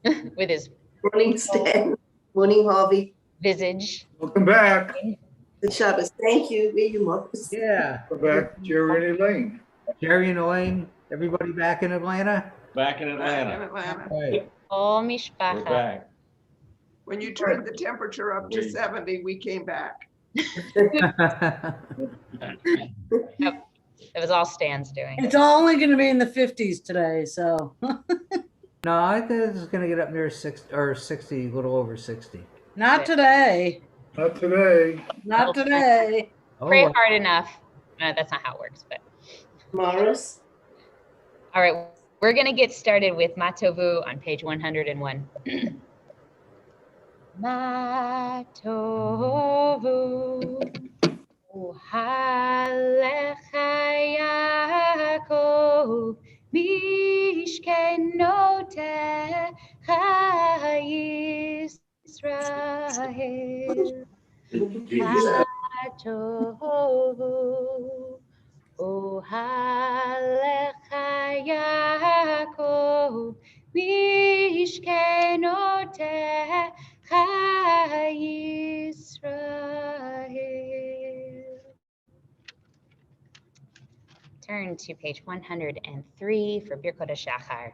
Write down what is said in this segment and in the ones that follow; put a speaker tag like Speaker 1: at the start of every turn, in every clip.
Speaker 1: with his
Speaker 2: Morning, Stan. Morning, Harvey.
Speaker 1: visage.
Speaker 3: Welcome back.
Speaker 2: Good Shabbos. Thank you. Where you, Marcus?
Speaker 4: Yeah.
Speaker 3: Welcome back, Jerry and Elaine.
Speaker 4: Jerry and Elaine, everybody back in Atlanta?
Speaker 5: Back in
Speaker 6: Back in
Speaker 5: Atlanta.
Speaker 6: Atlanta.
Speaker 4: Right.
Speaker 1: Oh,
Speaker 5: We're
Speaker 1: mishpacha.
Speaker 5: back.
Speaker 6: When you turned the temperature up to 70, we came back.
Speaker 1: It was all Stan's doing.
Speaker 7: It's only going to be in the 50s today, so.
Speaker 4: No, I think it's going to get up near 60 or 60, a little over 60.
Speaker 7: Not today.
Speaker 3: Not today.
Speaker 7: Not today.
Speaker 1: Pray
Speaker 4: Oh,
Speaker 1: hard enough. No, that's not how it works, but.
Speaker 2: Morris?
Speaker 1: All right, we're going to get started with Matovu on page 101. Matovu, Uhalecha Yaakov, Mishkenotecha Yisrael. Matovu, Ohalecha Yaakov, Mishkenotecha Yisrael. Turn to page 103 for Birkot HaShachar.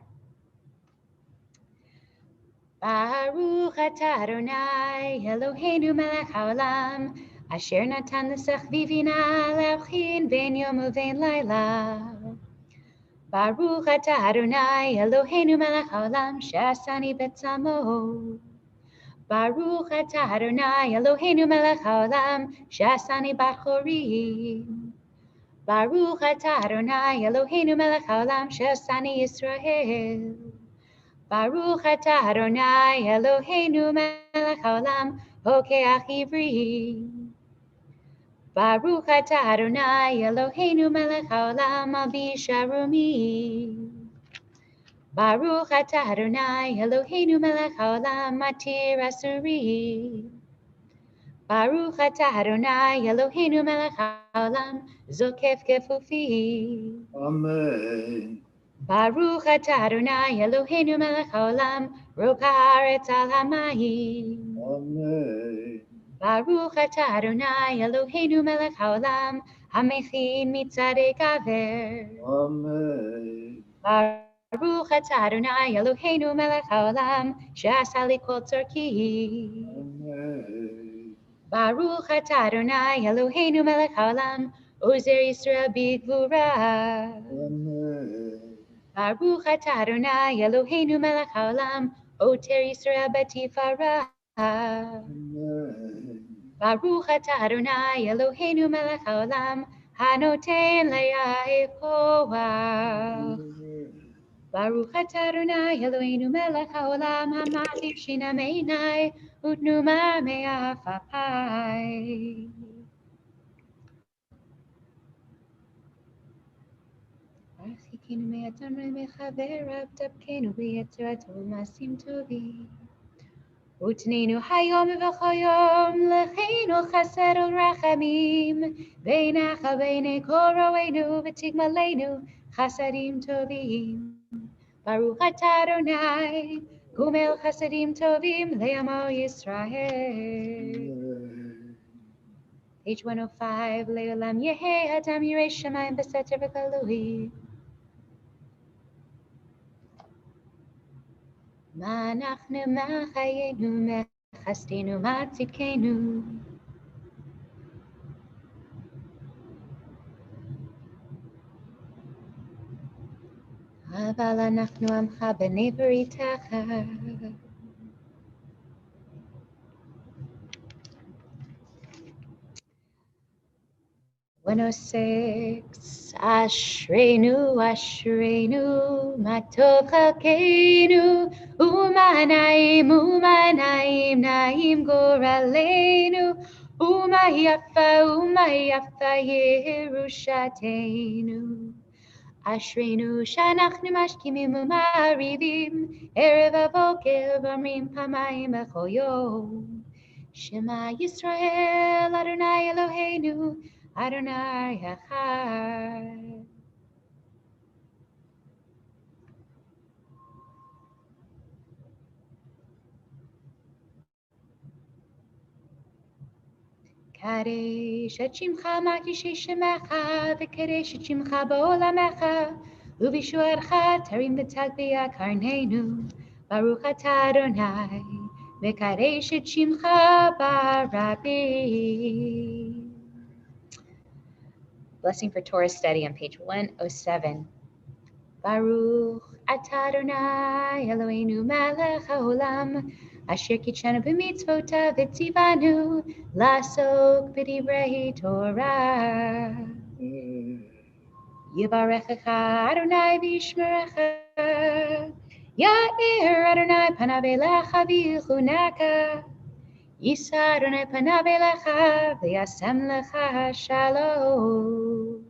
Speaker 1: Baruch atah Adonai Eloheinu melech haolam, asher natan l'sachvivina le'avchin ben yom uvein laila. Baruch atah Adonai Eloheinu melech haolam, she'asani betzamo. Baruch atah Adonai Eloheinu melech haolam, she'asani bat chorim. Baruch atah Adonai Eloheinu melech haolam, she'asani Yisrael. Baruch atah Adonai Eloheinu melech haolam, hokeach ivri. Baruch atah Adonai Eloheinu melech haolam, avi sharumi. Baruch atah Adonai Eloheinu melech haolam, matir asuri. Baruch atah Adonai Eloheinu melech haolam, zokef kefufi.
Speaker 3: Amen.
Speaker 1: Baruch atah Adonai Eloheinu melech haolam, roka haaretz al hamayim.
Speaker 3: Amen.
Speaker 1: Baruch atah Adonai Eloheinu melech haolam, hamechin mitzadek aver.
Speaker 3: Amen.
Speaker 1: Baruch atah Adonai Eloheinu melech haolam, she'asa li kol tzorki.
Speaker 3: Amen.
Speaker 1: Baruch atah Adonai Eloheinu melech haolam, ozer Yisrael bigvura.
Speaker 3: Amen.
Speaker 1: Baruch atah Adonai Eloheinu melech haolam, oter Yisrael betifara.
Speaker 3: Amen.
Speaker 1: Baruch atah Adonai Eloheinu melech haolam, hanoten le'yaif koach. Baruch atah Adonai Eloheinu melech haolam, hamatir shinam einai, utnuma me'afapai. Archikenu me'atam me'chaverav, tapkenu b'yetzerat u'masim tovim. Utninu hayom v'chayom lecheinu chesed u'rachamim, beinacha beinei kol ro'einu v'tigmalenu chasadim tovim. Baruch atah Adonai, gumel chasadim tovim le'amo Yisrael. Page 105, Le'olam Yehei Adam Yirei Shamayim B'Seter V'Galui. Ma nachnu ma chayenu ma chasdenu ma tzidkenu. Aval anachnu amcha b'nei beritecha. 106. Ashreinu, Ashreinu, Matov Chalkeinu, Umanaim, Umanaim, Naim Goraleinu, Umayafa, Umayafa, Yerushateinu. Ashreinu, Shanachnu Mashkimim Umarivim, Erev Avoker, Vamrim Pamayim B'chol Yom. Shema Yisrael, Adonai Eloheinu, Adonai Echad. Kadesh et shimcha makishe shemecha, v'kadesh et shimcha ba'olamecha, u'vishuarcha tarim v'tag v'yakarnenu, Baruch atah Adonai, v'kadesh et shimcha barabi. Blessing for Torah study on page 107. Baruch atah Adonai Eloheinu melech haolam, asher kitshanu b'mitzvotav v'tzivanu la'asok b'divrei Torah. Yivarechecha Adonai v'yishmerecha, Ya'ir Adonai panav elecha v'yichuneka, Yisa Adonai panav elecha v'yasem lecha shalom.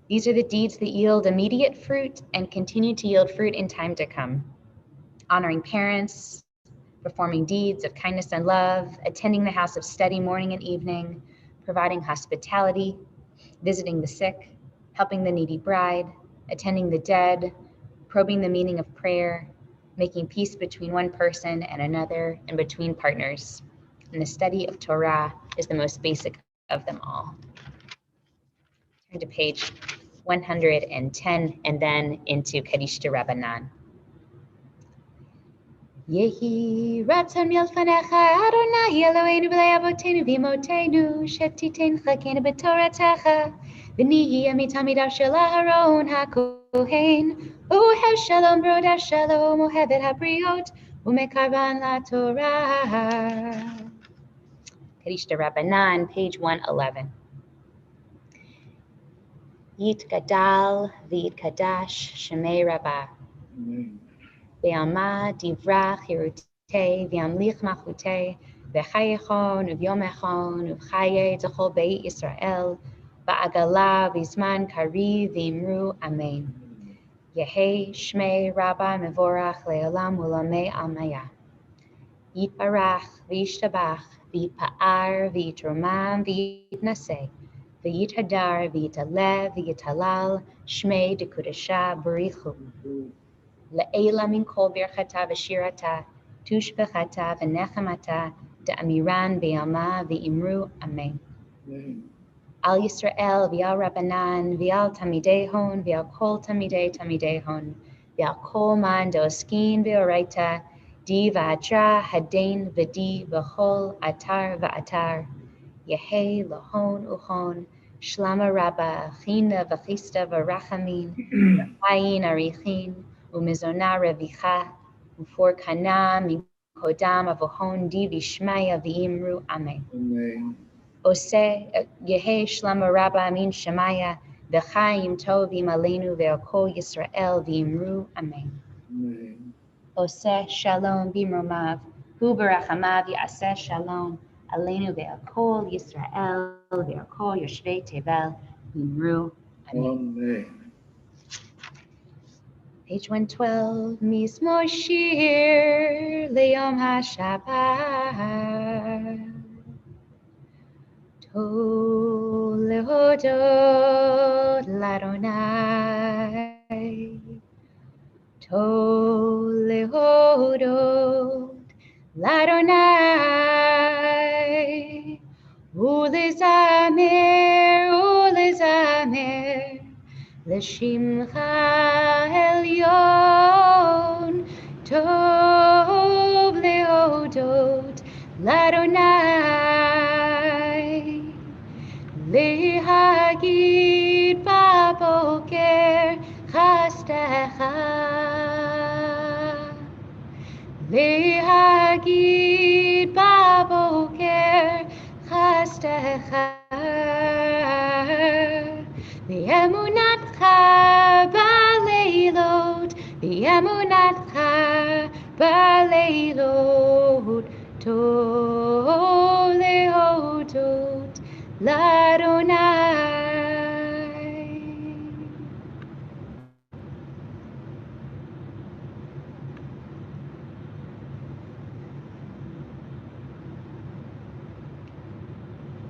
Speaker 1: These are the deeds that yield immediate fruit and continue to yield fruit in time to come. Honoring parents, performing deeds of kindness and love, attending the house of study morning and evening, providing hospitality, visiting the sick, helping the needy bride, attending the dead, probing the meaning of prayer, making peace between one person and another and between partners. And the study of Torah is the most basic of them all. Turn to page 110 and then into Kaddish de Rabbanan. Yehi ratzon milfanecha Adonai Eloheinu b'lei avotenu v'imotenu shetiten chakenu b'toratecha v'nihi amitamidav shel Aharon hakohen u'ohev shalom b'rodav shalom u'hevet habriot u'mekarban laTorah. Kaddish de Rabbanan, page 111. Yit gadal v'yit kadash shemei rabbah. Ve'alma divrach hirutei ve'amlich machutei ve'chayechon u'vyomechon u'chaye zechol beit Yisrael ba'agala v'zman kari v'imru amen. Yehei shmei rabbah mevorach le'olam u'lamei almaya. Yitbarach v'yishtabach v'yitpa'ar v'yitromam v'yitnaseh v'yithadar v'yitalev v'yitalal shmei dekudasha barichu. Le'ela min kol birchata v'shirata tushbechata v'nechamata de'amiran v'yalma v'imru amen. Al Yisrael v'al Rabbanan v'al Tamidei-hon v'al kol Tamidei-hon v'al kol man de'oskin v'oraita di v'adra hadain v'di v'chol atar v'atar Yehei lahon uchon shlama rabba china v'chista v'rachamin v'chayin arichin u'mizona revicha u'for kana min kodam avohon di v'ishmaya v'imru amen. Ose Yehei shlama rabba amin shemaya v'chayim tovim aleinu ve'okol Yisrael v'imru amen. Ose shalom b'mromav hu barachamav yaseh shalom aleinu ve'okol Yisrael ve'okol yoshvei tevel v'imru amen. Page 112. Mizmor shir leyom haShabbat. Tov lehodot l'Adonai. Tov lehodot l'Adonai. Ulezamer l'shimcha elyon. Tov lehodot l'Adonai. Lehagid baboker chastecha. Lehagid baboker chastecha. V'emunatcha baleilot. V'emunatcha baleilot. Tov lehodot l'Adonai.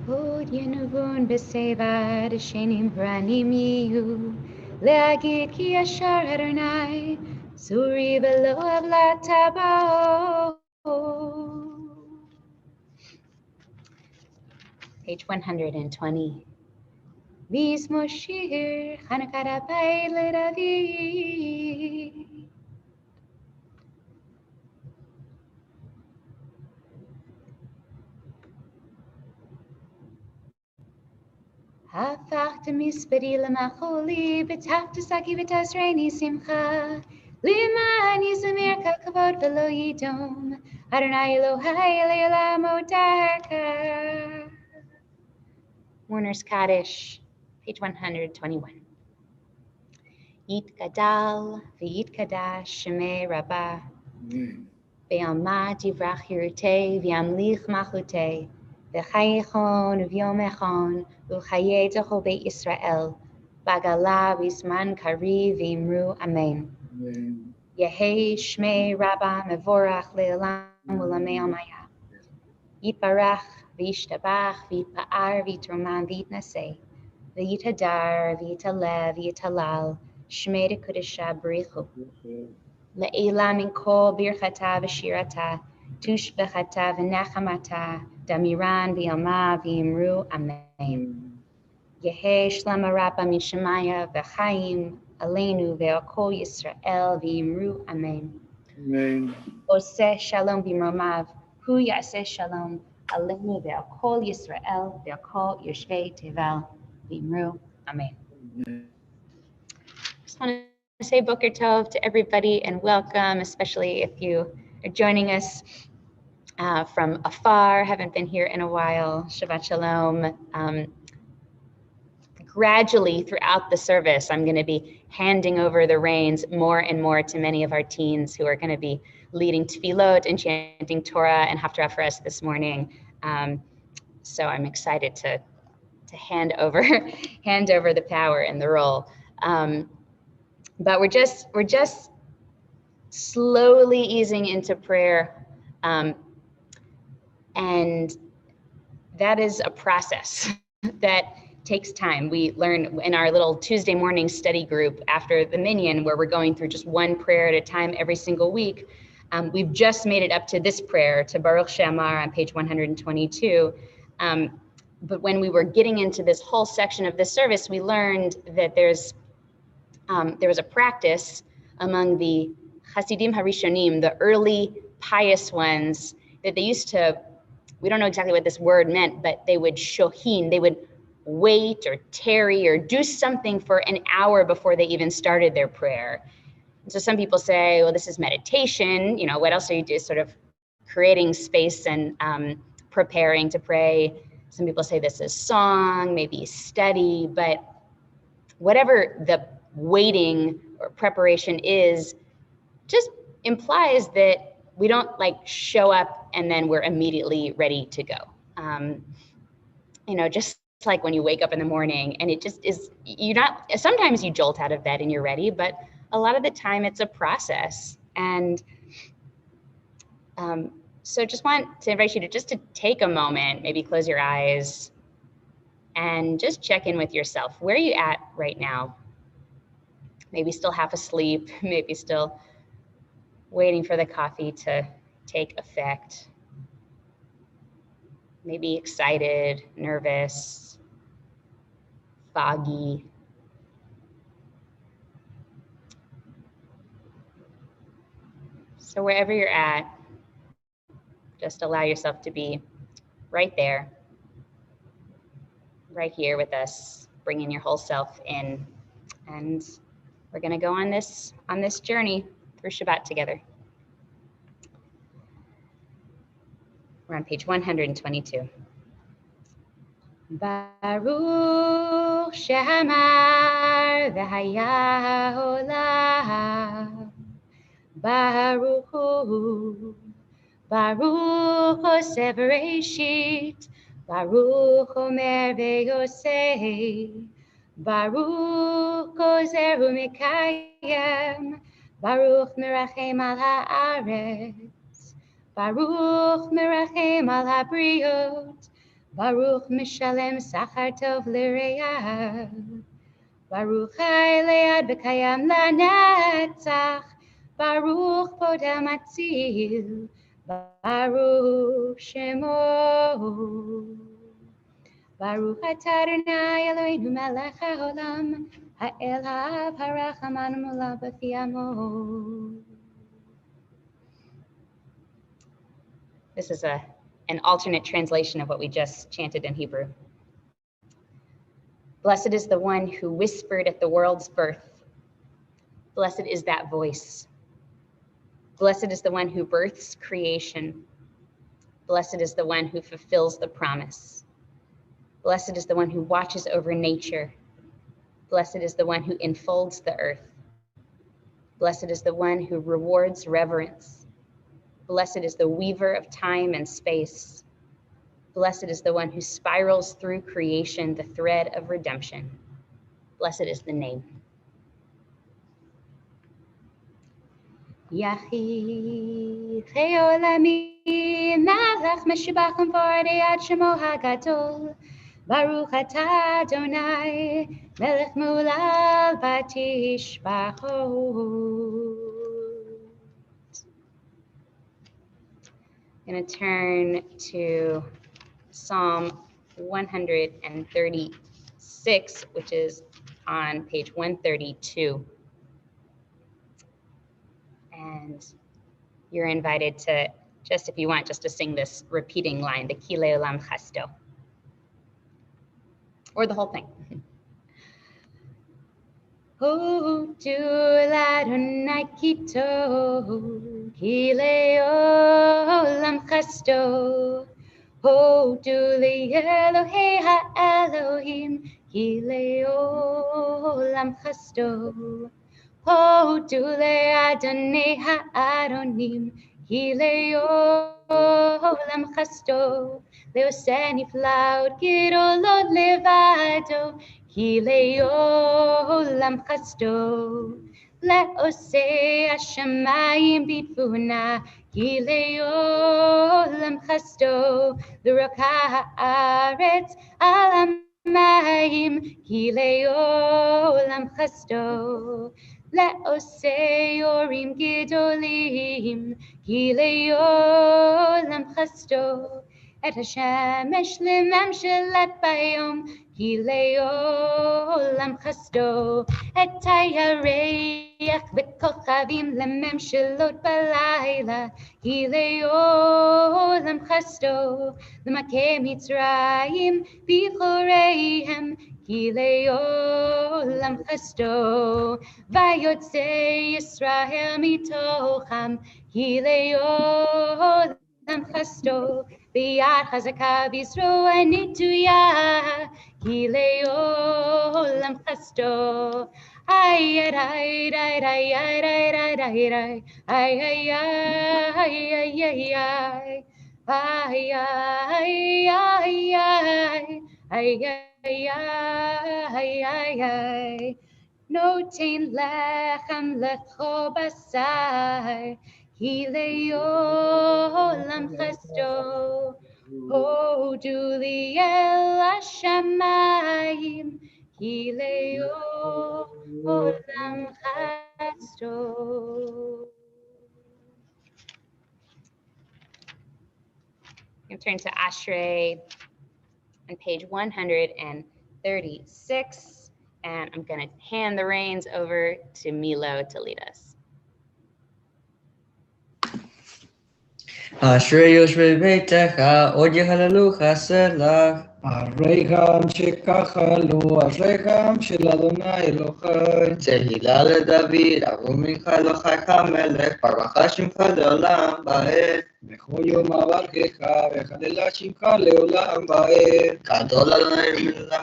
Speaker 1: Od yenuvun b'seva d'shenim v'ranim yiyu le'agid ki yashar Adonai suri v'lo avlat tabaot. Page 120. Mismo shir Hanukkah Rabbayit LeDavid. הפכת מספדי למחולי, בטחת שקי ותעזרני שמחה. למען יזמר ככבוד ולא ידום, אדוני אלוהי לעולם הודעך. Warner's Kaddish, page 121. יתגדל ויתקדש שמי רבה, בעלמא תברח חירותי וימליך מלכותי, וחייכון וביומכון וחיי תכל בית ישראל, בגלה בזמן קריב ואמרו אמן. יהי שמי רבה מבורך לעולם ולעולמי עלמיה. יתברך וישתבח ויתפאר ויתרומם ויתנשא, ויתהדר ויתעלה ויתהלל, שמי דקודשה בריחו. לעילה מן כל ברכתה ושירתה, תושבחתה ונחמתה, דמירן ביעלמה ואמרו אמן. יהי שלמה רבה משמיה וחיים עלינו ועל כל ישראל ואמרו אמן. עושה שלום במרומיו, הוא יעשה שלום עלינו ועל כל ישראל ועל כל יושבי תבל ואמרו אמן. Just want to say Boker Tov to everybody and welcome, especially if you are joining us from afar, haven't been here in a while. Shabbat Shalom. Gradually throughout the service, I'm going to be handing over the reins more and more to many of our teens who are going to be leading tefillot and chanting Torah and Haftarah for us this morning. So I'm excited to hand over the power and the role. But we're just slowly easing into prayer, and that is a process that takes time. We learn in our little Tuesday morning study group after the minyan, where we're going through just one prayer at a time every single week. We've just made it up to this prayer, to Baruch She'amar on page 122. But when we were getting into this whole section of this service, we learned that there was a practice among the Hasidim Harishonim, the early pious ones, that they used to, we don't know exactly what this word meant, but they would shohin, they would wait or tarry or do something for an hour before they even started their prayer. And so some people say, well, this is meditation. You know, what else are you doing? Sort of creating space and preparing to pray. Some people say this is song, maybe study, but whatever the waiting or preparation is, just implies that we don't like show up and then we're immediately ready to go. You know, just like when you wake up in the morning and it just is, sometimes you jolt out of bed and you're ready, but a lot of the time it's a process. And so just want to invite you to just to take a moment, maybe close your eyes and just check in with yourself. Where are you at right now? Maybe still half asleep, maybe still waiting for the coffee to take effect. Maybe excited, nervous, foggy. So wherever you're at, just allow yourself to be right there, right here with us, bringing your whole self in. And we're going to go on this journey through Shabbat together. We're on page 122. Baruch she'amar v'haya olam. Baruch hu, Baruch oseh bereshit, Baruch omer v'yoseh, Baruch gozer u'mekayem, Baruch merachem al haaretz, Baruch merachem al habriot, Baruch mishalem sachar tov l'reyav, Baruch chai le'ad v'kayam la'netzach, Baruch podem atzil, Baruch Shemo. Baruch atah Adonai Eloheinu melech haolam, ha'el ha'av ha'rachamanu molav b'fi amo. This is an alternate translation of what we just chanted in Hebrew. Blessed is the one who whispered at the world's birth. Blessed is that voice. Blessed is the one who births creation. Blessed is the one who fulfills the promise. Blessed is the one who watches over nature. Blessed is the one who enfolds the earth. Blessed is the one who rewards reverence. Blessed is the weaver of time and space. Blessed is the one who spirals through creation, the thread of redemption. Blessed is the name. Yahi Cheolami Malach Meshubach Umvarde Ad Shemo HaGadol Baruch atah Adonai Melech Mulal Batishbachot. I'm going to turn to Psalm 136, which is on page 132. And you're invited to, just if you want, just to sing this repeating line, the Ki Le'olam Chasto, or the whole thing. Hodu l'Adonai Kito, Ki Le'olam Chasto. Hodu Elohei ha'Elohim, Ki Le'olam Chasto. Hodu le'Adonai ha'Adonim, Ki le'olam chasto. Le'oseh niflaot gidolot levado, Ki le'olam chasto. Le'oseh hashamayim b'tvuna, Ki le'olam chasto. L'roka ha'aretz al hamayim, Ki le'olam chasto. Le'oseh yorim gidolim, Ki le'olam chasto. Et hashemesh lemamshelet bayom, Ki le'olam chasto. Et hayareach v'kochavim lemamshelot balayla, Ki le'olam chasto. L'makeh Mitzrayim b'choreihem, Ki le'olam chasto. Vayotzei Yisrael mitocham, Ki le'olam chasto. B'yad chazaka b'yisro anituyah, Ki le'olam chasto. Ay ay ay ay ay ay ay ay ay ay ay. Notein lechem lecho basar, Ki le'olam chasto. Hodu li'el hashamayim, Ki le'olam chasto. I'm going to turn to Ashrei on page 136, and I'm going to hand the reins over to Milo to lead us.
Speaker 5: Ashrei yoshvei beitecha, od yehalalu chaselach.
Speaker 3: Areikam shekachalu, Ashreikam shel Adonai Elohai.
Speaker 5: Tehila leDavid, arumincha Elohaicha melech, Baruch Shemcha leolam ba'ed.
Speaker 3: B'chol yom avarkecha, v'chalela shimcha leolam ba'ed.
Speaker 5: Gadol Adonai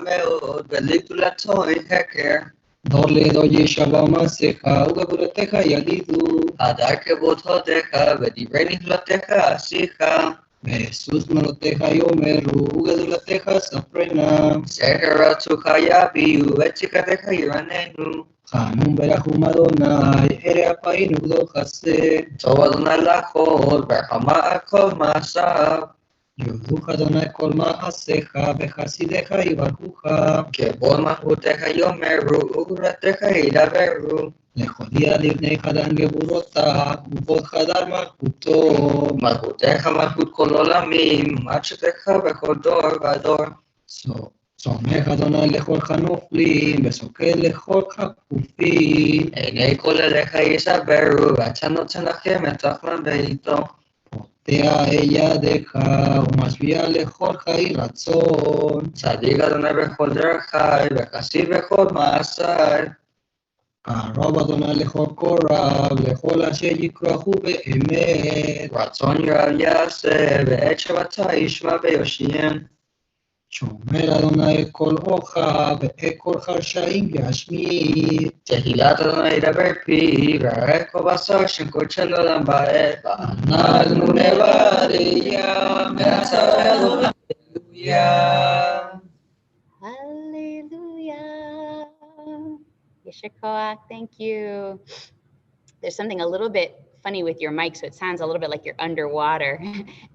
Speaker 5: me'od, v'ligdulato in heker.
Speaker 3: דור לידו ישבה מעשיך, וגבורתך יגידו.
Speaker 5: הדר כבודותיך, ודברי נפלותיך עשיך.
Speaker 3: וסוס מלותיך יאמרו, וגדולתך ספרנה.
Speaker 5: זכר רצוך יביאו, וצדקתך ירננו.
Speaker 3: חנון ברחום אדוני, ערי אפיים וגדול חסד.
Speaker 5: טוב אדוני לכל, ורחמה על כל מעשיו.
Speaker 3: יודוך אדוני כל מעשיך, וחסידיך יברכוך.
Speaker 5: כבוד מלכותך יאמרו, וגבורתך ידברו.
Speaker 3: לכודיע לבני חדן גבורותיו, ובוד חדר מלכותו.
Speaker 5: מלכותך מלכות כל עולמים, מצ'תך בכל דור ודור.
Speaker 3: סומך אדוני לכל חנופלים, וסוקל לכל חפופים.
Speaker 5: עיני כל אליך יסברו, ואתה נותן לכם את לחמם בעיתו.
Speaker 3: פותח את ידך, ומשביע לכל חיי רצון.
Speaker 5: צדיק אדוני בכל דרכי, וכסיף בכל מעשי.
Speaker 3: קרוב אדוני לכל קורב, לכל אשר יקרחו באמת.
Speaker 5: רצון ירב יעשה, ואת שבתה ישמע ויושיעם.
Speaker 3: שומר אדוני את כל אוחה, ואת כל חרשעים ישמיע.
Speaker 5: תהילת אדוני ידבר פי, וראה כל בשר שם קודשנו לעולם בעת.
Speaker 3: אנחנו נבדיה, מעצרנו, הללויה.
Speaker 1: Hallelujah. Yesher Koach, thank you. There's something a little bit funny with your mic, so it sounds a little bit like you're underwater.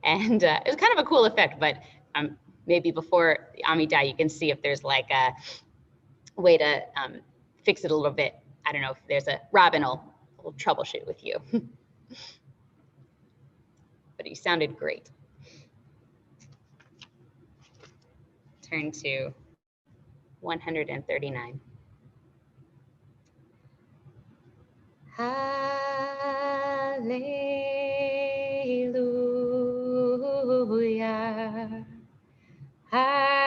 Speaker 1: And it was kind of a cool effect, but maybe before Amidah, you can see if there's like a way to fix it a little bit. I don't know if there's Robin will troubleshoot with you. But you sounded great. Turn to 139. Hallelujah. Hallelujah.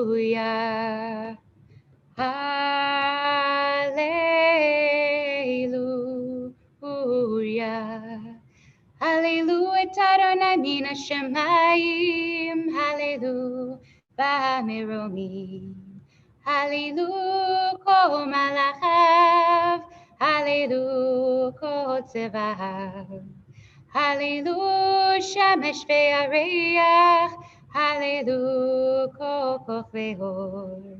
Speaker 1: Hallelujah. Hallelujah. Hallelujah, Adonai min hashamayim. Hallelujah, ba'meromim. Hallelujah, kol malachav. Hallelujah, kol tzevahav. Hallelujah, shemesh ve'areach. Hallelujah, kol kochve'or.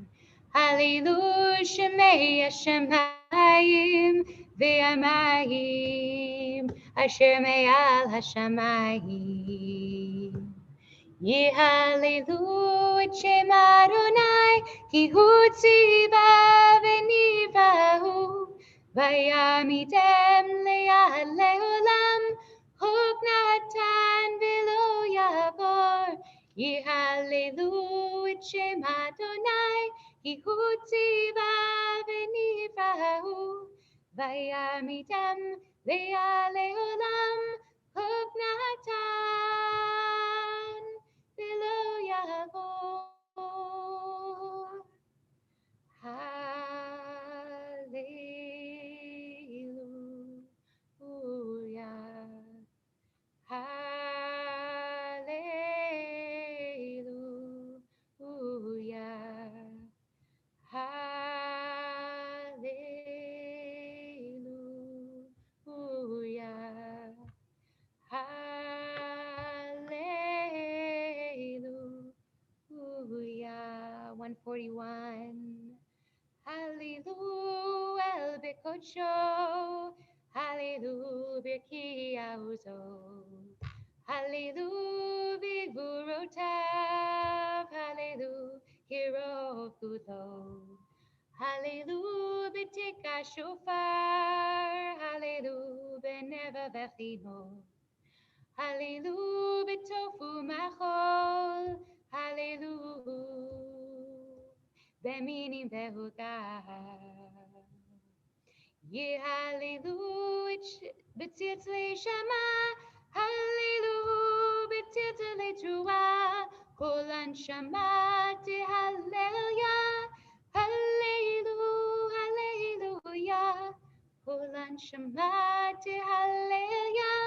Speaker 1: Hallelujah, shemei hashamayim ve'amayim. Asher me'al hashamayim. Ye hallelujah et shem Adonai, ki hu tziva v'nivrahu, vayamitem le'ad le'olam, chok natan v'lo yavor. Ye hallelujah et shem Adonai, ki hu tziva v'nivrahu, vayamitem le'ad le'olam, chok natan v'lo yavor. Hallelujah. Hallelujah. Hallelujah. Hallelujah. 141. Hallelujah el bekocho. Hallelujah birki auzo. Hallelujah vigurotav. Hallelujah hero kudo. Hallelujah betika shofar. Hallelujah beneva vechimo. Hallelujah betofu machol. Hallelujah beminim behukah. Ye hallelujah betzitz leishama. Hallelujah betzitz letrua. Kol anshama tehallelujah. Hallelujah, hallelujah. Kol anshama tehallelujah.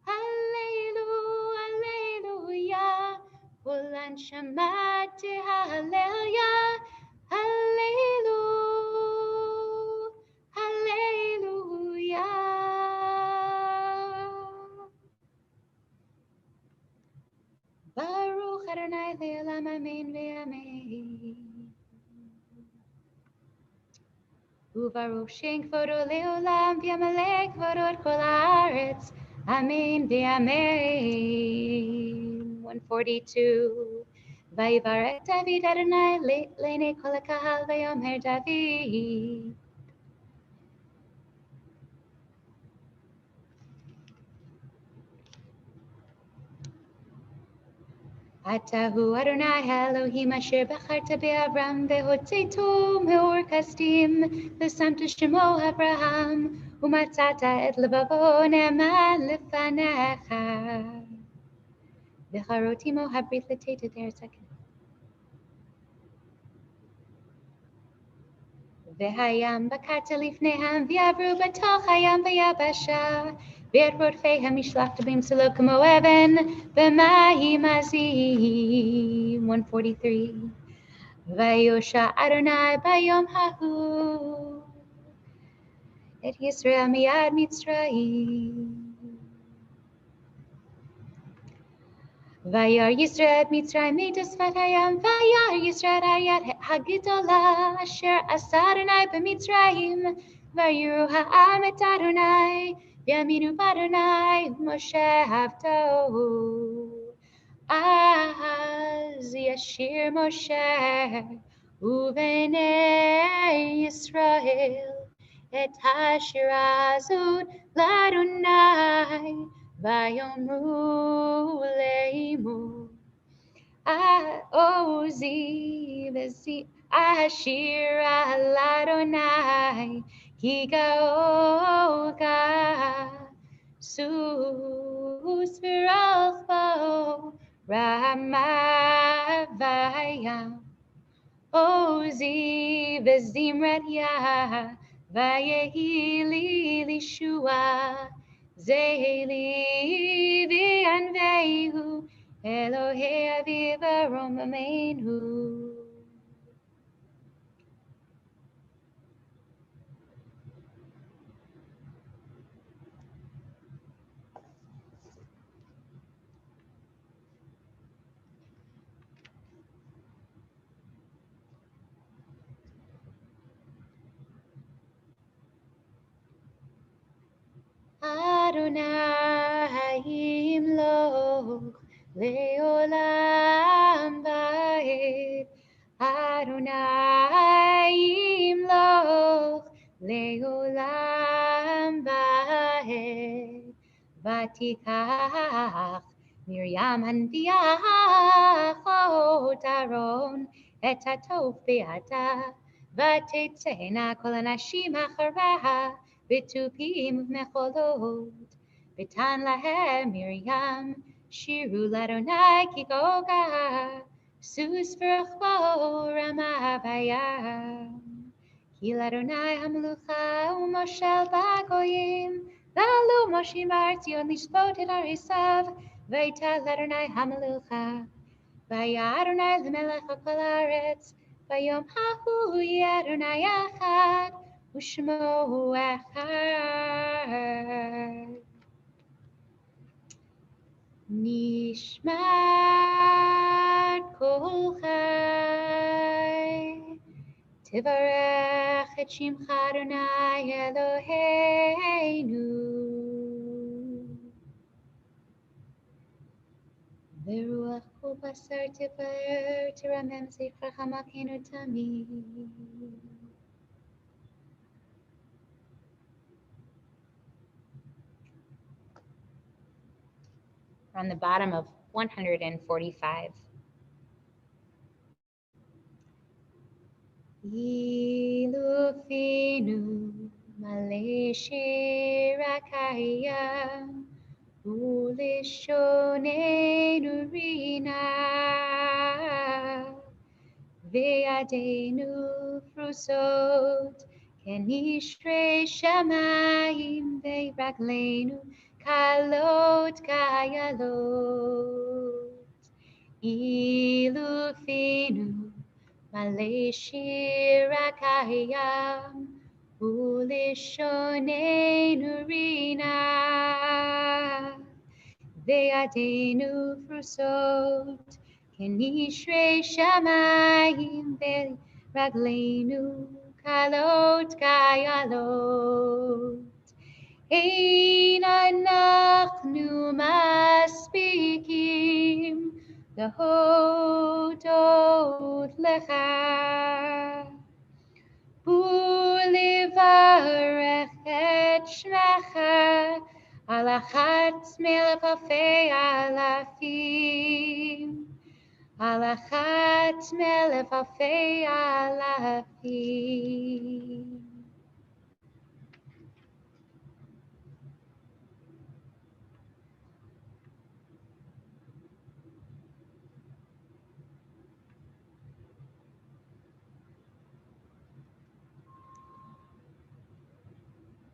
Speaker 1: Hallelujah, hallelujah. Kol anshama tehallelujah. Hallelujah, hallelujah. Baruch Adonai le'olam amen ve'amen. Ubaruch shen kvodo le'olam v'yamalek kvodo et kol haaretz. Amen ve'amen. 142. ויברך דוד אדוני לעיני כל הקהל ויאמר דוד אתה הוא אדוני האלוהים אשר בחרת באברהם והוצאתו מאור כסדים ושמת שמו אברהם ומצאת את לבבו נאמן לפניך וחרות עמו הברית לתת את ארץ הקנען. והים בקעת לפניהם ויעברו בתוך הים ביבשה ואת רודפיהם השלכת במסלו כמו אבן במים עזים. 143 ויושע אדוני ביום ההוא את ישראל מיד מצרים וירא ישראל את מצרים משפת הים וירא ישראל היד הגדולה אשר עשה אדוני במצרים ויראו העם את אדוני ויאמינו באדוני ומשה עבדו. אז ישיר משה ובני ישראל את השירה הזאת לאדוני ויאמרו לאמור עוזי וזי השירה לאדוני כי גאול סוס ורוחבו רמה וים עוזי וזמרת יה ויהי לי לישועה זה לי וינבהו אלוהי אביו ורוממנו. Adonai yimloch leolam ba'ed. Adonai yimloch leolam ba'ed. Vatikach Miriam הנביאה אחות אהרון את הטוב בידה ותצאנה כל הנשים אחריה בתופים ובמחולות ותן להם מרים שירו לאדוני כי גאוגה סוס ורוחבו רמה בים כי לאדוני המלוכה ומושל בגויים ועלו משה מהר ציון לשפוט את עריסיו ויטל לאדוני המלוכה והיה אדוני למלך על כל הארץ ביום ההוא יהיה אדוני אחד ושמו אחד. נשמת כל חי תברך את שמך אדוני אלוהינו ברוח כל בשר תבער תרמם זכרך מלכנו תמיד. On the bottom of 145. Ilufinu male shirakaya ulishonenu rina ve'adenu frusot kenishre shamayim ve'raglenu kalot kayalot ilufinu male shirakayam ulishonenu rina ve'adenu frusot kenishre shamayim ve'raglenu kalot kayalot. Ein אנחנו מספיקים להודות לך ולברך את שמך על אחת מאלף אלפי אלפים, על אחת מאלף אלפי אלפים.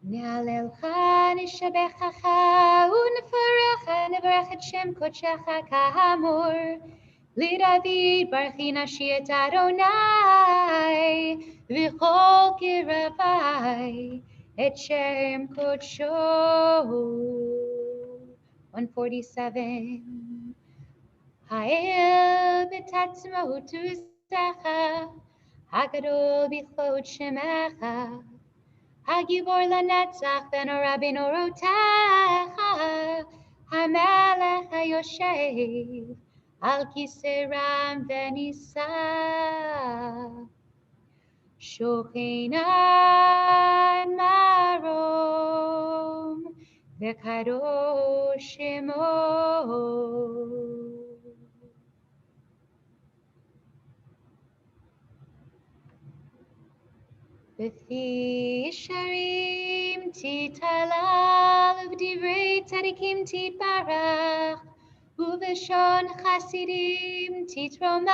Speaker 1: נהללך, נשבחך ונפארך, נברך את שם קודשך כאמור. לדוד ברכי נשי את אדוני, וכל קרבי את שם קודשו. 147. האל בתעצמות עוזך, הגדול בכבוד שמך, הגיבור לנצח ונורא בנורותיך, המלך היושב על כיסא רם ונישא, שוכן מרום וקדוש שמו. בפי ישרים תתהלל ובדברי צדיקים תתברך, ובלשון חסידים תתרומם,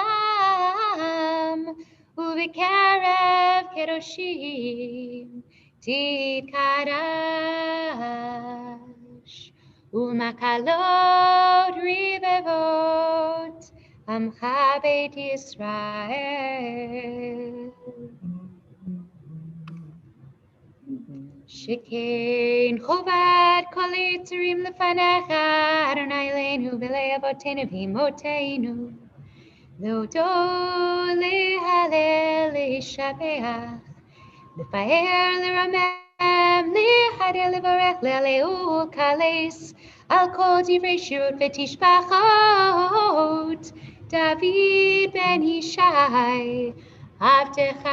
Speaker 1: ובקרב קדושים תתקדש, ומקלות רבבות עמך בית ישראל. שכן חובת כל היצורים לפניך, אדוני אלוהינו בלב אבותינו ואמותינו, להודות, להלל, לשבח, לפאר, לרומם, להדר, לברך, להלל ולקלס על כל דברי שירות ותשבחות דוד בן ישי עבדך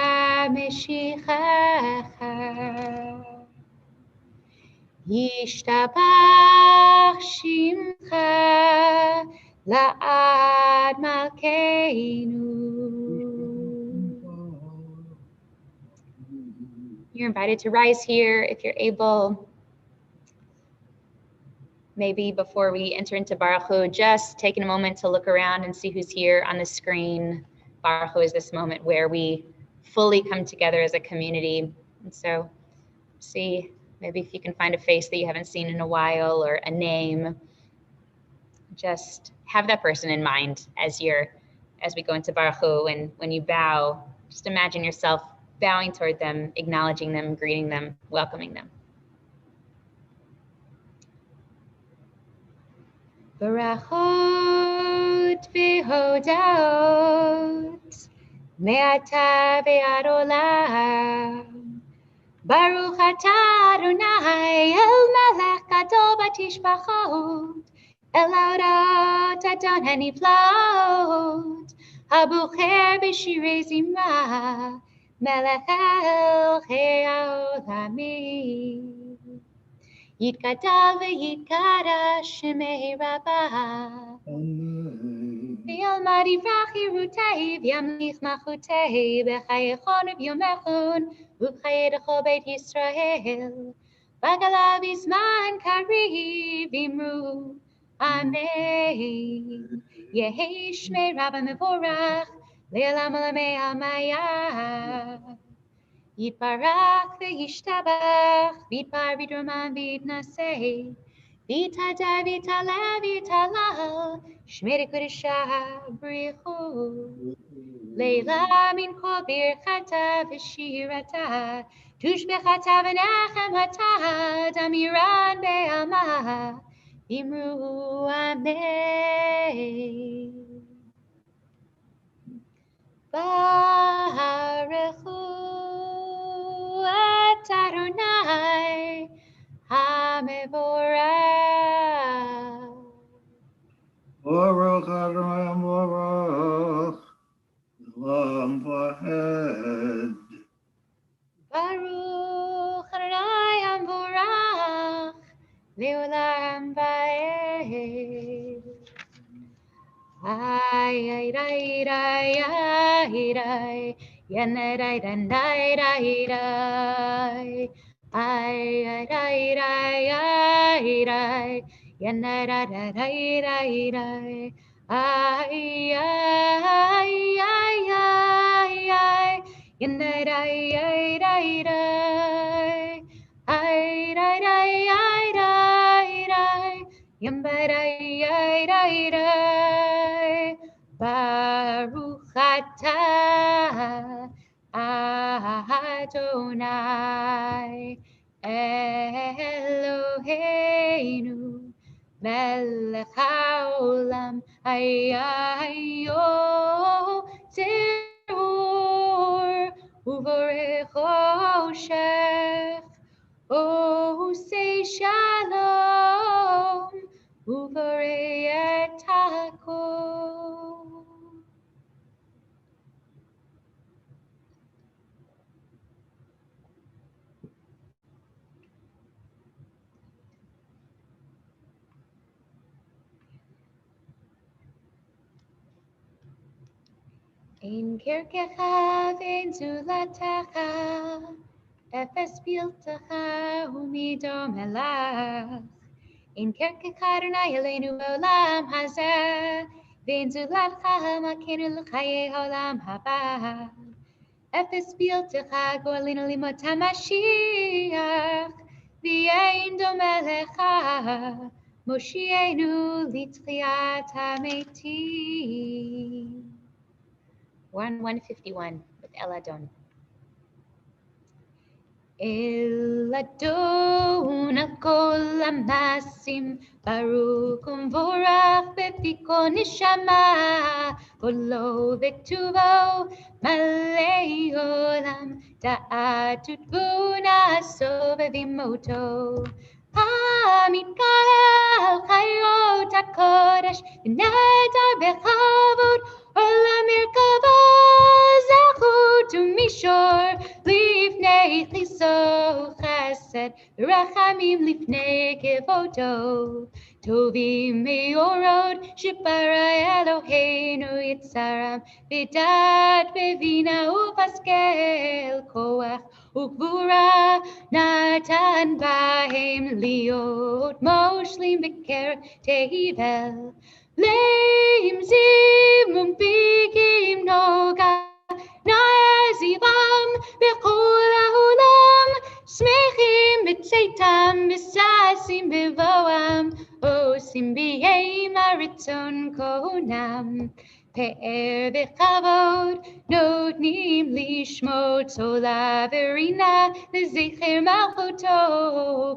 Speaker 1: משיחך. ישתבח שמך לעד מלכנו. You're invited to rise here if you're able. Maybe before we enter into Baruch Hu, just taking a moment to look around and see who's here on the screen. Baruch Hu is this moment where we fully come together as a community. And so see, maybe if you can find a face that you haven't seen in a while or a name, just have that person in mind as we go into Baruch Hu. And when you bow, just imagine yourself bowing toward them, acknowledging them, greeting them, welcoming them. Barachot v'hodot me'ata ve'ad olam. Baruch atah Adonai el melech gadol batishbachot, el haodot adon haniflaot, habucher b'shirei zimra, melech elchei ha'olamim. Yitgadal v'yitgadash shemei rabbah, v'yalmad yivrach yirutei v'yamlich malchutei, b'chayechon v'yomechon u'b'chayedecho beit Yisrael, v'galav izman kariv v'imru amen. Yehi shmei rabbah mevorach le'olam olamei amayah. Yitbarach v'yishtabach, v'yitbar v'yidroman v'yitnaseh, v'yitadar v'yitala v'yitalal, shmei kodesha brichu. Leila min kol birchata v'shirata, tushbechata v'nachemata, damiran be'alma, v'imru amen. Baruch Hu Adonai HaMevorach.
Speaker 3: Baruch Adonai
Speaker 1: Ay, ay, ay, ay, ay, ay, yanay, ay, ay, ay, ay. Ay, ay, ay, ay, ay, ay, yanay, ay, ay, ay, ay. Ay, ay, ay, ay, ay, yanay, ay, ay, ay, ay. Ay, ay, ay, ay, ay, ay. Yambarai, Baruch atah Adonai Eloheinu melech haolam hayayo teror uvorech oshech Oh, say shalom, uvarei etako. In kirkecha vein zulatacha, efes piltacha umidom elach. In kirkecha Adonai Eloheinu olam hazeh, vein zulatacha makenu l'chaye olam haba. Efes piltacha gorlinu limot hamashiach, v'yein domelecha, Moshienu litchiat hametim. 151 with Eladon. Eladon kol amasim Baruch umvorach bepiko nishama Kolo vektuvo malei olam Da'atut vuna sovevimoto Hamikael chayot hakodesh V'nedar bechavod Olam irkavo zachut umishor Lifnei chiso chesed Rachamim lifnei kevoto Tovim meorod Shipara Eloheinu Yitzaram V'dat bevina upaskel Koach ukvura Natan bahem liot Moshlim beker tehivel Leim zimum bigim noga Nazivam bechol haolam Smechim b'tzeitam b'sasim b'voam Osim b'yeim haritzon kohonam Pe'er v'chavod notnim lishmot Ola verina l'zecher malchoto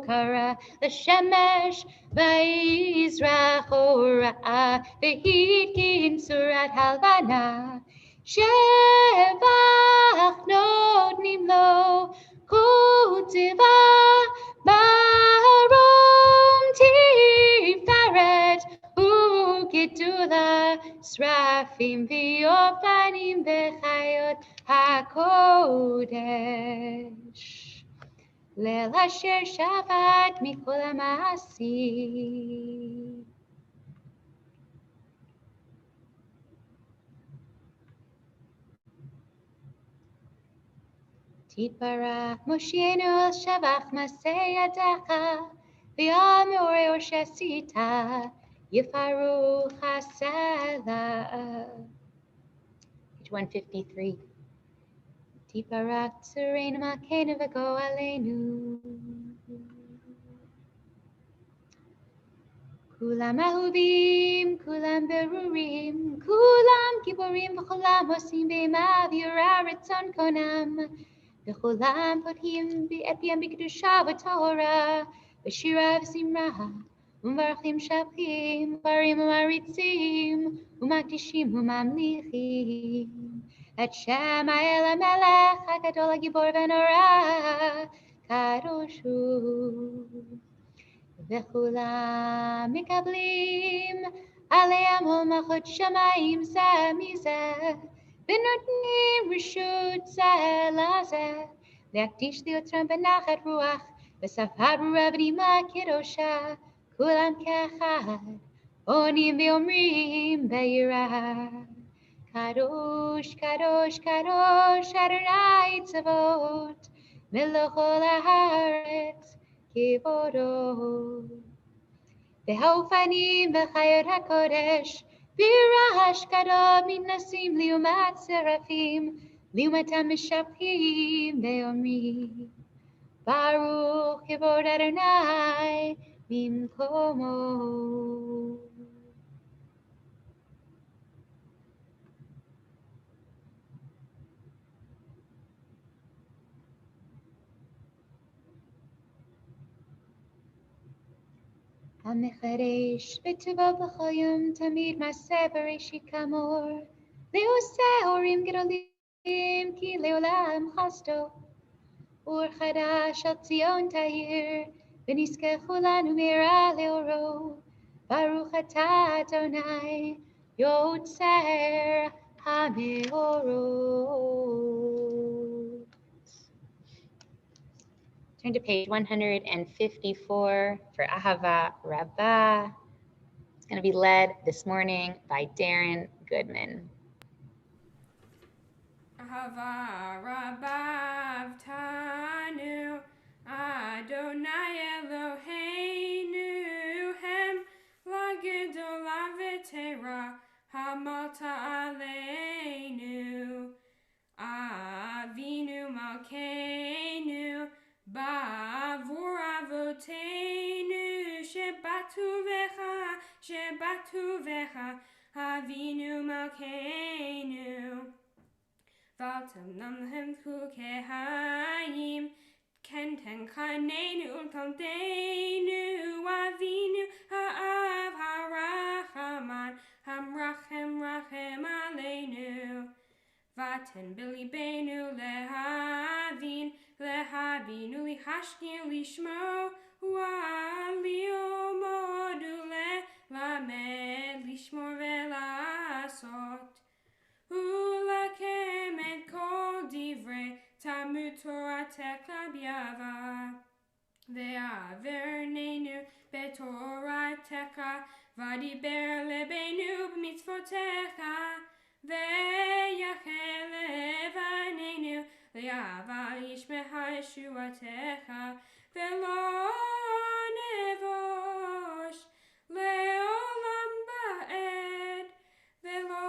Speaker 1: Kara l'shemesh v'yizrach ora'ah V'hitkin surat halvana Shevach notnim lo kutiva Marom tiftaret Ukidula Srafim v'ofanim v'chayot hakodesh Leil asher shavat mikol ha'masi Titbarach Moshienu el shavach masei yadecha v'yamor shesita yifaru chasela. Page 153. Titbarach tzureinu makenu v'go aleinu. Kulam ahuvim, kulam berurim, kulam giborim v'cholam osim b'emav yiraretzon konam. V'cholam potim b'epiyam b'kedusha v'torah, v'shira v'zimra, u'mvarachim shabchim, u'marim u'maritzim, u'makdishim u'mamlichim. Et Shem ha'el ha'melech ha'gadol ha'gibor v'norah, kadoshu. וכולם מקבלים עליהם הול מלכות שמיים זה מזה ונותנים רשות זה לזה להקדיש ליוצרם בנחת רוח בשפה ברורה ונעימה קדושה כולם כאחד Onim ve'omrim be'yirah. Kadosh, Kadosh, Kadosh, Adonai Tzavot, Melech ol haaretz, Kivodo. Ve'hofanim v'chayot hakodesh, v'irash kadom min nasim liumat serafim, liumatam mishapchim ve'omrim. Baruch Kivod Adonai Mimkomo. המחדש בטובו בכל יום תמיד מעשה בראשית כאמור, לעושה הורים גדולים כי לעולם חסדו. אור חדש על ציון תאיר, ונזכה כולנו מהרה לאורו. ברוך אתה אדוני יוצר המאורות. Turn to page 154 for Ahava Rabbah. It's going to be led this morning by Darren Goodman.
Speaker 8: Ahava Rabbah Tanu Adonai Eloheinu Hem Lagidol Avetera Hamalta Aleinu Avinu Malkeinu Bavur Avoteinu Shebatu Vecha Avinu Malkeinu Valtam Namhem Kukehayim Kenten Kanenu Ulkamdeinu Avinu Ha'av Harachaman Hamrachem Rachem Aleinu Vaten Bilibenu Lehavinu Lihashkin Lishmo U'alio Module Lamed Lishmor Velasot Ulakem et kol divrei Talmud Toratecha biava Ve'avernenu betoratecha Vadiber lebenu b'mitzvotecha Ve'yachel levanenu Le'ava yishmeha yeshuatecha Ve'lo nevosh le'olam ba'ed Ve'lo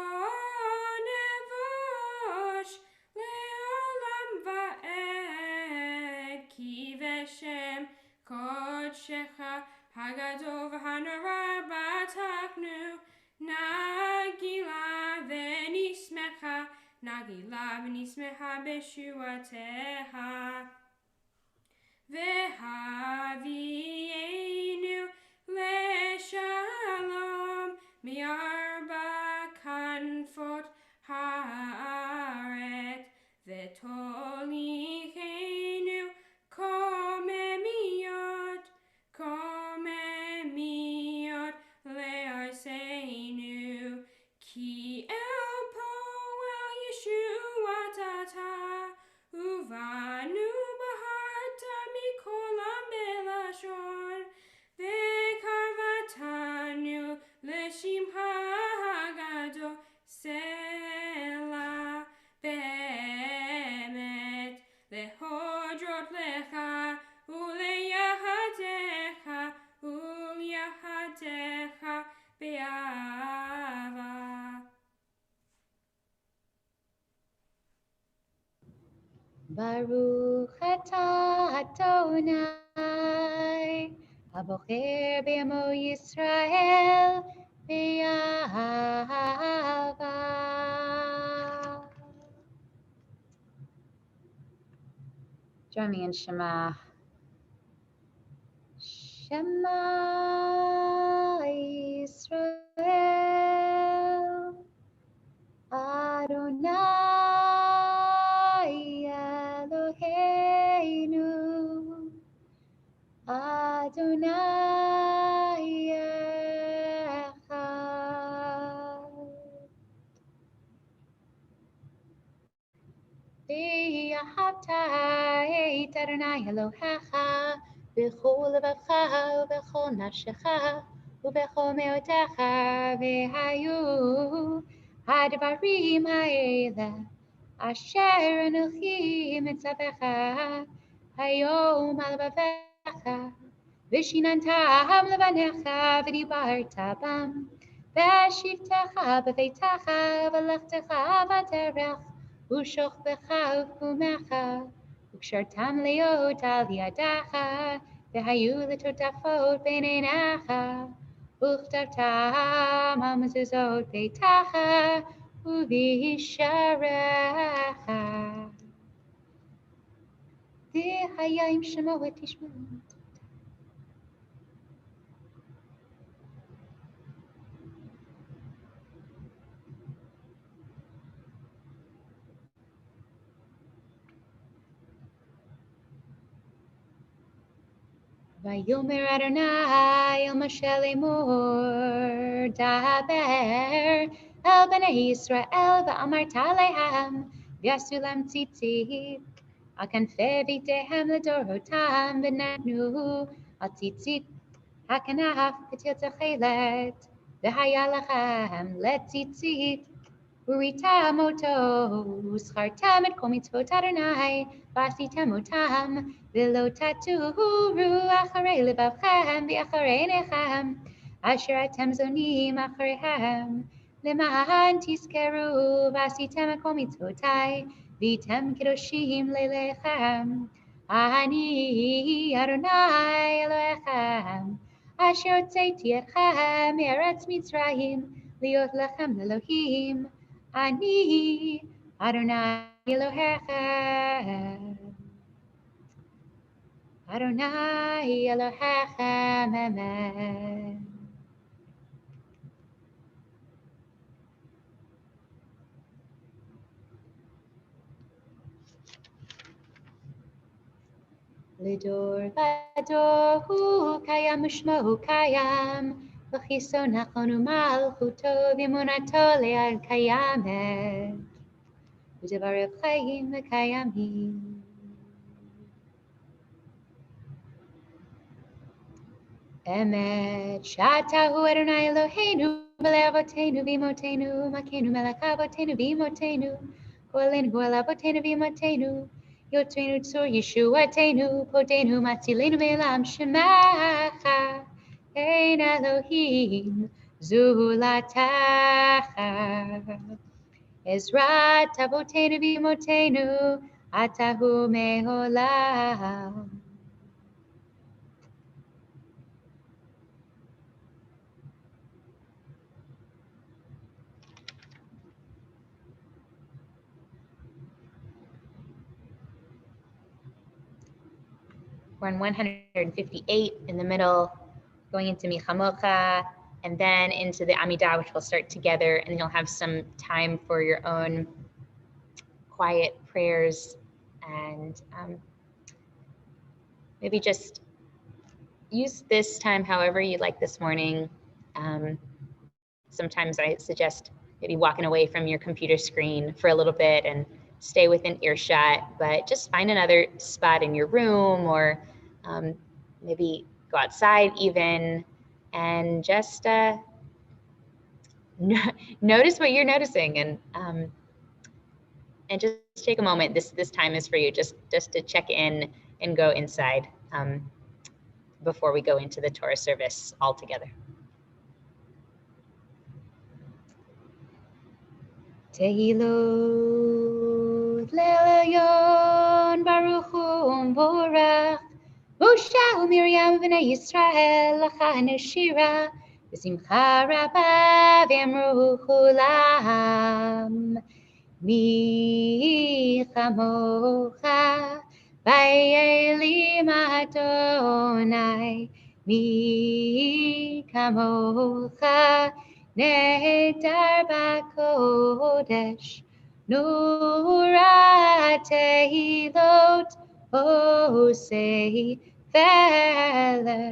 Speaker 8: nevosh le'olam ba'ed Ki v'shem kodshecha Hagadol v'hanora b'taknu Nagila v'nismecha b'shuatecha Ve'havienu le'shalom mi'arba kanfot haaret Ve'tolichenu komemiot le'arseinu Ki el poel Yeshuatata Uvanu baharta mikolam belashon Ve'karvatanu le'shimcha hagadol Selah be'emet le'hodrot lecha u'le'yahadecha be'ava
Speaker 1: Baruch atah Adonai Abocher b'yamo Yisrael be'ahava. Join me in Shema. Shema Yisrael Adonai Eloheinu Adonai Echad V'ahavta et Adonai Elohecha B'chol levacha u'b'chol nafshecha ובכל מאותיך והיו הדברים האלה אשר אנוכי מצווך היום על לבביך ושיננתם לבניך ודיברת בם והשיבתך בביתך ולכתך בדרך ושוכבך וקומך וקשרתם להיות על ידך והיו לטוטפות בין עיניך וכתבתם על מזוזות ביתך ובשעריך. והיה אם שמעו ותשמעו. ויאמר אדוני אל משה לאמור דבר אל בני ישראל ואמרת להם ועשו להם ציצית על כנפי ביתיהם לדורותם ונתנו על ציצית הכנף פתיל תכלת והיה לכם לציצית וריתם אותו וזכרתם את כל מצוות אדוני ועשיתם אותם ולא תטורו אחרי לבבכם ואחרי עיניכם אשר אתם זונים אחריהם למען תזכרו ועשיתם את כל מצוותי והייתם קדושים ללכם אני אדוני אלוהיכם אשר הוצאתי אתכם מארץ מצרים להיות לכם לאלוהים אני אדוני אלוהיכם אדוני אלוהיכם אמן. לדור ודור הוא קיים ושמו הוא קיים וכיסו נכון ומלכותו ואמונתו לעד קיימת ודבריו חיים וקיימים. אמת שאתה הוא אדוני אלוהינו ולאבותינו ואמותינו מכינו מלך אבותינו ואמותינו גואלנו גואל אבותינו ואמותינו יוצרנו צור ישועתנו פודנו מצילנו מעולם שמך אין אלוהים זולתך עזרת אבותינו ואמותינו אתה הוא מעולם. We're on 158 in the middle, going into Michamocha, and then into the Amidah, which we'll start together, and you'll have some time for your own quiet prayers, and maybe just use this time however you like this morning. Sometimes I suggest maybe walking away from your computer screen for a little bit and stay within earshot, but just find another spot in your room or maybe go outside even and just notice what you're noticing and just take a moment. This time is for you just to check in and go inside before we go into the Torah service all together. Tehilot le'elyon baruch hu umvorach Moshe u'Miriam v'nei Yisrael l'chan shira v'simcha rabba v'amru chulam mi chamocha v'yelim Adonai mi kamocha Nehtar b'kodesh Nura tehilot osei vele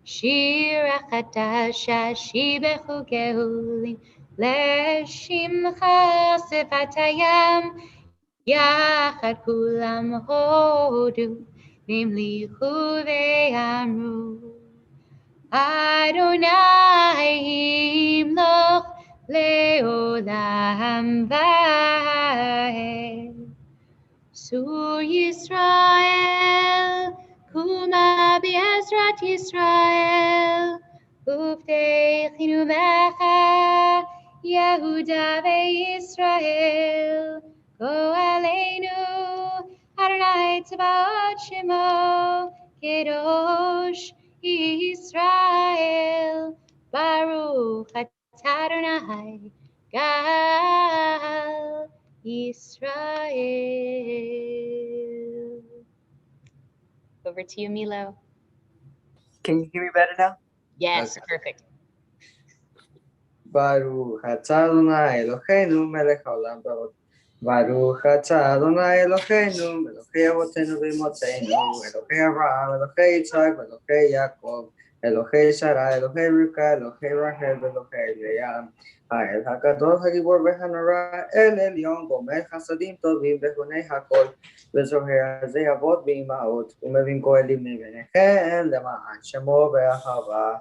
Speaker 1: Shira chadasha shibechu gehulim Leshimcha sefatayam Yachad kulam hodu Vimlichu ve'amru Adonai Himloch Leolam Vaed. Sur Yisrael, Kuma Be'ezrat Yisrael, Uvtechinu Lecha, Yehuda ve'Yisrael, Go Aleinu, Adonai Tzebaot Shemo, Kedosh Yisrael, Baruch Atah Adonai, Gal Israel. Over to you, Milo.
Speaker 5: Can you hear me better now?
Speaker 1: Yes,
Speaker 5: Okay.
Speaker 1: perfect.
Speaker 5: Baruch atah Adonai Eloheinu melech haolam va'od. Baruch atah Adonai Eloheinu Elokei avotenu v'imotzeinu Elokei Avraham Elokei Yitzhak Elokei Yaakov Elokei Sarah Elokei Rivka Elokei Rachel Elokei Leah האל הגדול הגיבור והנורא אל עליון גומל חסדים טובים והוני הכל וזוהר הזה אבות ואימהות ומבין גואלים מבניכם למען שמו ואהבה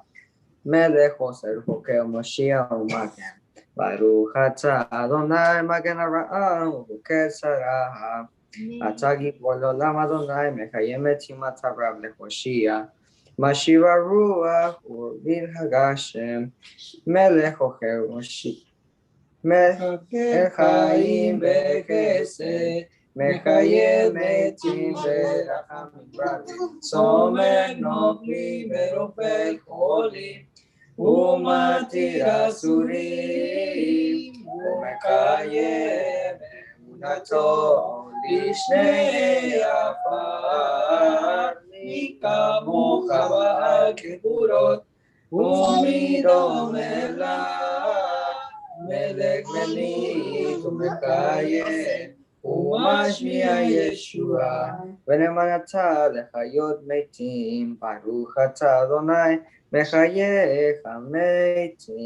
Speaker 5: מלך חוסר חוקר משיח ומגן ברוך אתה אדוני מגן הרעה ובוקר שרה אתה גיבור לעולם אדוני מקיים את שימת הרב להושיע משיב הרוח ומוביל הגשם מלך חוקר משיח מחיים בכסד מחיה מתים ברחמים רבים סומך נופלים ורופא חולים ומתיר אסורים ומקיים אמונתו לשני עפר מי כמוך בעל כבורות ומדום אליו מלך מליך ומקיים ומשמיע ישועה ונאמנתה לחיות מתים ברוך אתה אדוני מחייך המתים.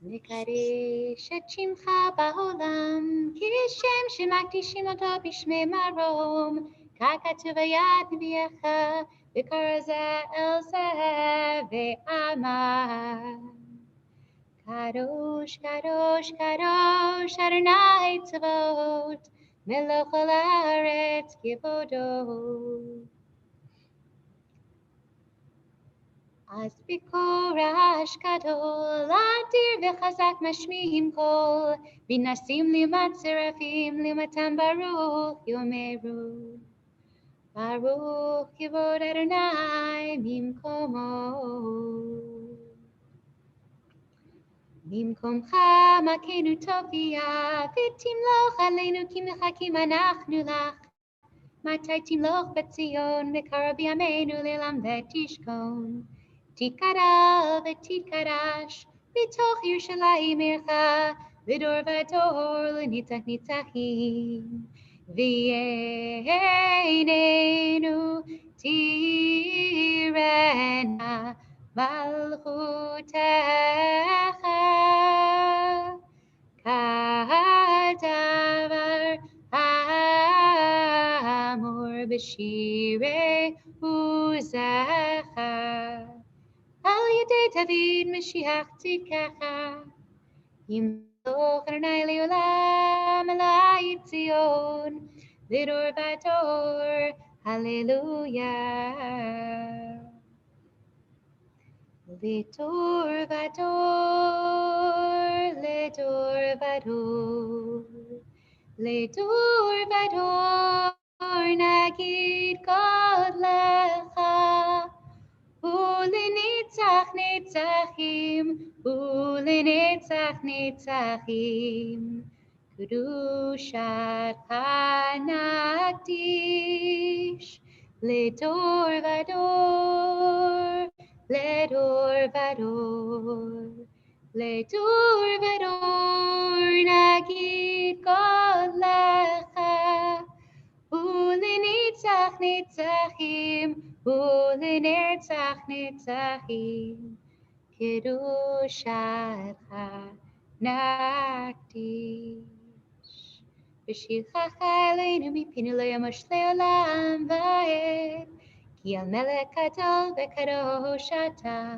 Speaker 1: נקדש את שמך בעולם, כשם שמקדישים אותו בשמי מרום, כך כתוב ביד נביאך, וכרזה אל זה ואמר. קדוש, קדוש, קדוש, אדוני צבאות, מלך כל הארץ כבודו. אז בקול רעש גדול, אדיר וחזק משמיעים קול, ונסים לעומת שרפים, לעומתם ברוך יאמרו. ברוך כבוד אדוני ממקומו. ממקומך מכנו תופיע, ותמלוך עלינו כי מחכים אנחנו לך. מתי תמלוך בציון, בקרוב בימינו לעולם ותשכון. תתגדל ותתקדש בתוך ירושלים עירך, לדור ודור לנצח נצחים. ויהינו תיראנה מלכותך כדבר האמור בשירי עוזך. על ידי דוד משיח צדקך, ימלוך אדוני לעולם אלוהי ציון, לדור ודור, הללויה. לדור ודור, לדור ודור, לדור ודור נגיד גודלך. ולנצח נצחים, ולנצח נצחים, קדושתך נקדיש, לדור ודור, לדור ודור, לדור ודור נגיד גודלך. ולנצח נצחים, ולנצח נצחים, קדושתך נקדיש. בשבחך אלינו מפינו לא ימוש לעולם ועד, כי המלך גדול וקדוש אתה,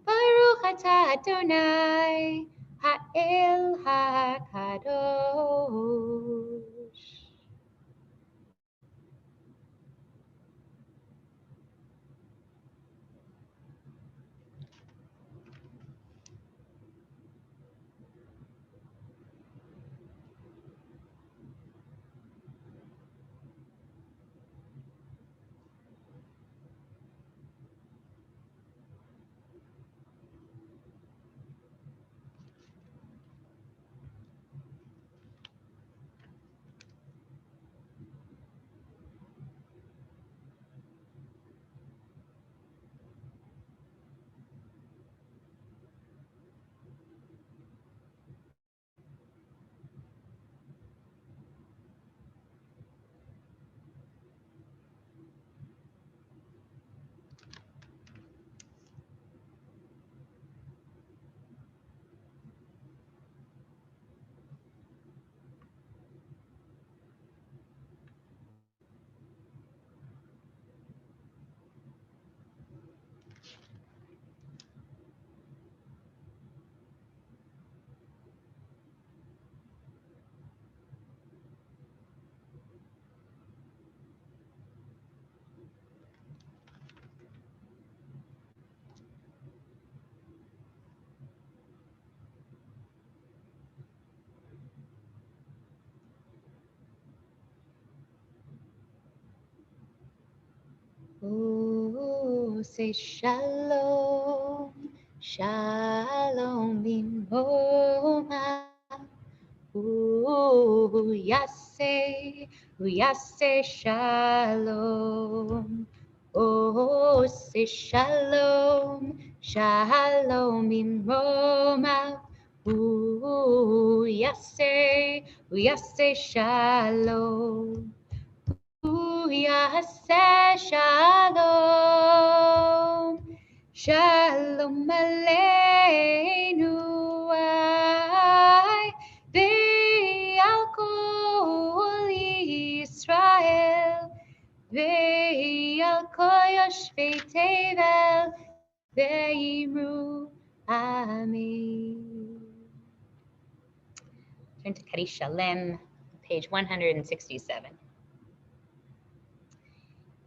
Speaker 1: ברוך אתה אדוני, האל הקדוש. Oh, say shalom, shalom bimroma. Oh, yase shalom. Oh, say shalom, shalom bimroma. Oh, yase shalom. Yaseh shalom, shalom aleinu ve'al kol Yisrael ve'al kol yoshvei tevel ve'imru amen. Turn to Kaddish Shalem, page 167.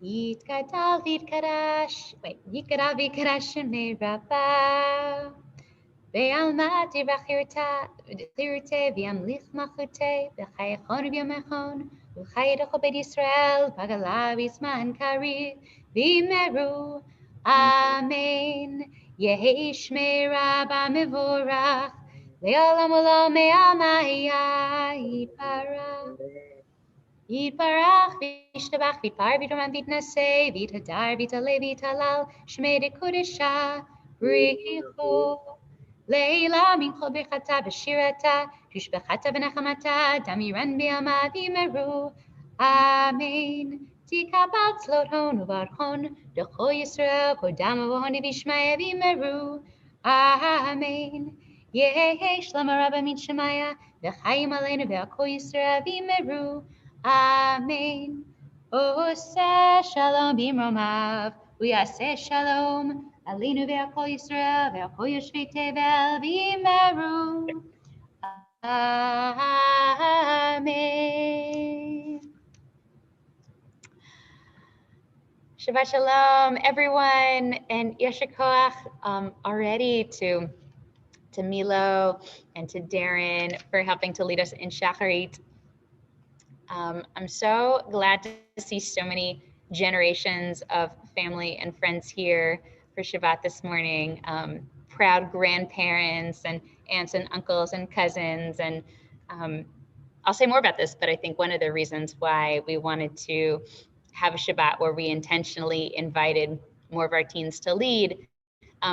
Speaker 1: Yitkadal v'yitkadash, yitkadal v'yitkadash shemei rabbah. Ve'alma tirach chirute v'yamlich malchute v'chayachon v'yamechon v'chayedecho beit Yisrael v'galav yisman kariv v'imeru. Amen. Yehi shmei rabbah mevorach le'olam olam me'alma yiparach. Yitbarach v'yishtabach v'yitpar v'yitoman v'yitnaseh v'yitadar v'yitaleh v'yitalal shmei dekudesha b'richu leila mincho b'chata b'shirata tushbechata v'nechamata damiran b'yama v'imeru. Amen. Tikabal tzlot hon uvarchon d'cho Yisrael kodam avohoni v'yishmaya v'imeru. Amen. Yehi shlama rabba min shemaya v'chayim aleinu v'ako Yisrael v'imeru. Amen. Oseh shalom bimromav, uyaseh shalom, alinu ve'akol Yisrael, ve'akol yoshvei tevel v'imeru. Amen. Shabbat shalom, everyone, and yasher koach already to Milo and to Darren for helping to lead us in Shacharit. I'm so glad to see so many generations of family and friends here for Shabbat this morning. Proud grandparents and aunts and uncles and cousins. And I'll say more about this, but I think one of the reasons why we wanted to have a Shabbat where we intentionally invited more of our teens to lead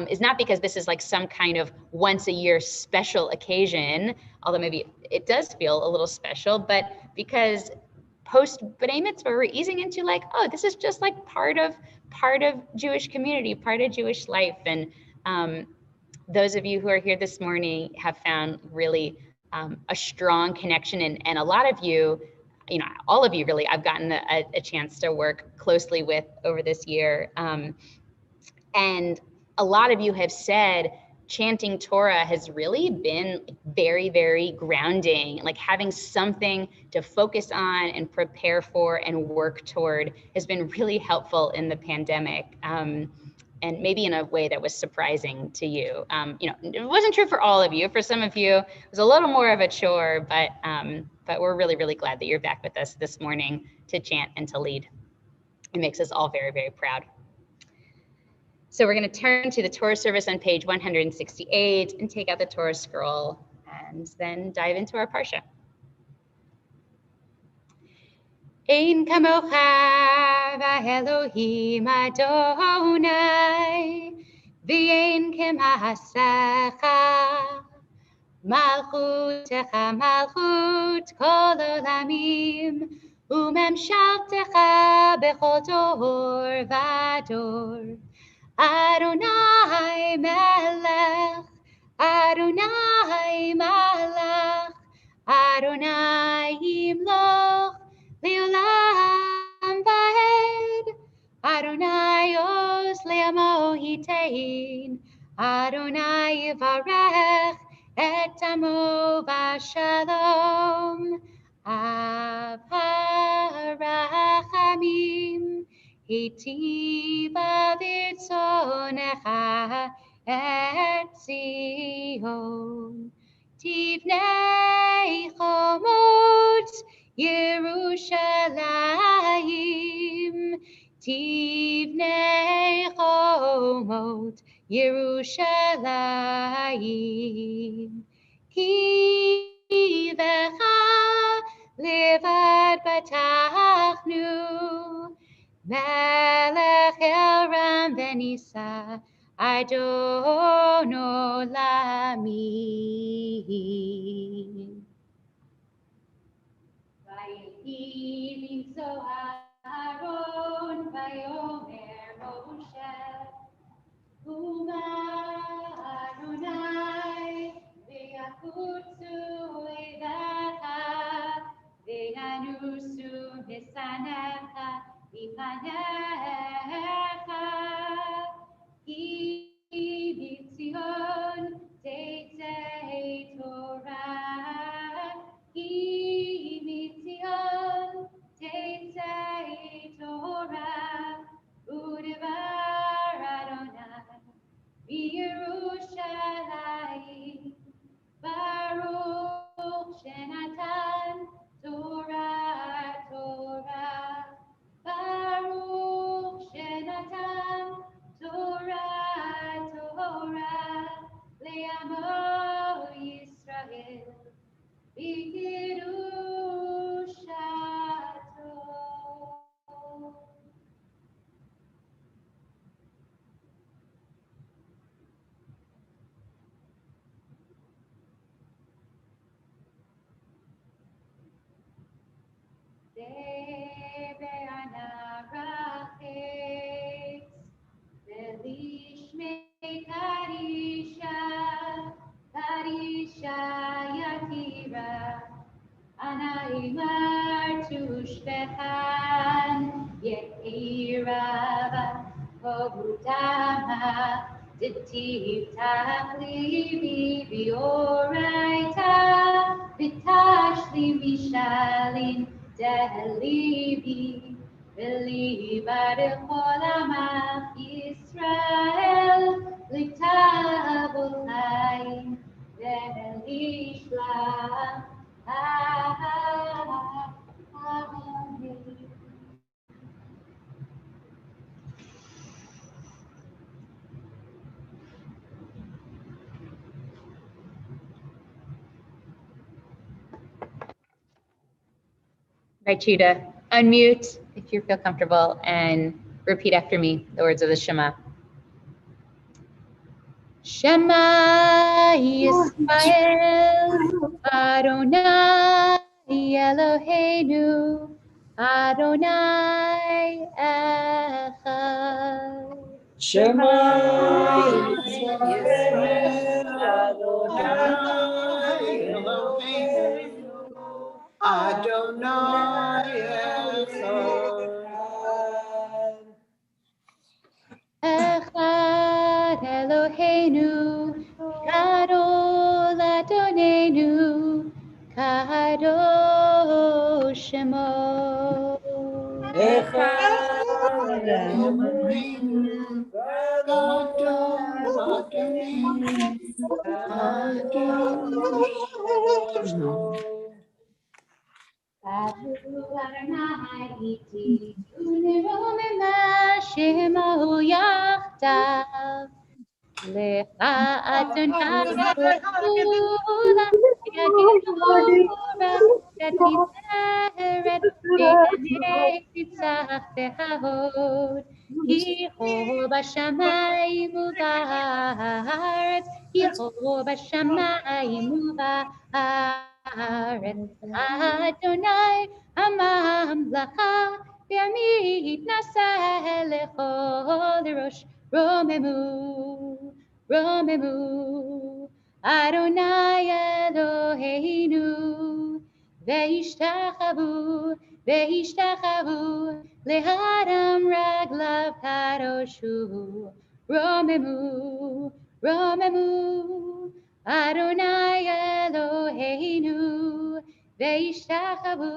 Speaker 1: is not because this is like some kind of once a year special occasion, although maybe it does feel a little special, but because post B'nai Mitzvah, we're easing into like, oh, this is just like part of Jewish community, part of Jewish life. And those of you who are here this morning have found really a strong connection. And a lot of you, you know, all of you really, I've gotten a chance to work closely with over this year. And a lot of you have said chanting Torah has really been very, very grounding, like having something to focus on and prepare for and work toward has been really helpful in the pandemic. And maybe in a way that was surprising to you. You know, it wasn't true for all of you. For some of you, it was a little more of a chore, but we're really, really glad that you're back with us this morning to chant and to lead. It makes us all very, very proud. So we're going to turn to the Torah service on page 168 and take out the Torah scroll and then dive into our parsha. Ein kamocha v'Elohim Adonai v'ein kema'asecha malchutecha malchut kol olamim u'memshaltecha bechol dor v'dor. Adonai melech, Adonai malach, Adonai yimloch leolam va'ed. Adonai oz le'amo yitein, Adonai yivarech et amo v'shalom. Av harachamim hitiva v'tzonecha et Zion. Tivnei chomot Yerushalayim. Tivnei chomot Yerushalayim. Ki v'cha levad batachnu. Melech Elram v'nisa Adon olamim. Vayehi b'mso Aaron vayomer Moshe Uma Adonai v'yachutzu eivacha v'yanusu misanecha v'panecha ki b'tzion teitzei Torah ki b'tzion teitzei Torah u'devar Adonai v'Yerushalayim Baruch shenatan Torah Torah Baruch shenatan Torah Torah le'amo Yisrael v'kidushato. Debe anarachet, velishmei karisha, karisha yatira, anaimar tushbechan, ye'irava, kovutama, ditiv tachlivi v'oraita, v'tashli mishalin, Delibi, Beliba de Cholamach Yisrael, Liktabulai, Velishla, Amen. Right, Judah, unmute if you feel comfortable and repeat after me the words of the Shema. Shema Yisrael, Adonai Eloheinu, Adonai Echad.
Speaker 5: Shema Yisrael, Adonai
Speaker 1: Echad Eloheinu, Gadol Adonenu, Kadosh Shemo. Adonai iti uneromema shemahu yachdav. Lecha Adonai kula yadidura yadideret v'yanei titzach v'hahod. Hiho b'shamayim u'ba'aretz, hiho b'shamayim u'ba'aretz. Adonai hamamlacha v'yamid naseh lechol rosh. Romemu, Romemu, Adonai Eloheinu, Ve'ishtachavu, Ve'ishtachavu, Lehadam Raglav Kadoshu, Romemu, Romemu, Adonai Eloheinu, Ve'ishtachavu,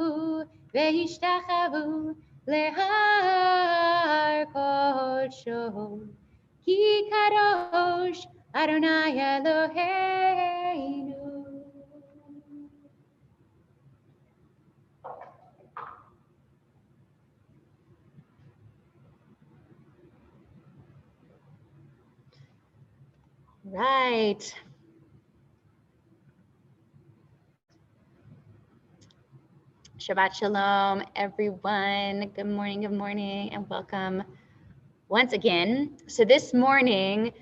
Speaker 1: Ve'ishtachavu, Lehar Kodsho. Ki kadosh Adonai Eloheinu. Right. Shabbat Shalom, everyone. Good morning, and welcome once again. So this morning,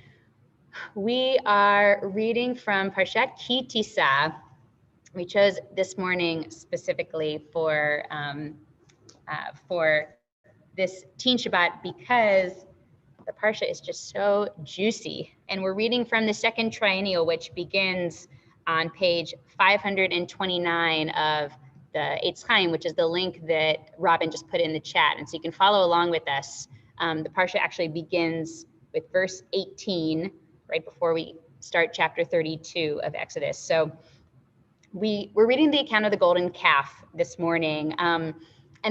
Speaker 1: we are reading from Parshat Ki Tisa. We chose this morning specifically for this Teen Shabbat because the Parsha is just so juicy. And we're reading from the second triennial, which begins on page 529 of the Eitz Chaim, which is the link that Robin just put in the chat. And so you can follow along with us. The Parsha actually begins with verse 18, right before we start chapter 32 of Exodus. So we're reading the account of the golden calf this morning. And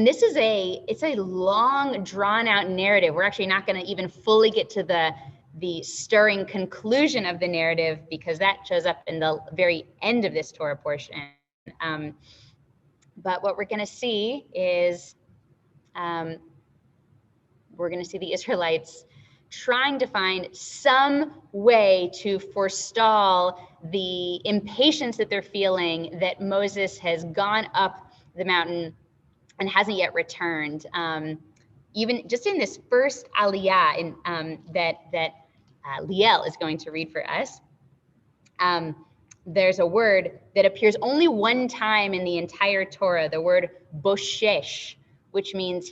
Speaker 1: this is it's a long, drawn out narrative. We're actually not going to even fully get to the stirring conclusion of the narrative because that shows up in the very end of this Torah portion. But what we're going to see is we're going to see the Israelites trying to find some way to forestall the impatience that they're feeling that Moses has gone up the mountain and hasn't yet returned. Even just in this first Aliyah that Liel is going to read for us, there's a word that appears only one time in the entire Torah, the word boshesh, which means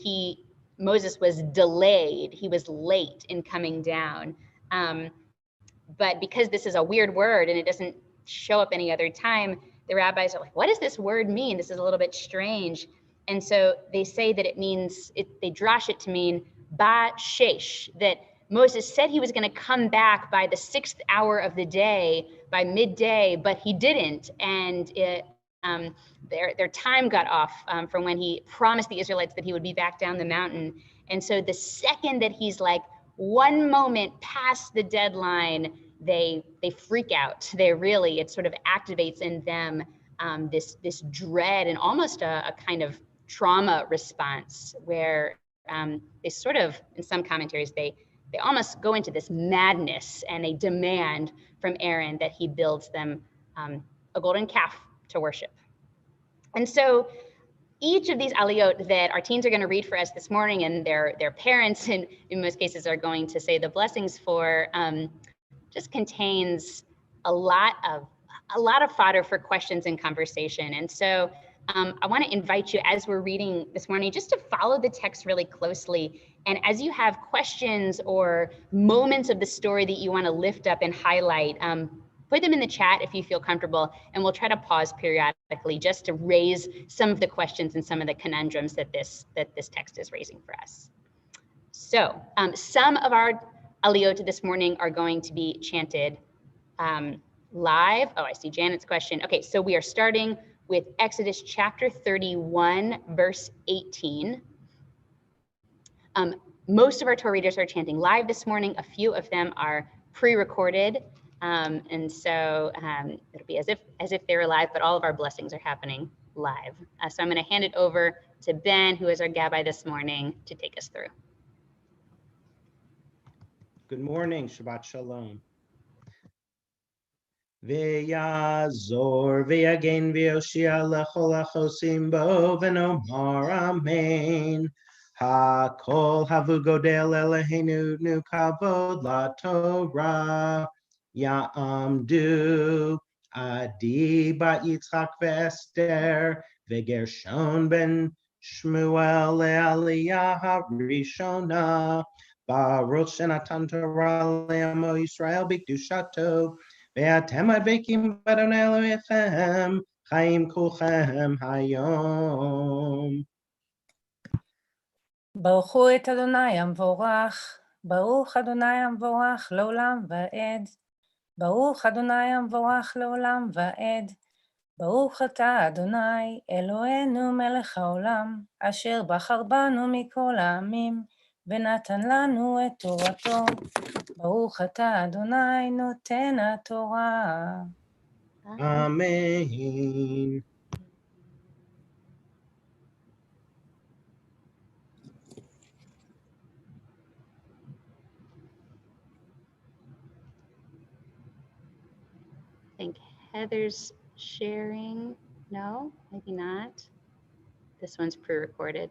Speaker 1: Moses was delayed. He was late in coming down. But because this is a weird word and it doesn't show up any other time, the rabbis are like, what does this word mean? This is a little bit strange. And so they say that it means, they drash it to mean ba shesh, that Moses said he was going to come back by the 6th hour of the day, by midday, but he didn't. And their time got off from when he promised the Israelites that he would be back down the mountain. And so the second that he's like one moment past the deadline, they freak out. It sort of activates in them this dread and almost a kind of trauma response where they sort of, in some commentaries, they almost go into this madness and they demand from Aaron that he builds them a golden calf to worship. And so each of these aliyot that our teens are going to read for us this morning, and their parents, and in most cases are going to say the blessings for, just contains a lot of fodder for questions and conversation. And so I want to invite you, as we're reading this morning, just to follow the text really closely. And as you have questions or moments of the story that you want to lift up and highlight, put them in the chat if you feel comfortable, and we'll try to pause periodically just to raise some of the questions and some of the conundrums that this text is raising for us. So some of our Aliyot this morning are going to be chanted live. Oh, I see Janet's question. Okay, so we are starting with Exodus chapter 31, verse 18. Most of our Torah readers are chanting live this morning. A few of them are pre-recorded, and so it'll be as if they were live, but all of our blessings are happening live. So I'm going to hand it over to Ben, who is our Gabbai this morning, to take us through.
Speaker 9: Good morning, Shabbat Shalom. Ve'yazor ve'yagen ve'yoshia lechol hachosim bo v'nomar amen. Hakol havu godel Eloheinu nu kavod laTorah. Ya'amdu Adi bat Yitzchak ve'Esther ve'Gershon ben Shmuel le'Aliyah harishona. Baruch shenatan Torah le'amo Yisrael b'kedushato. Ve'atem advekim b'Adonai Elohechem chaim kulchem hayom.
Speaker 10: ברכו את אדוני המבורך, ברוך אדוני המבורך לעולם ועד. ברוך אדוני המבורך לעולם ועד. ברוך אתה אדוני אלוהינו מלך העולם, אשר בחר בנו מכל העמים, ונתן לנו את תורתו. ברוך אתה אדוני נותן התורה.
Speaker 9: Amen.
Speaker 1: I think Heather's sharing. No, maybe not. This one's pre-recorded.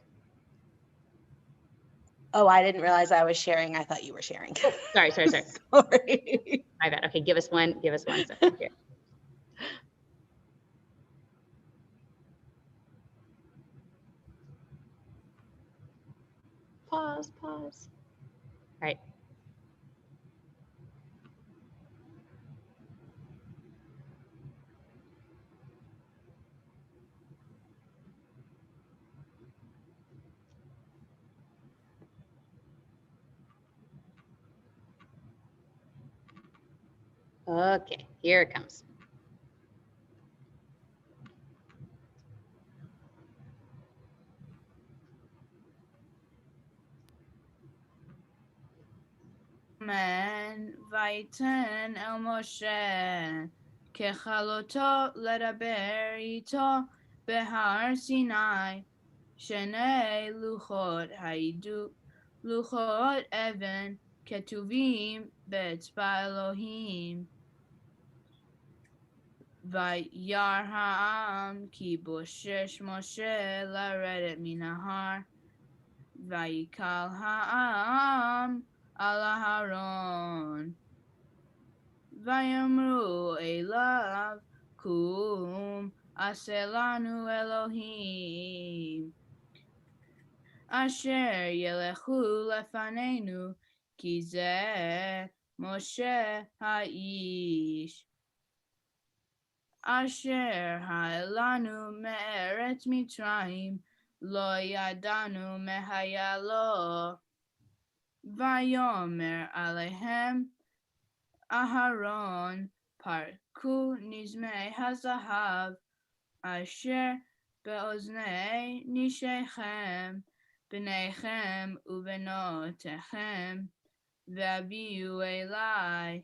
Speaker 11: Oh, I didn't realize I was sharing. I thought you were sharing.
Speaker 1: Oh, sorry.
Speaker 11: Sorry.
Speaker 1: My bad. Okay, give us one second here. Pause. All right. Okay, here it comes.
Speaker 8: Amen. Vayiten el Moshe kechaloto ledaber ito behar Sinai shenei luchot haidu luchot even ketuvim be'etzba Elohim vayar ha'am ki boshesh Moshe la'redet min ha'ar vayikal ha'am על אהרון, ויאמרו אליו, קום, עשה לנו אלוהים, אשר ילכו לפנינו, כי זה משה האיש, אשר העלנו מארץ מצרים, לא ידענו מהיה לו. ויאמר עליהם אהרון פרקו נזמי הזהב אשר באוזני נשיכם בניכם ובנותיכם והביאו אלי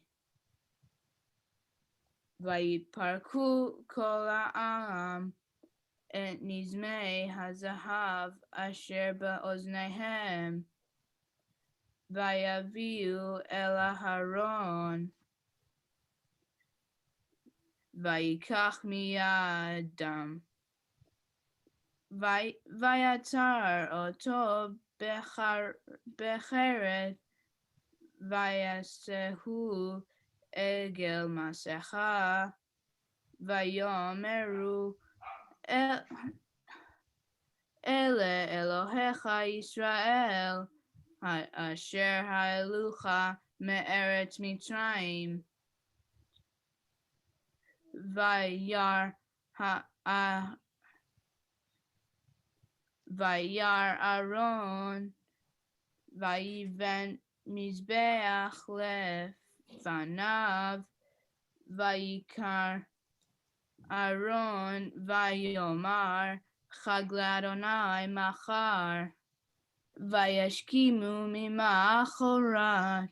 Speaker 8: ויפרקו כל העם את נזמי הזהב אשר באוזניהם ויביאו אל אהרון, ויקח מידם, ויצר אותו בחרת, ויעשהו עגל מסכה, ויאמרו אלה אלוהיך ישראל, אשר העלוך מארץ מצרים. Vayar Aaron Vayiven Mizbeach lefanav Vayikar Aaron Vayomar Chag l'Adonai machar Vayashkimu mimachorat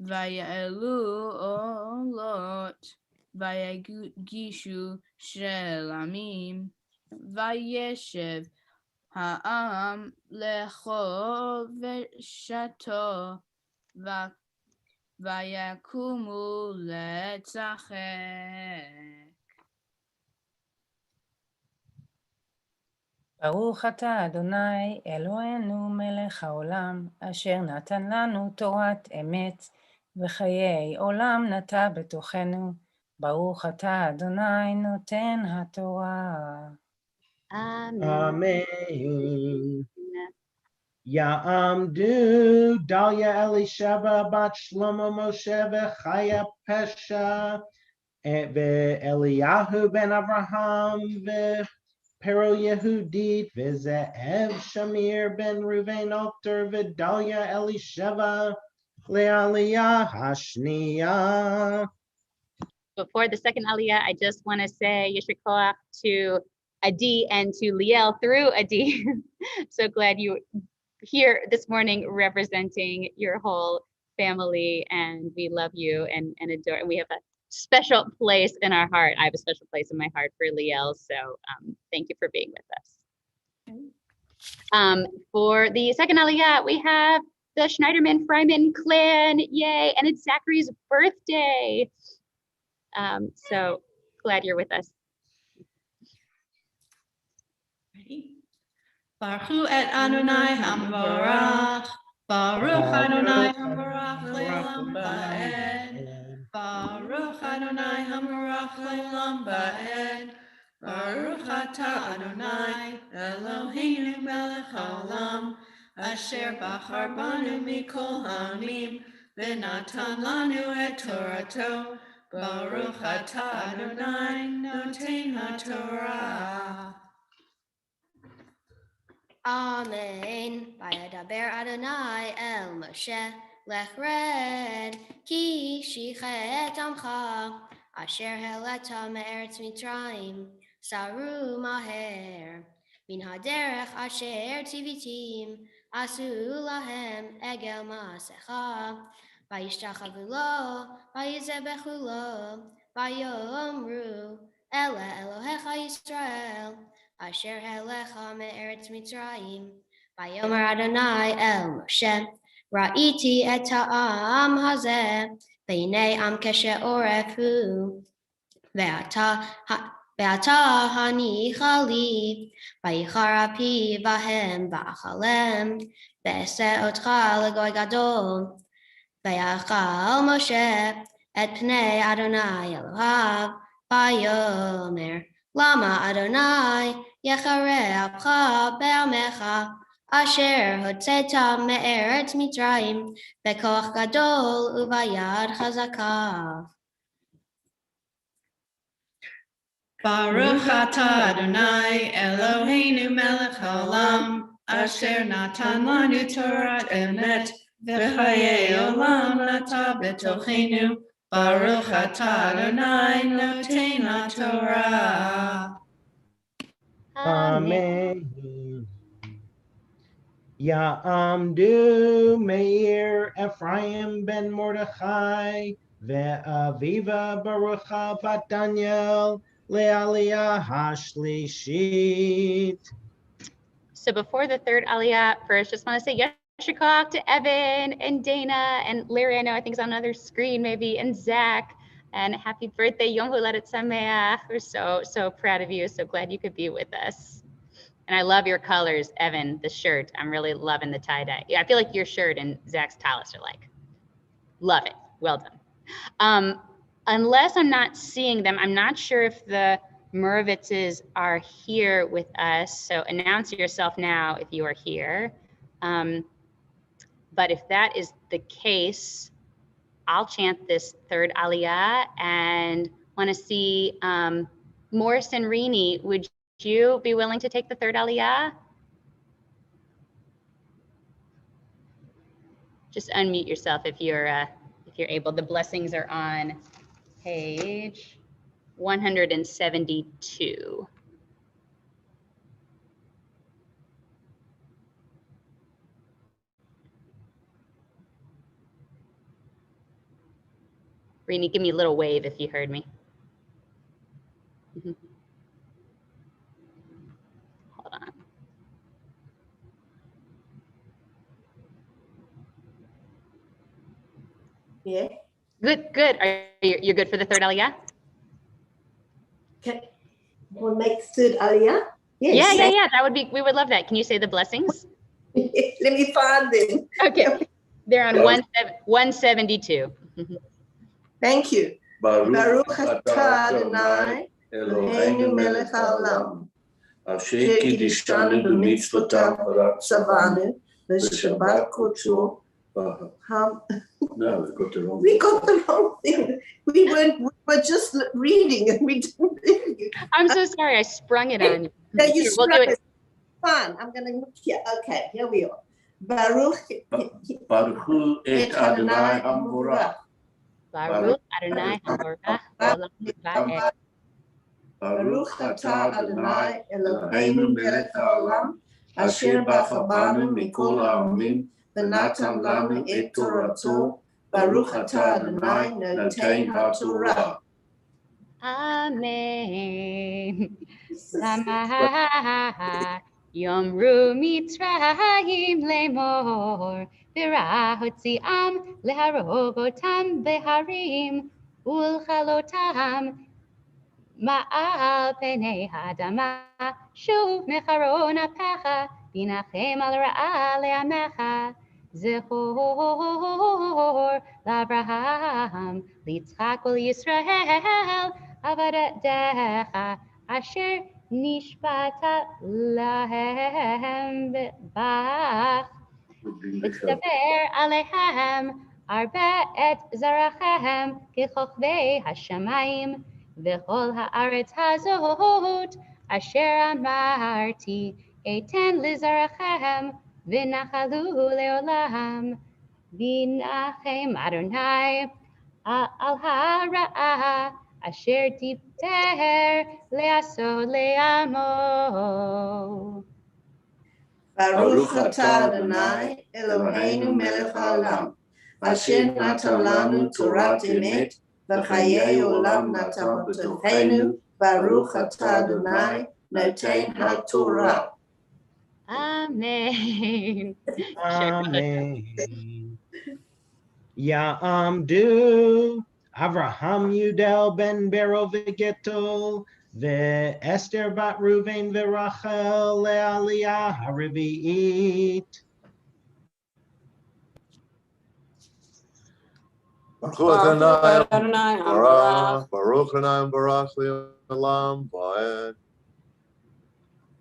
Speaker 8: Vayelu olot Vayagishu shelamim Vayeshev ha'am lecho v'shato Vayakumu letzachek.
Speaker 10: ברוך אתה אדוני אלוהינו מלך העולם, אשר נתן לנו תורת אמת, וחיי עולם נטע בתוכנו. ברוך אתה אדוני נותן התורה.
Speaker 1: Amen.
Speaker 9: Amen. Ya'amdu Dalia Elisheva bat Shlomo Moshe v'Chaya Pesha ve'Eliyahu ben Avraham ve'Pero Yehudit ve'Ze'ev Shamir ben Ruven Okter ve'Dalia Elisheva le'Aliyah hashniya.
Speaker 1: Before the second Aliyah, I just want to say Yeshua Koach to Adi and to Liel through Adi. So glad you here this morning representing your whole family, and we love you and adore, and we have a special place in our heart. I have a special place in my heart for Liel, so thank you for being with us. For the second Aliyah, we have the Schneiderman-Freiman clan, yay, and it's Zachary's birthday. So glad you're with us.
Speaker 12: Ready? Baruch et Adonai Hamvorach, Baruch Adonai Hamvorach Le'olam Ba'ed, Baruch Adonai Hamvorach Le'olam Ba'ed, Baruch Atah Adonai Eloheinu Melech Haolam, Asher Bachar Banu Mikol Ha'amim, V'natan Lanu et Torato, Baruch Atah Adonai Noten HaTorah.
Speaker 13: Amen. Vayadaber Adonai el Moshe lech red ki shichet amcha asher heleta me'eretz Mitzrayim saru maher min haderech asher tivitim asu lahem egel masecha vayishtachavu lo vayizebechu lo vayomru ele Elohecha Yisrael Asher helecha me'eretz Mitzrayim, Vayomer Adonai el Moshe, Ra'iti et ha'am hazeh, V'hinei am keshe'oref hu, Ve'ata hanicha li, Vayichar api vahem va'achalem, Ve'eseh otcha legoy gadol, Vayachal Moshe et pnei Adonai Elohav, Vayomer, Lama Adonai Yechareh Apcha Be'amecha Asher Hotzeta Me'eretz Mitzrayim Bekoach Gadol Uvayad Chazaka.
Speaker 12: Baruch atah Adonai Eloheinu Melech Haolam Asher natan lanu Torat emet v'chayei olam nata betochenu. Baruch atah Adonai noten HaTorah.
Speaker 9: Amen. Ya'amdu Meir Ephraim ben Mordechai ve'aviva Barucha bat Daniel le'aliyah hashlishit.
Speaker 1: So before the third Aliyah, first just want to say Yeshua Koach to Evan and Dana and Larry, I know I think is on another screen maybe, and Zach, and happy birthday, Yom Holedet Sameach. We're so proud of you. So glad you could be with us. And I love your colors, Evan, the shirt. I'm really loving the tie-dye. Yeah, I feel like your shirt and Zach's tallis are like, love it. Well done. Unless I'm not seeing them, I'm not sure if the Muravitzes are here with us. So announce yourself now if you are here. But if that is the case, I'll chant this third Aliyah, and Want to see Morris and Rini, would you be willing to take the third Aliyah? Just unmute yourself if you're able. The blessings are on page 172. Rini, give me a little wave if you heard me. Hold on.
Speaker 2: Yeah.
Speaker 1: Good. You're good for the third Aliyah?
Speaker 2: Okay. We'll make third Aliyah. Yes.
Speaker 1: Yeah. That would be. We would love that. Can you say the blessings?
Speaker 2: Let me find them.
Speaker 1: Okay. They're on 172.
Speaker 2: Thank you. Baruch atah Adonai Eloheinu melech haolam. Asher kiddushanu b'mitzvotav tzavanu v'shabbat kodsho. No, we got the wrong thing. We were just reading and we didn't read it.
Speaker 1: I'm so sorry. I sprung it on you.
Speaker 2: No, you
Speaker 1: We'll do it.
Speaker 2: Fine. I'm going to look here. Okay, here we are. Baruch
Speaker 14: et Adonai Hamorach.
Speaker 1: Baruch Adonai Hamorach Olam Va'ed.
Speaker 2: Baruch atah Adonai Eloheinu melech haolam asher bachanu mikol ha'amim v'natan lanu et torato. Baruch atah Adonai noten ha'torah.
Speaker 1: Amen. Sama Yomru Mitzrayim lemor V'rahotziam leharogotam beharim ulchalotam ma'al penei hadama shuv mecharon apecha binachem al ra'a le'amecha zechor l'Avraham litzchak u'Yisrael avadecha asher nishbata lahem b'ach v'tzaver alehem arba et zarachem kechokvei hashamayim v'chol haaretz hazot asher amarti eten lizarachem v'nachalu leolam v'nachem Adonai al hara'ah asher tipter le'asod le'amo.
Speaker 2: Baruch atah Adonai Eloheinu melech haolam asher natan lanu torat emet v'chayei olam natan b'tocheinu. Baruch atah Adonai noten ha'torah.
Speaker 1: Amen.
Speaker 9: Amen. Ya'amdu Avraham Yudel ben Bero v'Getol ve'Esther bat Ruvain ve'Rachel le'Aliyah haravi'it.
Speaker 14: Baruch Adonai Barach, Baruch Adonai Barach Le'olam Va'ed.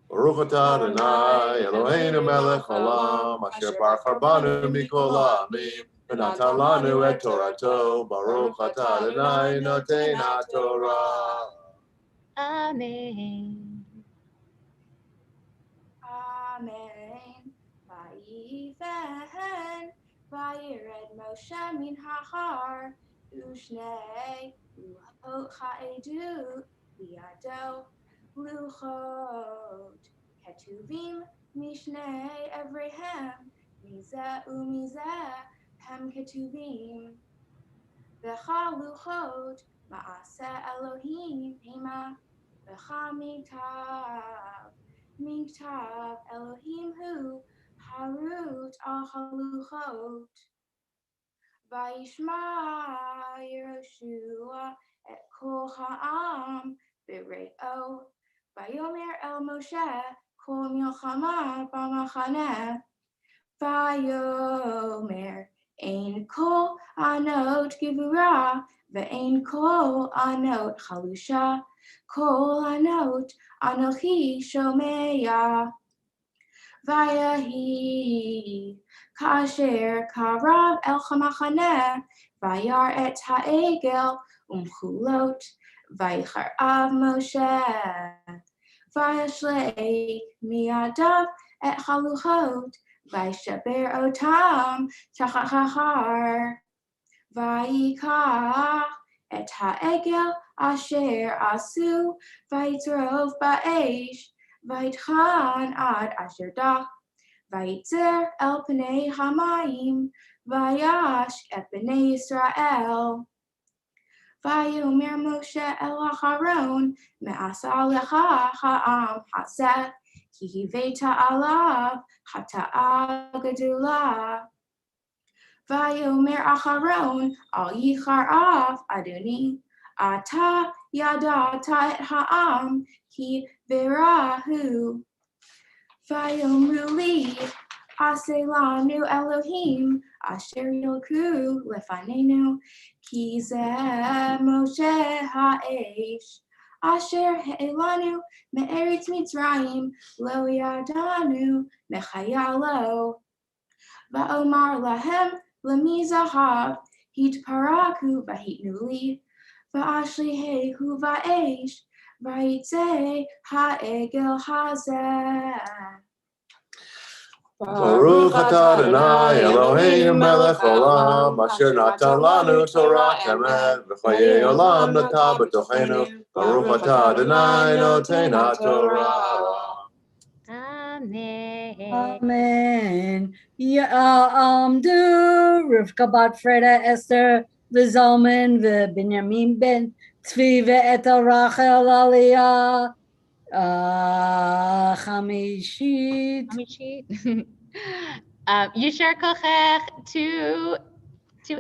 Speaker 14: Baruch atah Adonai Eloheinu melech haolam asher barach banu mikol ha'amim v'natan lanu et torato. Baruch atah Adonai noten ha'torah.
Speaker 1: Amen.
Speaker 15: Amen. Vayiven vayired Moshe min ha'har u'shnei luchot ha'edut biyado luchot ketuvim mishnei evrehem mizeh u'mizeh hem ketuvim v'cha luchot ma'aseh Elohim hema v'cha miktav Elohim hu harut al haluchot vayishma Yehoshua et kol ha'am b're'o vayomer el Moshe kol milchama b'machaneh vayomer ein kol anot gevura ve'ein kol anot chalusha kol anot Anochi shomeya vayahi kasher karav el chamachaneh vayar et ha'egel umchulot Vaycharav Moshe. Vayashlei miyadav et haluchot. Vayshaber otam tachat hahar. Vayikach et ha'egel asher asu. Vaytrov ba'esh. Vaytchan ad asher dach. Vayitzer el pnei hamayim. Vayash et bnei Yisrael. Vayomer Moshe el Aharon me'asa lecha ha'am haseh ki hiveta alav hata'a gedula. Vayomer Aharon al yicharav Adoni ata yadata et ha'am ki verahu. Vayomru li Aselanu Elohim asher yilku lefanenu ki zeh Moshe ha'esh asher ha'elanu me'eretz Mitzrayim lo yadanu mechayalo. Va'omar lahem lemi zahav hitparaku vahitnu li va'ashlihehu va'esh va'yitzeh ha'egel hazeh.
Speaker 14: Baruch atah Adonai Eloheinu melech olam asher natan lanu Torah emet v'chayei olam natan b'tochenu. Baruch atah Adonai noten haTorah.
Speaker 1: Amen.
Speaker 7: Amen. Ya'amdu Rivka bat Freda Esther v'Zalman v'Binyamin ben Tzvi v'Etel Rachel Aliyah Chamishit.
Speaker 1: Yishar kochech to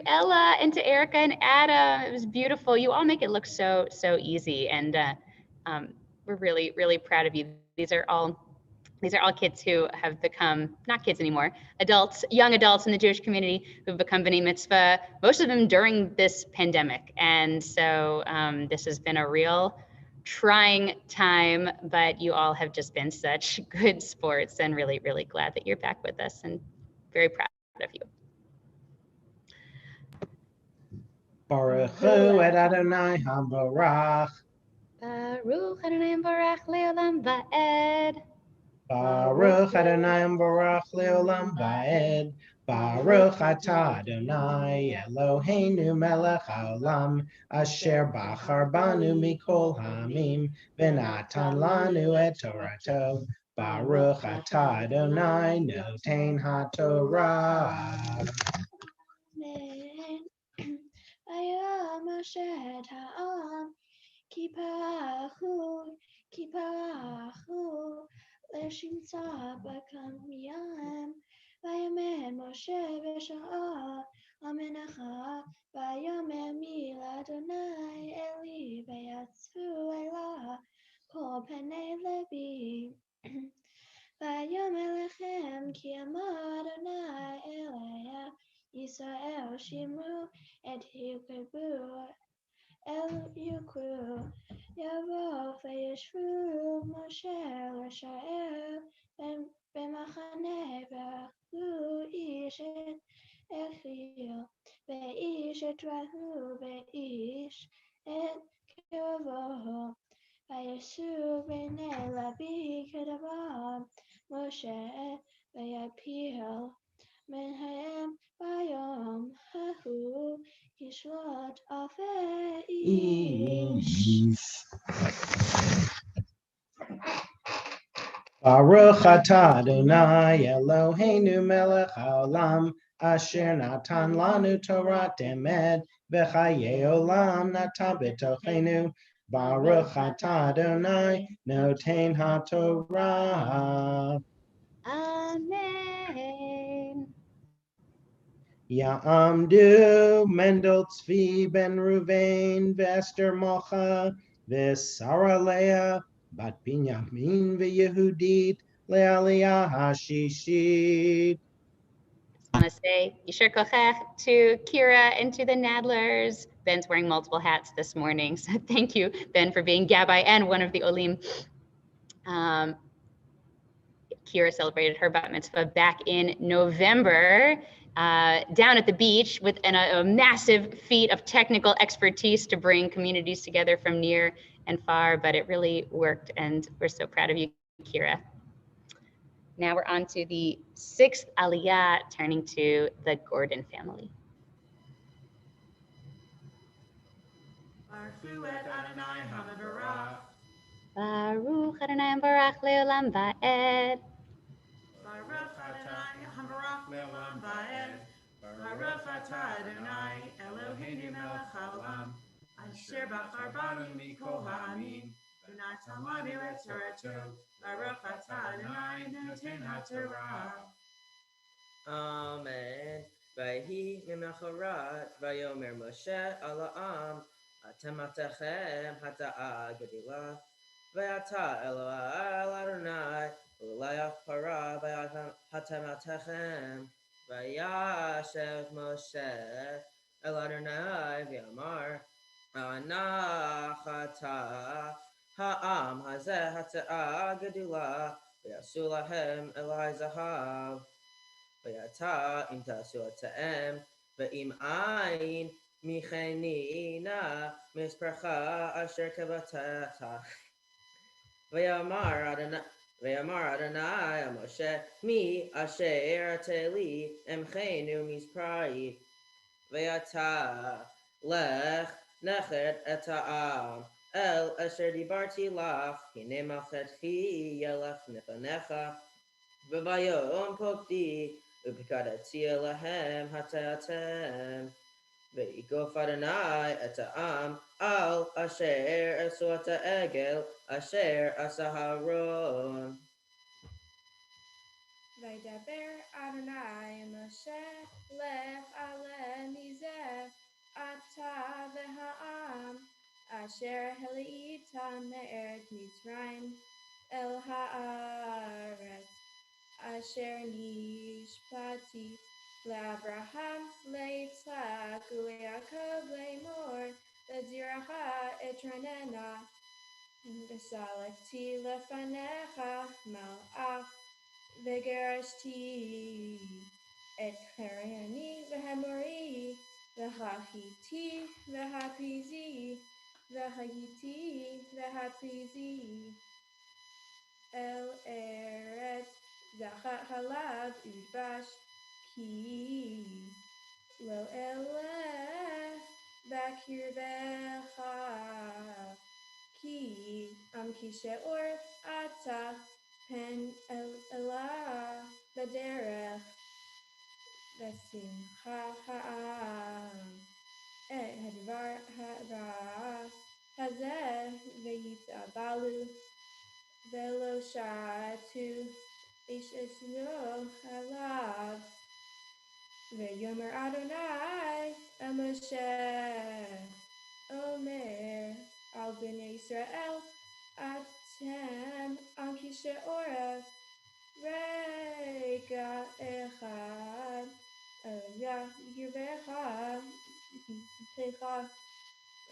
Speaker 1: Ella and to Erica and Adam. It was beautiful. You all make it look so easy, and we're really proud of you. These are all kids who have become not kids anymore, adults, young adults in the Jewish community who've become B'nai Mitzvah. Most of them during this pandemic, and so this has been a real trying time, but you all have just been such good sports, and really glad that you're back with us, and very proud of you.
Speaker 9: Baruch hu et Adonai hamarach.
Speaker 1: Baruch Adonai Barach Leolam Va'ed.
Speaker 9: Baruch Adonai Barach Leolam Va'ed. Baruch atah Adonai Eloheinu melech haolam asher bachar banu mikol hamim v'natan lanu et Torato. Baruch atah Adonai noten haTorah.
Speaker 16: Vayom Moshe et ha'am ki parachu לשמצה בקמיים. ויאמר משה בשעה המנחה ויאמר מי לאדוני אלי ויצפו אליו כל פני לבי. ויאמר לכם כי אמר אדוני אליה ישראל שמעו את יקרבו אל יקרו יבוא וישבו משה לשער במחנה ואכלו איש את אכיל ואיש את רעהו ואיש את קרבו וישוב בני לוי כדבר משה ויפיל מהם ביום ההוא ישלוט אלפי איש.
Speaker 9: Baruch atah Adonai Eloheinu melech haolam asher natan lanu Torah emet v'chayei olam natan b'tochenu. Baruch atah Adonai noten haTorah.
Speaker 1: Amen.
Speaker 9: Ya'amdu Mendel Tzvi ben Ruvain v'Esther Mocha v'Sara Leah bat Binyamin v'Yehudit le'Aliyah hashishit.
Speaker 1: I want to say Yishar Kochech to Kira and to the Nadlers. Ben's wearing multiple hats this morning, so thank you, Ben, for being Gabbai and one of the Olim. Kira celebrated her bat mitzvah back in November. down at the beach with a massive feat of technical expertise to bring communities together from near and far, but it really worked, and we're so proud of you, Kira. Now we're on to the 6th Aliyah, turning to the Gordon family. Baruch Adonai Barach Leolam Va'ed.
Speaker 12: Baruch Adonai Habarach Leolam Va'ed. Baruch Atah Adonai Eloheinu melech haolam. Asher bachar banu mikol ha'amim. V'natan lanu et Torato. Baruch Atah Adonai noten haTorah.
Speaker 17: Amen. Vayhi mimcharat vayomer Moshe al ha'am. Atem atechem hata'a gedilah. Vayata Elohai Adonai. Ulayach para hatem atechem. Vayashev Moshe el Adonai v'amar anachata ha'am hazeh hata'a gedula v'yasu lahem Eloi zahav v'yata im tasu ata'em v'im ayin michenina mispracha asher kevatata v'yamar Adonai Moshe mi asher teli emchenu misprai v'yata lech nechet et ha'am el asher dibarti lach hine malchetchi yelech nefanecha v'vayom pokdi upikadati lahem hatatem v'yigof Adonai et ha'am al asher esot ha'egel asher asa Haron.
Speaker 15: Vaydaber Adonai Moshe lech ale mizeh ata v'ha'am asher heli'ita me'eret Mitzrayim el ha'aretz asher nishpati le'Abraham le'Yitzchak u'le'Yaakov le'emor le'ziracha etranena v'salekti lefanecha malach v'gerashti et Harani v'Hamori v'Hahiti v'Hapizi v'Hagiti v'Hapizi el eretz zachat halav udbash ki lo eleh b'kirbecha ki ki she'or ata pen elah b'derech v'simcha ha'am et hadvar ha'ra hazeh v'yitzabalu velo shatu ish esno halav v'yomer Adonai el Moshe omer al bnei Yisrael atem ki she'ora rega echad el yirbecha techa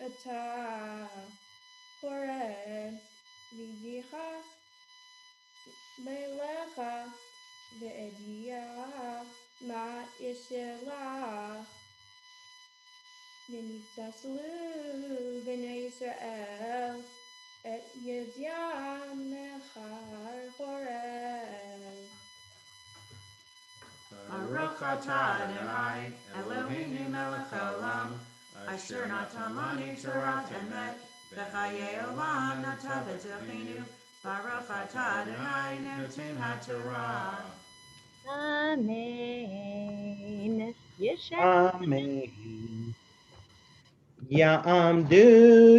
Speaker 15: ata horeh v'yicha Melecha ve'ediyah ma ishelach v'nitzaslu b'nei Yisrael et yedyam mechar horeh.
Speaker 12: Baruch atah Adonai Eloheinu melech haolam asher natan lanu Torat emet v'chayei olam natan v'tochenu Baruch atah Adonai noten haTorah.
Speaker 1: Amen. Yeshua.
Speaker 9: Amen. Ya'amdu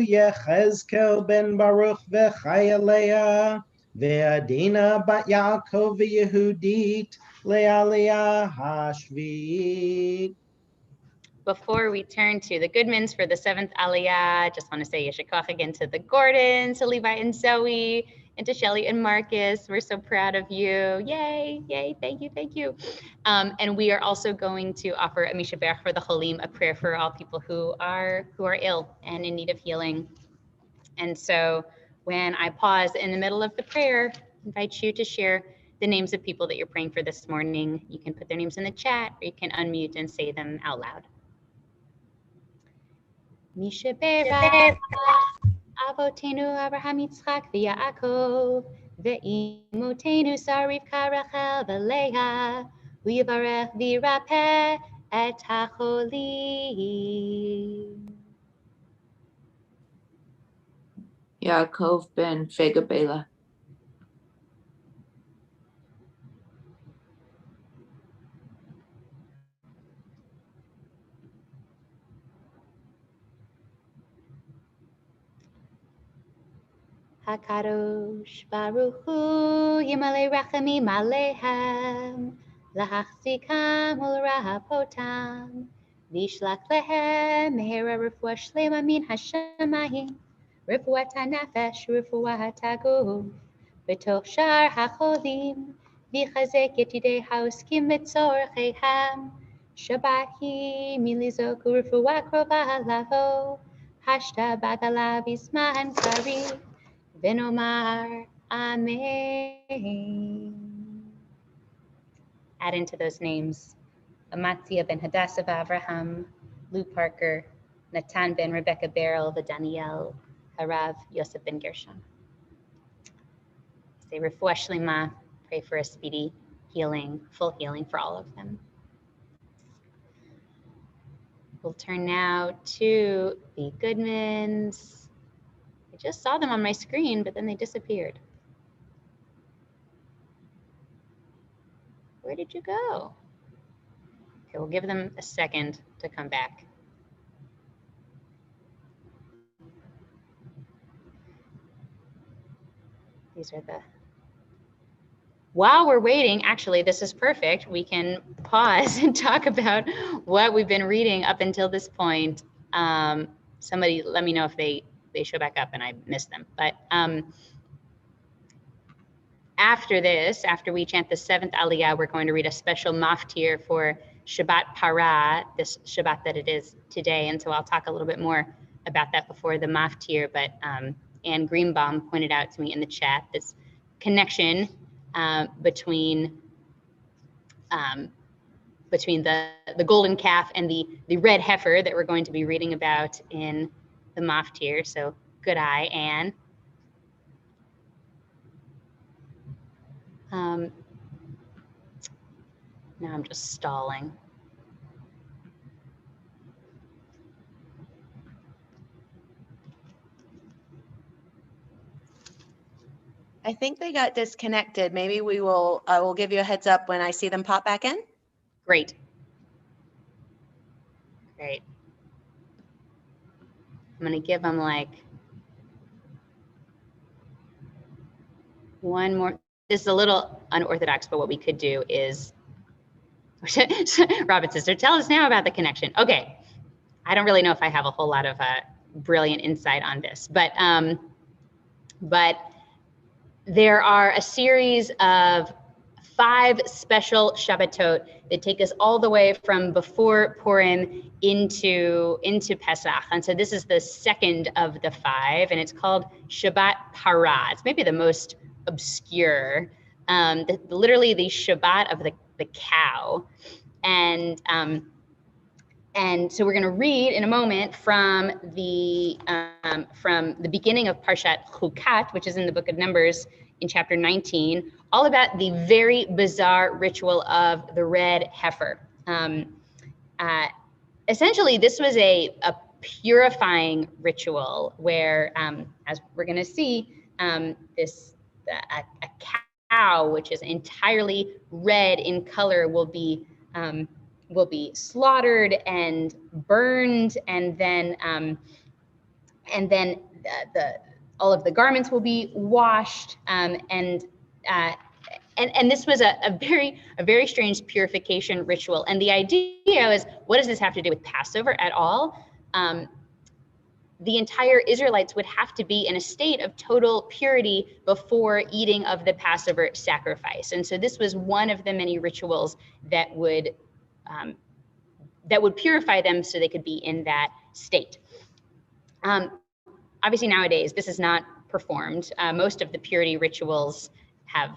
Speaker 9: Yechezkel ben Baruch v'Chayalea ve'Adina bat Yaakov v'Yehudit le'Aliyah hashvi'it.
Speaker 1: Before we turn to the Goodmans for the 7th Aliyah, just want to say Yeshua Koach again to the Gordons, to Levi and Zoe, and to Shelly and Marcus. We're so proud of you. Yay, yay, thank you, thank you. And we are also going to offer a Mishaberach for the Cholim, a prayer for all people who are ill and in need of healing. And so when I pause in the middle of the prayer, I invite you to share the names of people that you're praying for this morning. You can put their names in the chat, or you can unmute and say them out loud. Mishabera Avotenu Abraham Yitzchak v'Yaakov ve'imotenu Sarivka Rachel v'Leah v'yivarech v'yirapeh et hacholim.
Speaker 18: Yaakov ben Fegabela.
Speaker 1: HaKadosh Baruch Hu Yimalei Rachamim Aleichem Lahachzikam Ulrahapotam Vishlach Lehem Mehera Refuah Shlema Min Hashemayim Refuat HaNefesh Refuat HaGuf B'toch Shar HaCholim V'chazek Yetidei Haoskim B'tzorcheihem Shabbat Hi Milizoku Refuah Krova Lavo Hashta Bagala Bisman Kari Venomar, Amen. Add into those names Amatzia ben Hadassah Avraham, Lou Parker, Natan ben Rebecca Beryl, Daniel, Harav Yosef ben Gershon. Say refuah shlema, pray for a speedy healing, full healing for all of them. We'll turn now to the Goodmans. I just saw them on my screen, but then they disappeared. Where did you go? Okay, we'll give them a second to come back. These are the... While we're waiting, actually, this is perfect. We can pause and talk about what we've been reading up until this point. Somebody let me know if they show back up and I missed them. But after this, after we chant the 7th Aliyah, we're going to read a special maftir for Shabbat Parades, this Shabbat that it is today. And so I'll talk a little bit more about that before the maftir. But Anne Greenbaum pointed out to me in the chat this connection between the golden calf and the red heifer that we're going to be reading about in the maftir. So good eye, Anne. Now I'm just stalling.
Speaker 11: I think they got disconnected. Maybe I will give you a heads up when I see them pop back in.
Speaker 1: Great. Great. I'm gonna give them like one more. This is a little unorthodox, but what we could do is, Robin's sister, tell us now about the connection. Okay, I don't really know if I have a whole lot of brilliant insight on this, but there are a series of 5 special Shabbatot that take us all the way from before Purim into Pesach. And so this is the second of the 5, and it's called Shabbat Parades. Maybe the most obscure, literally the Shabbat of the cow. And so we're going to read in a moment from the beginning of Parshat Chukat, which is in the book of Numbers in chapter 19, all about the very bizarre ritual of the red heifer. Essentially, this was a purifying ritual where, as we're going to see, a cow, which is entirely red in color, will be slaughtered and burned, and then all of the garments will be washed, and this was a very strange purification ritual. And the idea is, what does this have to do with Passover at all? The entire Israelites would have to be in a state of total purity before eating of the Passover sacrifice. And so this was one of the many rituals that would purify them so they could be in that state. Obviously nowadays, this is not performed. Most of the purity rituals have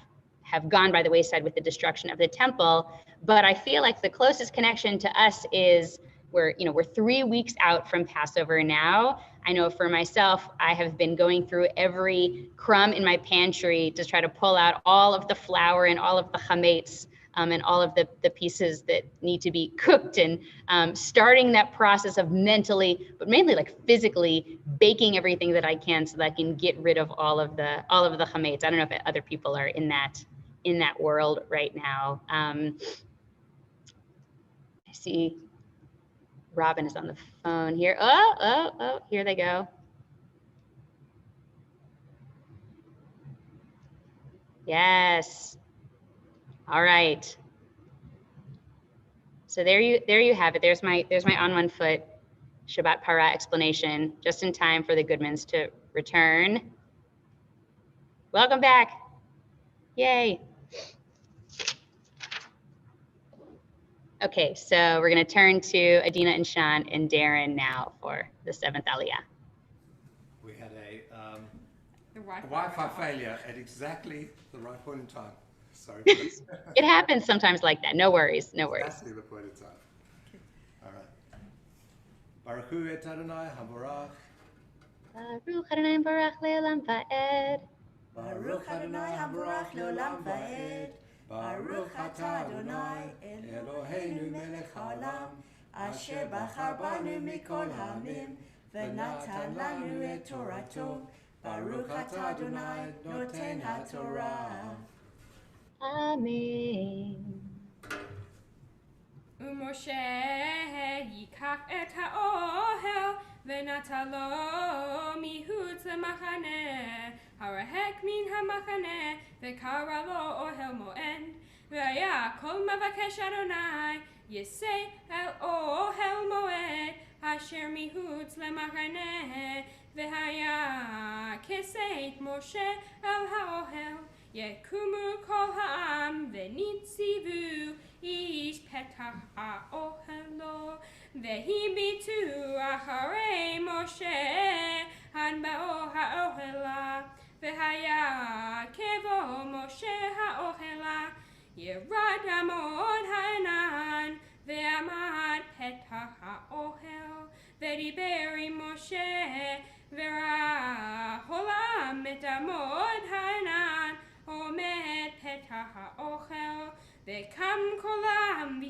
Speaker 1: have gone by the wayside with the destruction of the temple. But I feel like the closest connection to us is we're 3 weeks out from Passover now. I know for myself, I have been going through every crumb in my pantry to try to pull out all of the flour and all of the chametz and all of the pieces that need to be cooked, and starting that process of mentally, but mainly like physically baking everything that I can so that I can get rid of all of the chametz. I don't know if other people are in that world right now. I see Robin is on the phone here. Oh, here they go. Yes. All right. So there you have it. There's my on one foot Shabbat Parah explanation, just in time for the Goodmans to return. Welcome back. Yay. Okay, so we're going to turn to Adina and Sean and Darren now for the 7th Aliyah.
Speaker 19: We had a Wi-Fi failure at exactly the right point in time. Sorry.
Speaker 1: It happens sometimes like that. No worries, no worries.
Speaker 19: Exactly the point in time. All right. Baruch hu et Adonai haborach.
Speaker 1: Baruch Adonai haborach le'olam va'ed.
Speaker 12: Baruch Adonai haborach le'olam va'ed. Baruch atah Adonai Eloheinu melech haolam, asher bachar banu mikol ha'amim, v'natan lanu et Torato. Baruch atah Adonai noten ha'torah.
Speaker 1: Amen.
Speaker 8: ומשה ייקח את האוהל ונטע לו מחוץ למחנה, הרחק מן המחנה, וקרא לו אוהל מועד. והיה כל מבקש אדוני יישא אל אוהל מועד אשר מחוץ למחנה, והיה כסית משה אל האוהל. יקומו כל העם וניצבו איש פתח האוהל לו, והביטו אחרי משה עד באו האוהלה, והיה כבוא משה האוהלה, ירד עמוד הענן ועמד פתח האוהל, ודיבר עם משה, וראה עולם את עמוד הענן עומד פתח האוכל, וקם כולם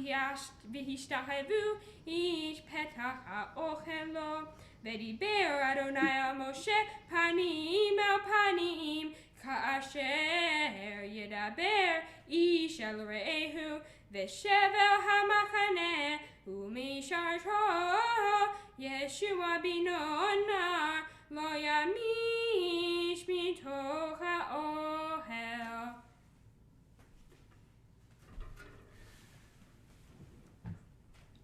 Speaker 8: והשתחוו איש פתח האוכל לו, ודיבר אדוני על משה פנים אל פנים, כאשר ידבר איש אל רעהו, ושב אל המחנה ומשרתו ישוע בנו נער לא ימיש מתוך האוהל.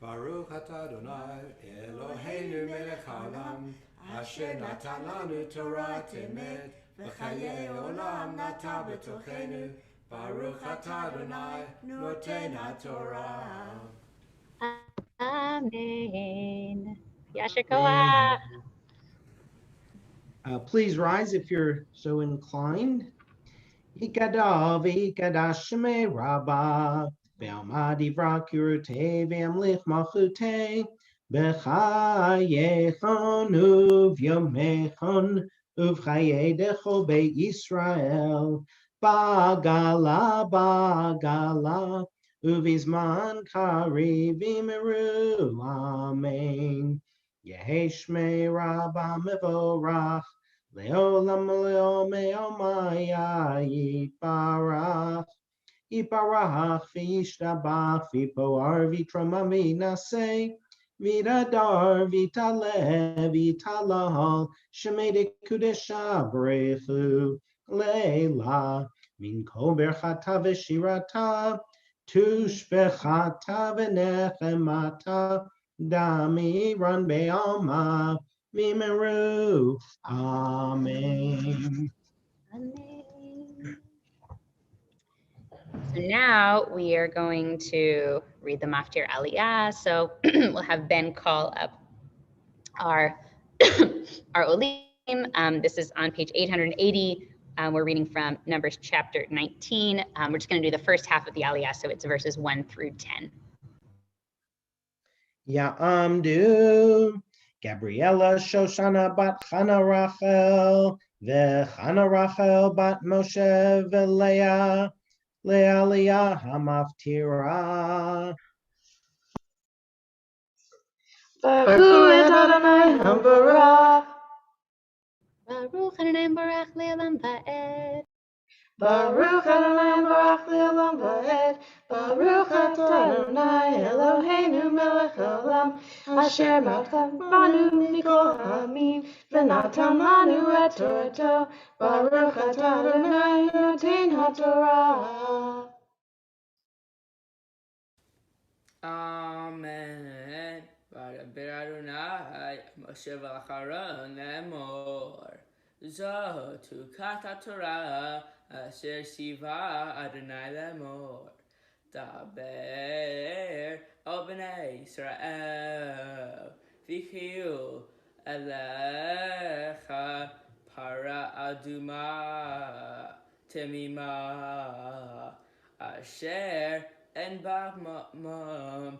Speaker 19: Baruch atah Adonai Eloheinu melech haolam, asher natan lanu Torat emet, v'chayei olam nata b'tochenu. Baruch atah Adonai noten haTorah.
Speaker 1: Amen. Yasher koach.
Speaker 9: Please rise if you're so inclined. Yikadav v'yikadash shemei Rabbah, ve'amad yivra kirutei ve'amlich malchutei, b'chayechon uv'yomechon uv'chayei dechol beit Yisrael, ba'gala ba'gala uv'izman kariv v'meru, amen. Yehi shmei Rabbah mevorach, leolam leomaya yiparach, yiparach v'yishtabach v'poar v'troma v'naseh, v'radar v'taleh v'talal, shemei dekudesha brechu leila, min kol berchata v'shirata, tushbechata v'nechemata, Dami run be'alma mimeru. Amen.
Speaker 1: Amen. So now we are going to read the Maftir Aliyah. So we'll have Ben call up our Olim. This is on page 880 We're reading from Numbers chapter 19. We're just going to do the first half of the Aliyah, so it's verses 1 through 10.
Speaker 9: Ya'amdu Gabriella Shoshana bat Chana Rachel Vechana Rachel bat Moshe Veleah Le'aliyah hamaftira.
Speaker 20: Baruch et Adonai Hambarach.
Speaker 1: Baruch Adonai Barach Le'olam Va'ed.
Speaker 20: Baruch Adonai Barach Le'olam Va'ed. Baruch Adonai Eloheinu melech haolam, asher makam banu mikol ha'amim, v'natan lanu et Torato. Baruch Adonai noten haTorah.
Speaker 17: Amen. V'adaber Adonai Moshe v'Aharon lemor. Zotu kat Torah asher siva Adonai lemor. Daber o bnei Israel v'chiyu elecha para aduma temima asher en ba'mam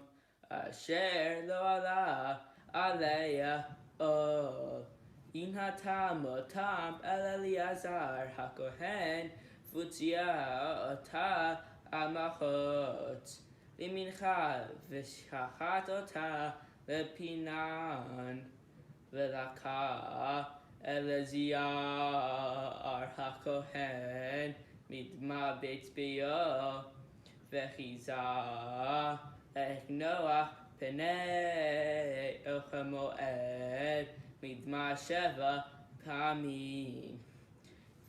Speaker 17: asher lo ala Aliyah ol in hatam otam el Eliezer hakohen v'utzia ota amachot limincha v'shachat ota lepinan v'laka Eliezer hakohen midma beit beyo v'chiza eknoach penei ochamoed midma sheva pamim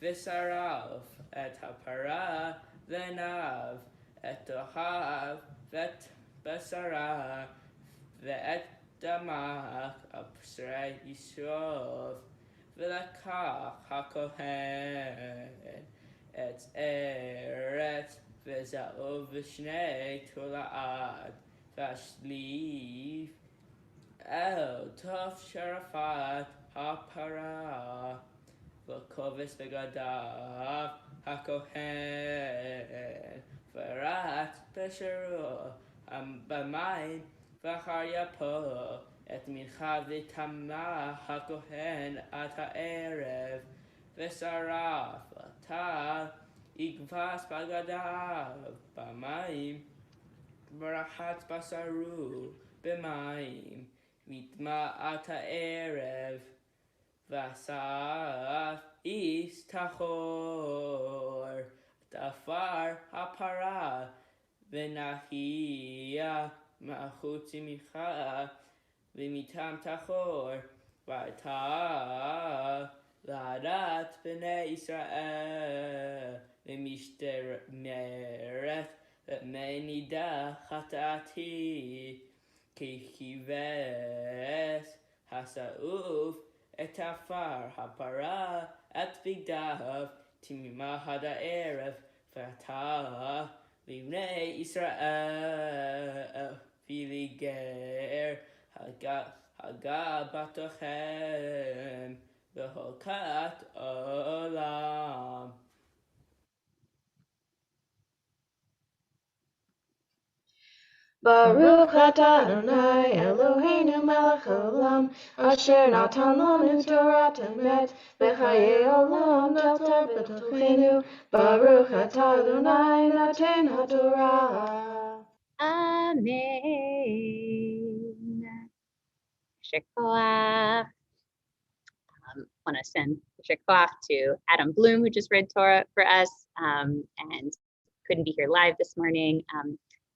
Speaker 17: v'saraf et hapara v'nav et ohav v'et basara v'et damach apsrei yisrov v'lakach hakohen et eret v'za'ov v'shnei tola'ad v'ashliv el tov sharafat ha'para v'koves v'gadav hakohen v'rat b'sharu b'mayim v'achar yapo et mincha v'tamah hakohen at ha'erev v'saraf ta igvas b'gadav b'mayim v'rachat basaru b'mayim mitma at ha'erev v'asaf is tachor dafar ha'para v'nahiyah ma'achutz micha v'mitam tachor v'ata la'adat b'nei Israel v'mishteret v'menida chatati ki chives hasa'uf et afar ha'para et bigdav timima hada erev v'ata livnei Israel v'liger haga batochem v'holkat olam.
Speaker 20: Baruch atah Adonai Eloheinu melech haolam, asher natan lanu Torah emet, v'chayei olam delta b'tochenu. Baruch atah Adonai noten haTorah.
Speaker 1: Amen. Shekoach. Want to send Shekoach to Adam Bloom, who just read Torah for us and couldn't be here live this morning.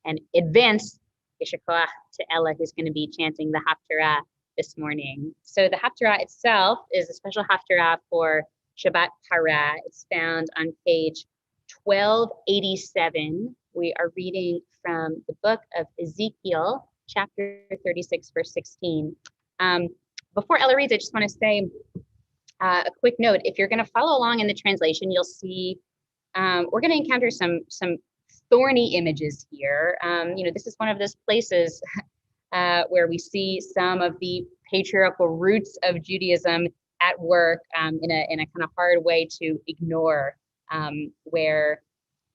Speaker 1: And advance Shekoach to Ella, who's going to be chanting the Haftarah this morning. So the Haftarah itself is a special Haftarah for Shabbat Parades. It's found on page 1287. We are reading from the book of Ezekiel, chapter 36, verse 16. Before Ella reads, I just want to say a quick note. If you're going to follow along in the translation, you'll see we're going to encounter some thorny images here. This is one of those places where we see some of the patriarchal roots of Judaism at work in a kind of hard way to ignore, where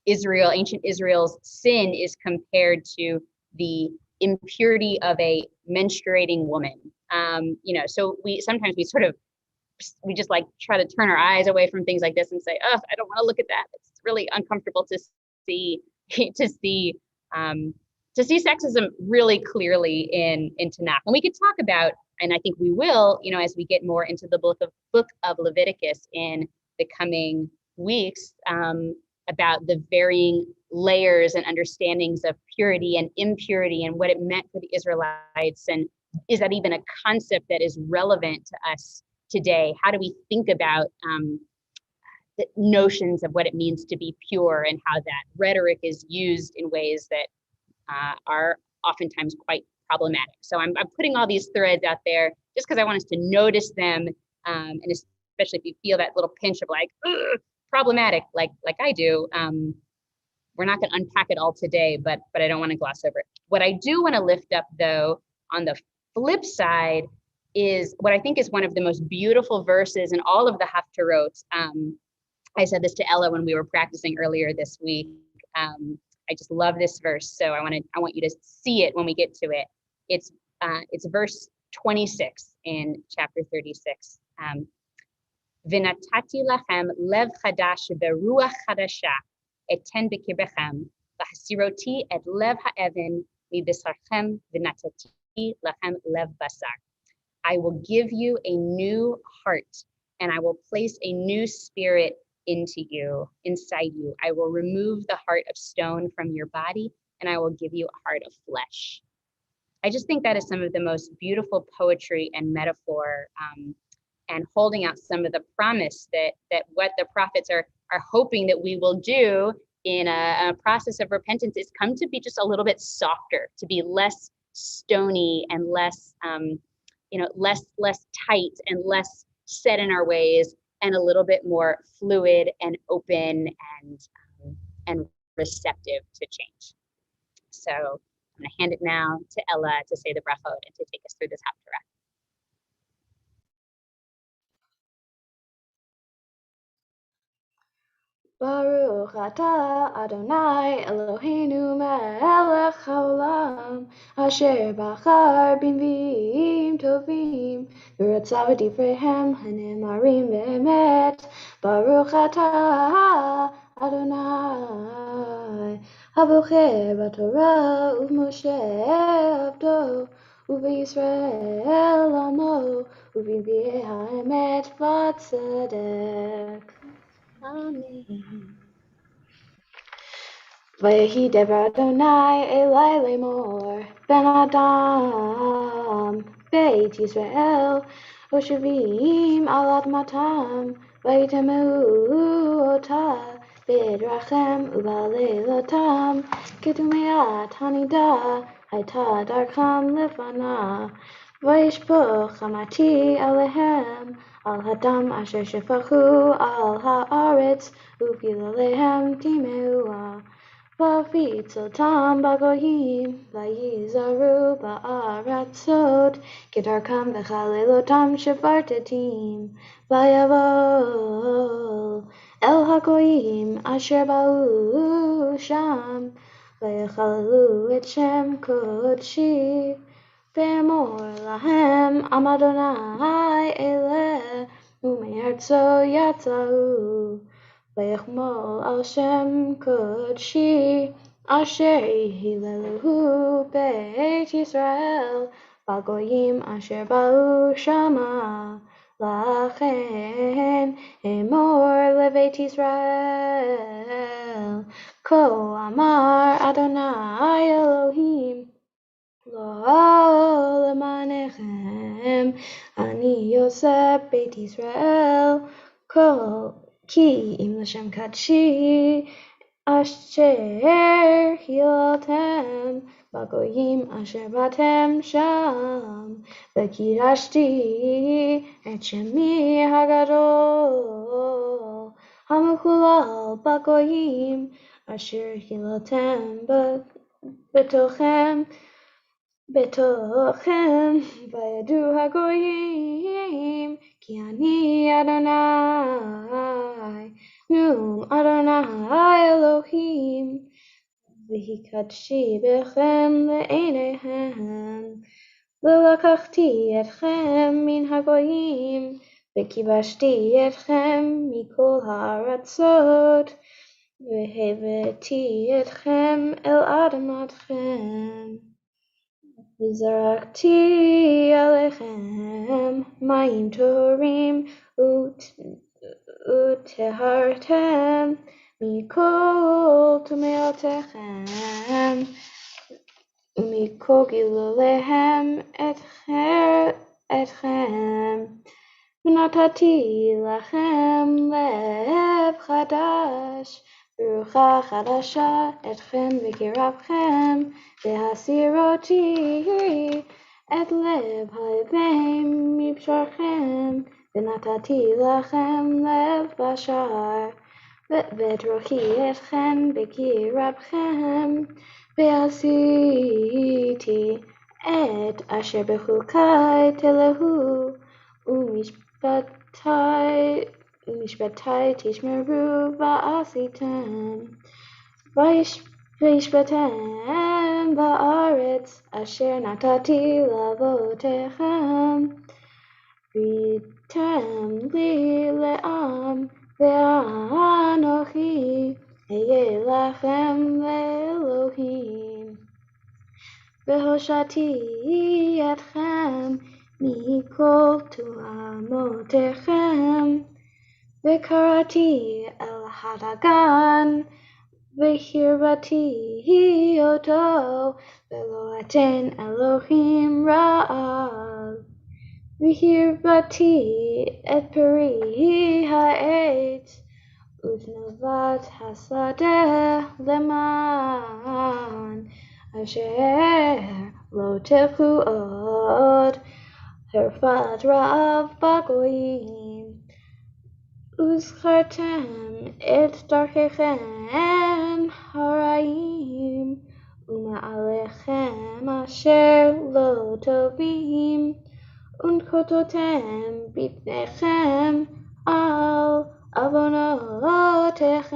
Speaker 1: ancient Israel's sin is compared to the impurity of a menstruating woman. So sometimes we just like try to turn our eyes away from things like this and say, oh, I don't want to look at that. It's really uncomfortable to see sexism really clearly in Tanakh. And we could talk about, and I think we will, as we get more into the book of Leviticus in the coming weeks, about the varying layers and understandings of purity and impurity and what it meant for the Israelites. And is that even a concept that is relevant to us today? How do we think about the notions of what it means to be pure, and how that rhetoric is used in ways that are oftentimes quite problematic? So I'm putting all these threads out there just because I want us to notice them, and especially if you feel that little pinch of like problematic, like I do. We're not going to unpack it all today, but I don't want to gloss over it. What I do want to lift up, though, on the flip side, is what I think is one of the most beautiful verses in all of the Haftarot. I said this to Ella when we were practicing earlier this week. I just love this verse, so I want you to see it when we get to it. It's verse 26 in chapter 36. V'natati lachem lev chadash beruach chadasha eten b'kirbechem v'hasiroti et lev ha'evan mibisarchem v'natati lachem lev basar. I will give you a new heart, and I will place a new spirit inside you. I will remove the heart of stone from your body, and I will give you a heart of flesh. I just think that is some of the most beautiful poetry and metaphor, and holding out some of the promise that what the prophets are hoping that we will do in a process of repentance is come to be just a little bit softer, to be less stony and less less tight and less set in our ways, and a little bit more fluid and open and receptive to change. So I'm going to hand it now to Ella to say the brachot and to take us through this haftarah.
Speaker 20: Baruch atah Adonai Eloheinu melech haolam asher bachar b'nviim tovim v'ratzav divreihem hanemarim be'emet. Baruch atah Adonai habocher b'Torah u'Moshe avdo u'Yisrael amo u'v'nviei ha'emet v'tzedek. Amen. Vayehi devar Adonai Elai lemor ben Adam Beit Yisrael Hoshevim al admatam Vayitemu ota B'drachem u'ba'leilotam Ketumeat hanida Hayta darkam lefana Vayishpoch hamati alehem Al hadam asher shefachu al haaretz u'pilalehem timeua v'avitzotam bagoyim vayizaru ba'aratzot kedarkam v'chalelotam shevartetim vayavo el hagoyim asher ba'u sham vayachalalu et shem kodshi Ve'emor lahem am Adonai eleh u'me'artzo yatzau Vayachmol al shem kodshi asher hileluhu beit Yisrael bagoyim asher ba'u shama lachen emor lebeit Yisrael ko amar Adonai Elohim Lo lemanechem ani Yosef Beit Yisrael kol ki im l'shem kadshi asher hiltem bagoyim asher batem sham v'kidashti et shemi hagadol hamechulal bagoyim asher hiltem betochem vayadu hagoyim כי אני אדוני, נאום אדוני אלוהים, והקדשי בכם לעיניהם, ולקחתי אתכם מן הגויים, וכיבשתי אתכם מכל הארצות, והבאתי אתכם אל אדמתכם. וזרקתי עליכם מים טהורים, וטהרתם מכל טומאותיכם, ומכל גילוליהם אתכם. ונתתי לכם לב חדש, ורוחה חדשה אתכם בקרבכם, והסירותי את לב הלבם מבשרכם, ונתתי לכם לב בשר, ואת רוחי אתכם בקרבכם, ועשיתי את אשר בחוקי תלכו, ומשפטי תשמרו ועשיתם, וישבתם בארץ אשר נתתי לאבותיכם, והייתם לי לעם, ואנוכי אהיה לכם לאלוהים. והושעתי אתכם מכל תואמותיכם, וקראתי אל הדגן, והרבתי אותו, ולא אתן אלוהים רעב. והרבתי את פרי העץ, ותנובת השדה למען אשר לא תלכו עוד הרפת רעב בגויים. וזכרתם את דרכיכם הרעים, ומעליכם אשר לא טובים, ונקטותם בפניכם על עוונותיכם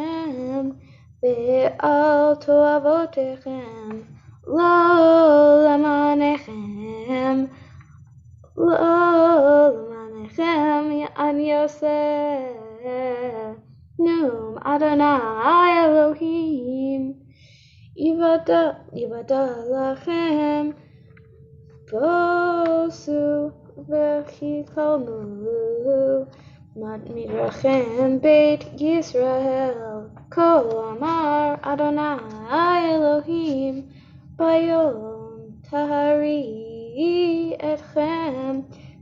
Speaker 20: ועל תועבותיכם, לא למענכם אני עושה, נאום אדוני אלוהים. יוודע לכם בוסו וכי קלמו מדרכם בית ישראל, כה אמר אדוני אלוהים, ביום טהרי אתכם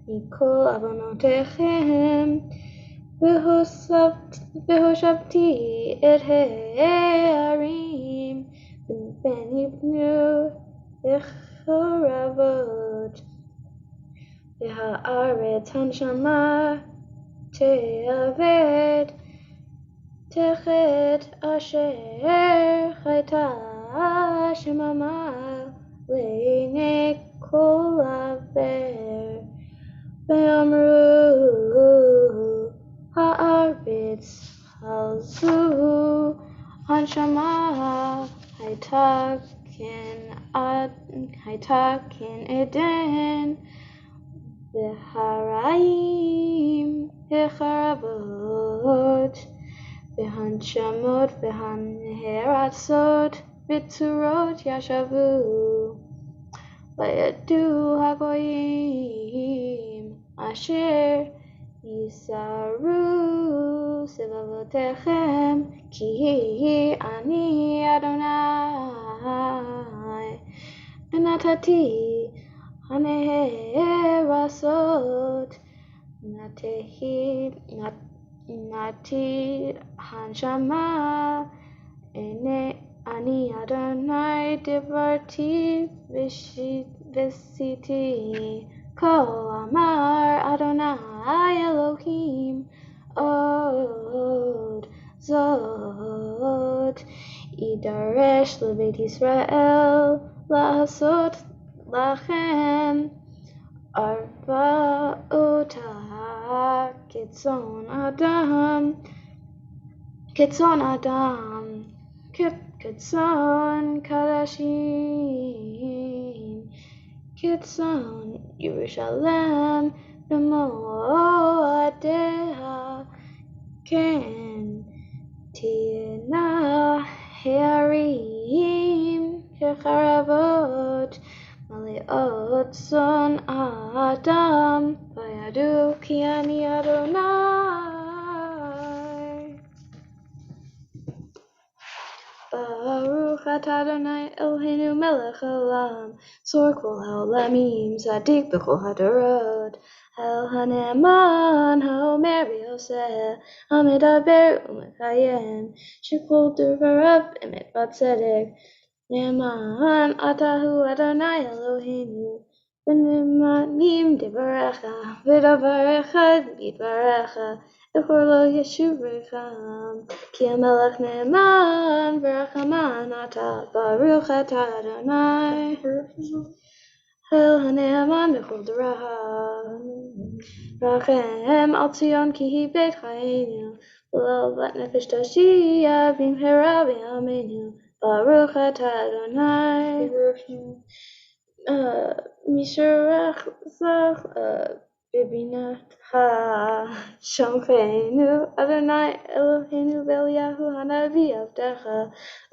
Speaker 20: מכל עוונותיכם, והושבתי את הערים פן יבנו בחורבות, והארץ הנשמה תאבד תחת אשר הייתה שממה לעיני כל עבר. ואמרו הארץ הזו הנשמה הייתה כן עדן, והרעים החרבות, והנשמות והנהרצות בצורות ישבו. וידעו הגויים אשר יסרו סבבותיכם, כי אני אדוני, ונתתי הנהרסות, נתי הנשמה, אני אדוני דיברתי ועשיתי, כה אמר אדוני אלוהים. עוד זאת יידרש לבית ישראל לעשות לכם 40 Kitson Adam, Kitson Adam, Kitson Kadashim, Kitson Yerushalem, Bemoadeha, Ken Tina Harim, Kecharavot, Maleot Son Adam, Vayadu Ki Ani Adonai. Baruch atah Adonai Eloheinu melech haolam, tzor kol haolamim, tzadik b'chol hadorot, el hane'eman haomer b'yoseh, hamedaber u'mekayem, shekol devarav emet v'tzedek. Ne'eman atahu Adonai Eloheinu, v'nemanim devarecha, v'davarecha yidvarecha, echor lo yeshuvrechem, ki hamelech ne'eman, v'rachaman atah, baruch atah Adonai, el hane'eman b'chol darav. Rachem al Tzion ki hi beit chayenu, v'lo vat nefesh toshia b'mhera b'yameinu, baruch atah Adonai. Misharach zach bibinat ha-shomchenu, Adonai Eloheinu v'Eliyahu hanavi avdecha,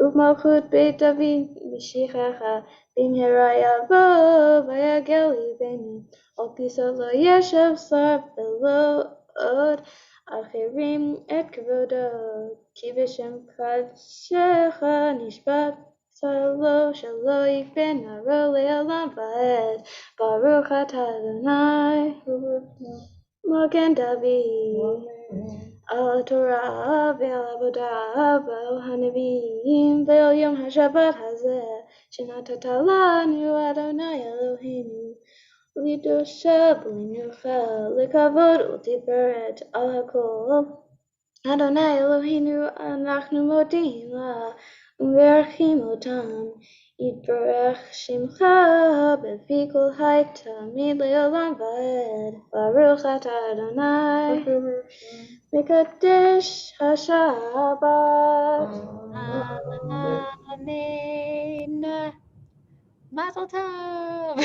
Speaker 20: u'malchut beit David mishichecha, b'mhera yavo v'yagel libenu, al pisa lo yeshev sar v'lo od achirim et kvodo, ki b'shem kadshecha nishbat Salo shalo yikben haro le'olam va'ed, baruch atah Adonai, Magen David, al Torah ve'al avodah ve'al hanavim ve'al yom haShabbat hazeh, shenatata lanu Adonai Eloheinu, lidosha b'linuchel, likavod u'tiferet al hakol, Adonai Eloheinu anachnu modim la, u'merachim otam, yitbarach shimcha befi kol hayt tamid le'olam va'ed, baruch atah Adonai, mekadesh haShabbat.
Speaker 1: Amen. Mazel tov.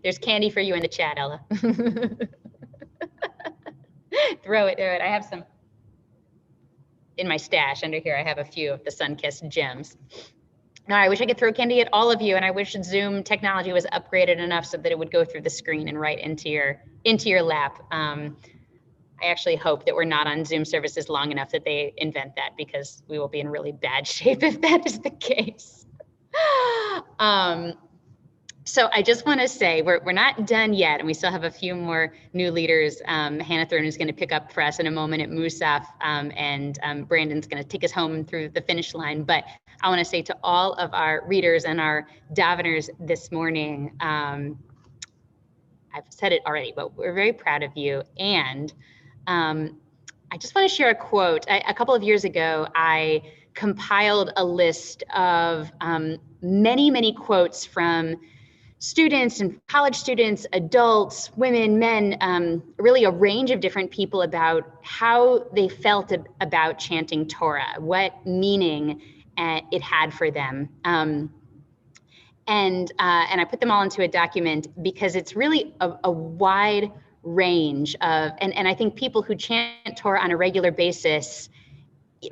Speaker 1: There's candy for you in the chat, Ella. Throw it. I have some in my stash under here. I have a few of the sun-kissed gems. Now, I wish I could throw candy at all of you, and I wish Zoom technology was upgraded enough so that it would go through the screen and right into your lap. I actually hope that we're not on Zoom services long enough that they invent that, because we will be in really bad shape if that is the case. So I just want to say we're not done yet, and we still have a few more new leaders. Hannah Thurn is going to pick up for us in a moment at Musaf, and Brandon's going to take us home through the finish line. But I want to say to all of our readers and our daveners this morning, I've said it already, but we're very proud of you. And I just want to share a quote. A couple of years ago, I compiled a list of many, many quotes from students and college students, adults, women, men, really a range of different people about how they felt about chanting Torah, what meaning it had for them. And I put them all into a document because it's really a wide range of, and I think people who chant Torah on a regular basis,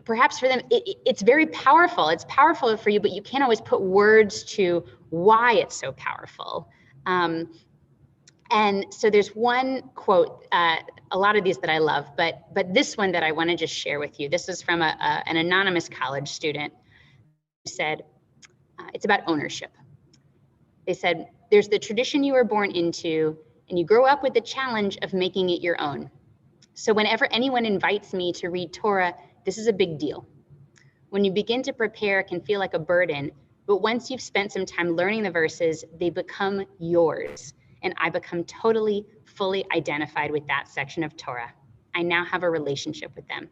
Speaker 1: perhaps for them, it's very powerful. It's powerful for you, but you can't always put words to why it's so powerful. And so there's one quote, a lot of these that I love, but this one that I want to just share with you. This is from an anonymous college student who said, it's about ownership. They said, there's the tradition you were born into, and you grow up with the challenge of making it your own. So whenever anyone invites me to read Torah, this is a big deal. When you begin to prepare, it can feel like a burden, but once you've spent some time learning the verses, they become yours. And I become totally, fully identified with that section of Torah. I now have a relationship with them.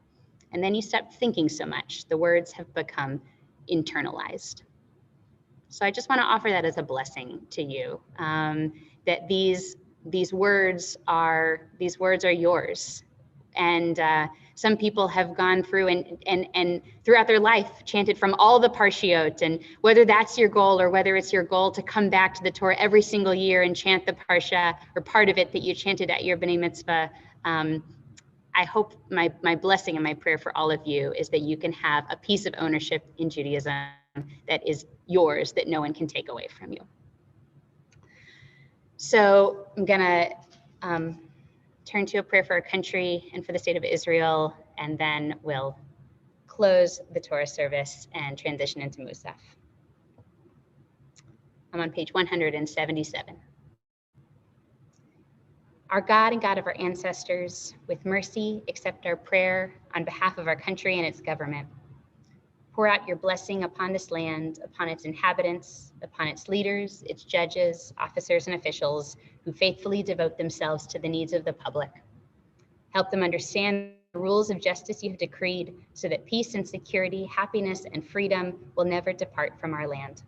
Speaker 1: And then you stop thinking so much. The words have become internalized. So I just want to offer that as a blessing to you, that these these words are yours. And some people have gone through and throughout their life chanted from all the parshiot, and whether that's your goal or whether it's your goal to come back to the Torah every single year and chant the parsha or part of it that you chanted at your B'nai Mitzvah, I hope my blessing and my prayer for all of you is that you can have a piece of ownership in Judaism that is yours, that no one can take away from you. So I'm gonna turn to a prayer for our country and for the state of Israel, and then we'll close the Torah service and transition into Musaf. I'm on page 177. Our God and God of our ancestors, with mercy, accept our prayer on behalf of our country and its government. Pour out your blessing upon this land, upon its inhabitants, upon its leaders, its judges, officers, and officials who faithfully devote themselves to the needs of the public. Help them understand the rules of justice you have decreed so that peace and security, happiness and freedom will never depart from our land.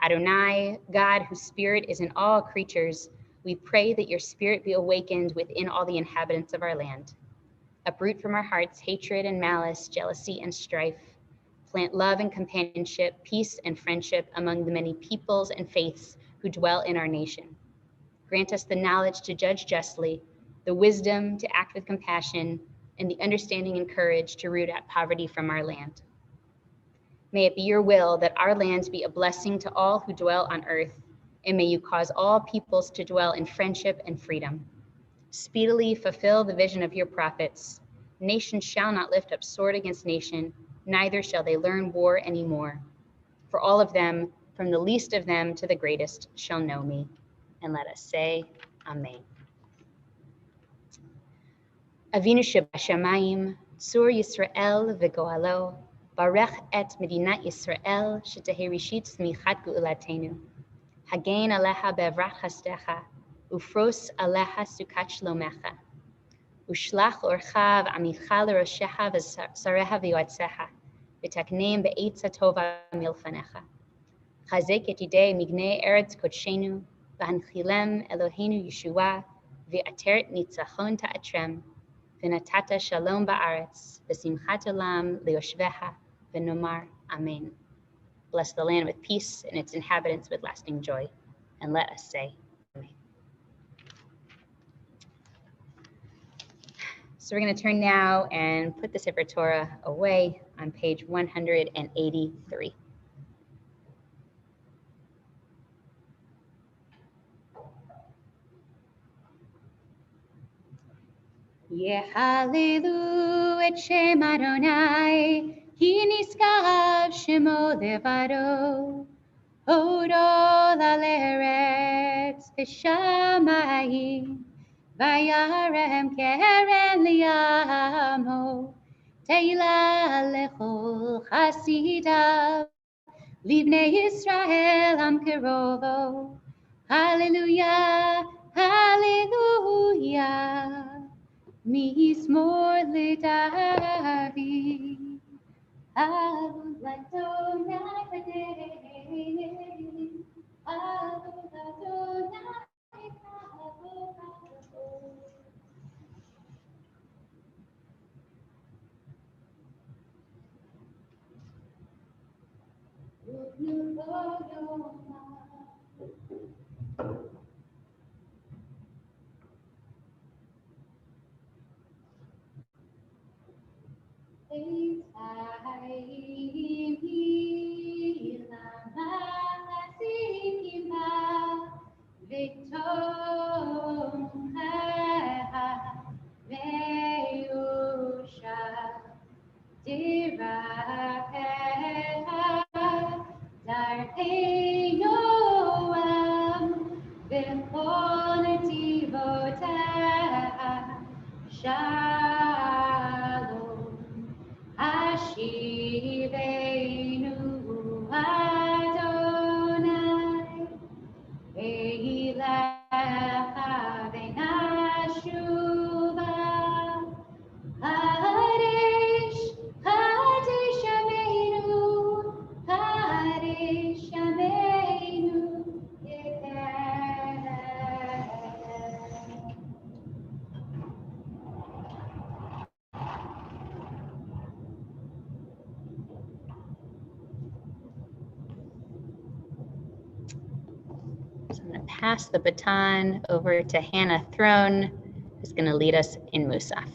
Speaker 1: Adonai, God whose spirit is in all creatures, we pray that your spirit be awakened within all the inhabitants of our land. Uproot from our hearts hatred and malice, jealousy and strife. Plant love and companionship, peace and friendship among the many peoples and faiths who dwell in our nation. Grant us the knowledge to judge justly, the wisdom to act with compassion, and the understanding and courage to root out poverty from our land. May it be your will that our lands be a blessing to all who dwell on earth, and may you cause all peoples to dwell in friendship and freedom. Speedily fulfill the vision of your prophets. Nation shall not lift up sword against nation, neither shall they learn war anymore. For all of them, from the least of them to the greatest, shall know me. And let us say, Amen. Avinu Shebashamayim, Tzur Yisrael v'Goalo, Barech et Medinat Yisrael, Shetehei Rishit Tzmichat Ge'ulatenu. Hagein aleha be'evrat chastecha, ufros aleha sukat shlomecha. Ushlach orcha v'amicha l'roshecha v'sareha v'yoatzecha, v'takneim be'etza tova milfanecha. Chazek et yidei mignei eretz kodshenu, v'hanchilem Eloheinu Yeshua, v'ateret nitzachon ta'atrem, v'natata shalom ba'aretz, v'simchat olam liyoshvecha, v'nomar Amen. Bless the land with peace and its inhabitants with lasting joy. And let us say, Amen. So we're going to turn now and put the Sefer Torah away on page 183. Yehalelu et Shem Adonai, ki niskav shemo levado. Hodol al eretz v'shamayim, vayarem keren liyamo, teila lechol chasidav, livnei Yisrael am kerovo. Hallelujah, hallelujah, mismor leDavid. Shalom, Ashivenu Adonai, Eilecha v'nashuva, Hadesh, Hadesh Yameinu, Hadesh Yameinu, pass the baton over to Hannah Throne, who's going to lead us in Musaf.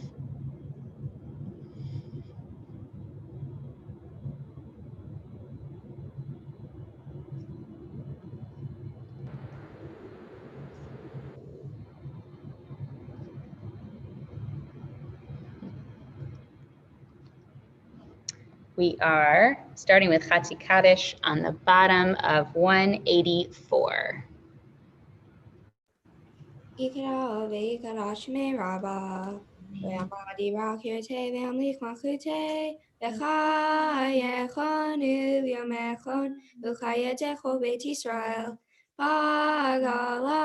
Speaker 1: We are starting with Chatzi Kaddish on the bottom of 184.
Speaker 15: Ikra ve'ikra shmei rabba, ve'amadi rakirte ve'amlich machute, ve'chayechonu v'yomechon, v'chayetecho beit Yisrael, bagala,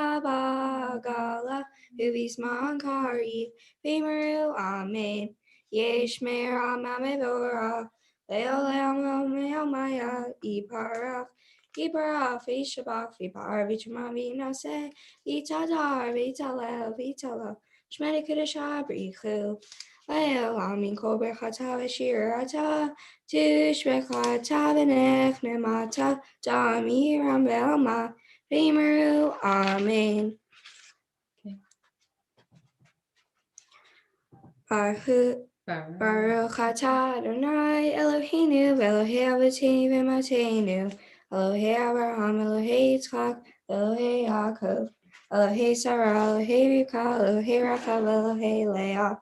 Speaker 15: v'visman kari, v'imru amen, yeshmer amamevorah, ve'olam me'omaya, iparach, v'shabach, v'par, v'chuma v'naseh, Vitadar, Vitalel, Vitala, Shmedi Kadisha, Brichu, Leo, Amin, Kober, Chata, Shirata, Tushbekata, Benech, Nemata, Damiram, Velma, Vimeru, Amen. Baruch atah Adonai Eloheinu Elohei Avotenu v'Matenu Elohei Abraham Elohei Yitzchak Elohei Yaakov Elohei Sarah Elohei Rivka Elohei Rachel Elohei Leah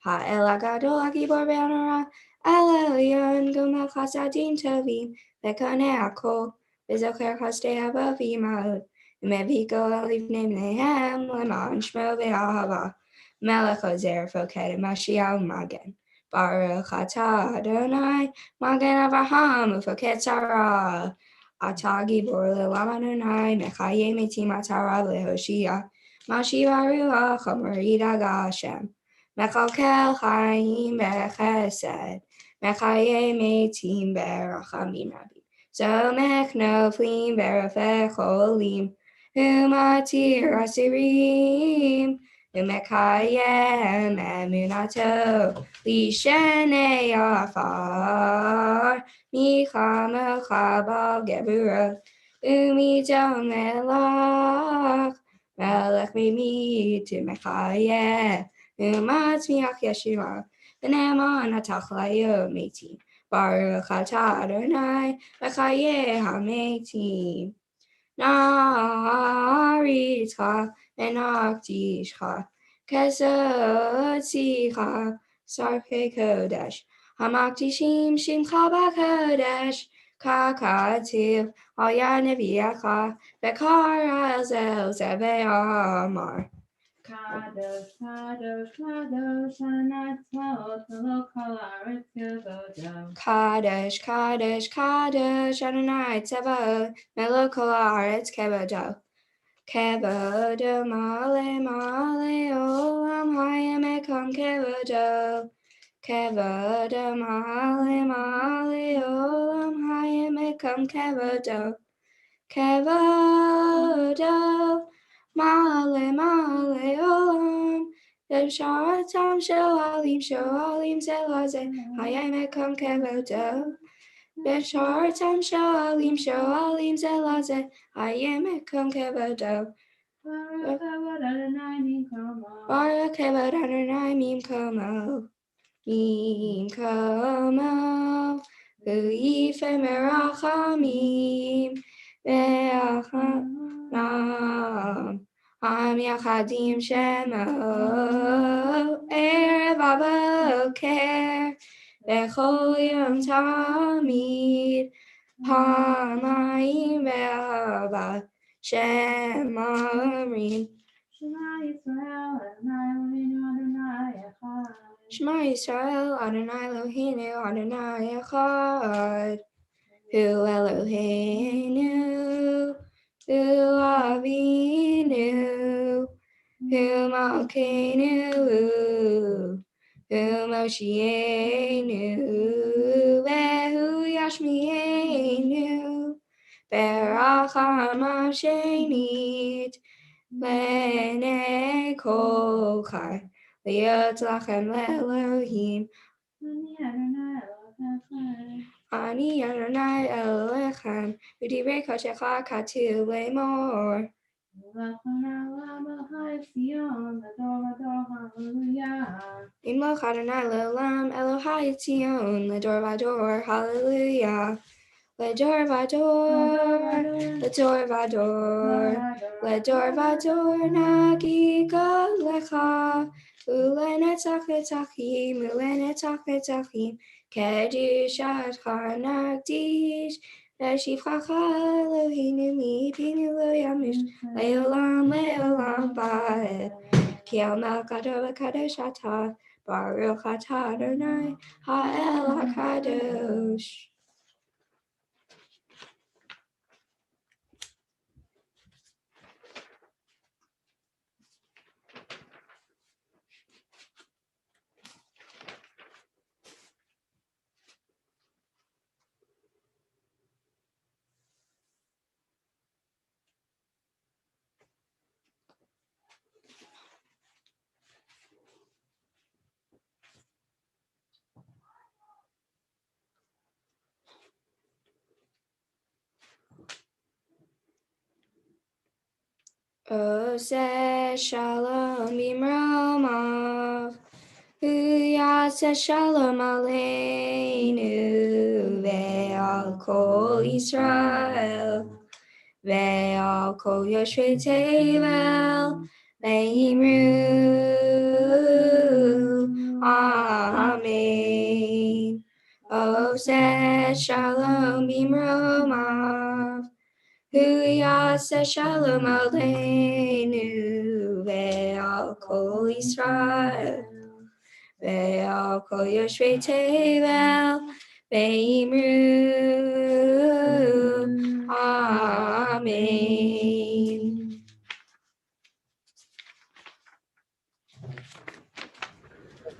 Speaker 15: Ha'el Hagadol Hagibor Be'anora El Elyon Gomel Chasadim Tovim V'Konei Hakol V'Zocher Chasdei Havavim Ma'od V'Meviko Elivnei Bneihem L'man Shmo V'Ahava Melech Ozer Foked Mashiach Magen Baruch atah Adonai Magen Avraham Ufoked Sarah Atah Gibor Le'olam Adonai Mechaye Metim Atara Lehoshia Mashiach Ruach Hamorid Hashem Mechalkel Chaim Bechesed Mechaye Metim Berachamim Rabim Zomech Noflim Berafech Cholim Umatir Asirim Umekayem emunato lishenei afar micham chabal gebura umidom melech mimit umekayem umatzmiach yeshua v'ne'eman atachlayo metim baruch atah Adonai mechaye hametim Na'aritcha Enakticha Kesotzicha Sarpe Kodesh Hamaktishim Shimcha Bakodesh Kakativ Aya Neviacha Bekara Elzel Zeve Amar
Speaker 21: Kadosh, Kadosh, Kadosh, Anatzot, Melokal Haaretz Kevodo.
Speaker 15: Kadosh, Kadosh, Kadosh, Adonai Tzevaot, Melokal Haaretz Kevodo. Kevodo, Male, Male, Olam Hayem Ekom Kevodo. Kevodo, Male, Male, Olam Hayem Ekom Kevodo. Kevodo, Male, Male, Olam. Sharatam Shoalim Zelaze, Hayem Ekom Kevodo. Sharatam Shoalim Zelaze, Hayem Ekom Kevodo. Baruch Kevod Adonai Mimkomo. U'ife merachamim ve'achanam Am yachadim shemo erev aboker Bechol yom tamid Pamayim ve'arba Shema omrim Shema Yisrael Adonai Eloheinu Adonai Echad Hu Eloheinu Hu Avinu Hu Malkeinu Hu Moshienu Vehu Yashmienu Beracham Shenit Lenei Kol Chai Liot Lachem Le'Elohim Ani Adonai Elohechem Udivrei Kodesh Katu Lemor
Speaker 21: L'Adonai Olam Elohai Tzion, L'Ador Vador, Hallelujah.
Speaker 15: Imloch Adonai L'Olam Elohai Tzion, L'Ador Vador, Hallelujah. L'Ador Vador, L'Ador Vador, L'Ador Vador, Nagiga Lecha, Ulenetzach Letzachim, Ulenetzach Letzachim, Kedushat Nagdish, Veshivchacha Eloheinu Mipinu Lo Yamush, Leolam Leolam Ba'ed, Ki El Melchador Kadosh Atah, Baruch Atah Adonai Ha'el HaKadosh. Oseh Shalom Bimromav, Uyaseh Shalom Aleinu, Ve'al Kol Yisrael, Ve'al Kol Yoshvei Tevel, Ve'imru, Amen. Oseh Shalom Bimromav, Uyaseh Shalom Aleinu, Ve'al Kol Yisrael, Ve'al Kol Yoshvei Tevel, Ve'imru, Amen.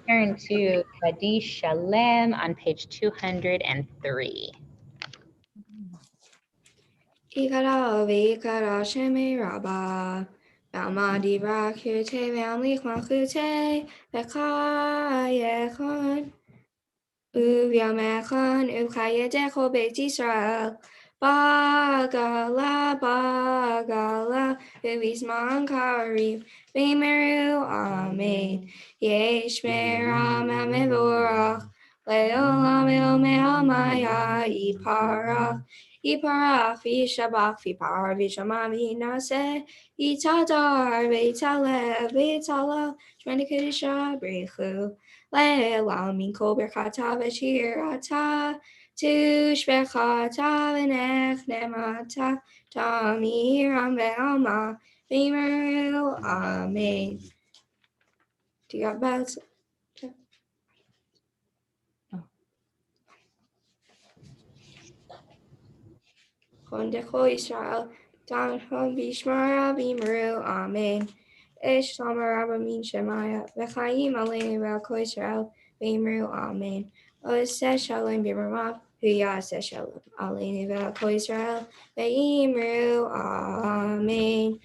Speaker 1: Turn to Kaddish Shalem on page 203.
Speaker 15: Ikara v'ikara shemei rabba, Ve'alma divra kirtei ve'amlich malchutei, Ve'chayechon, U'v'yamechon, U'chayedecho beit Yisrael, Bagala, Bagala, U'v'zman kariv, V'imiru, Amen. Yesh me'ram ha'mevorach, Le'olam e'omei ha'maya, Yiparach, Yiparach, V'yishabach, V'yipar, V'yishama, V'yinaseh, Yitadar, V'yitaleh, V'yitalel, Shmei Kedusha, B'richu, Le'olam min kol berchata v'shirata, Tushbechata v'nechnemata, Tamiram ve'alma, V'yimeru, Amen. Do you got bells? Chon decho Yisrael, Tam chon bishmara v'yimeru, Amen. Esh Lamar Rabba Min Shemaya, V'chaim Aleinu Ve'al Kol Yisrael, V'yimeru, Amen. Oseh Shalom B'ramav, Uyaseh Shalom Aleinu Ve'al Kol Yisrael, V'yimeru, Amen.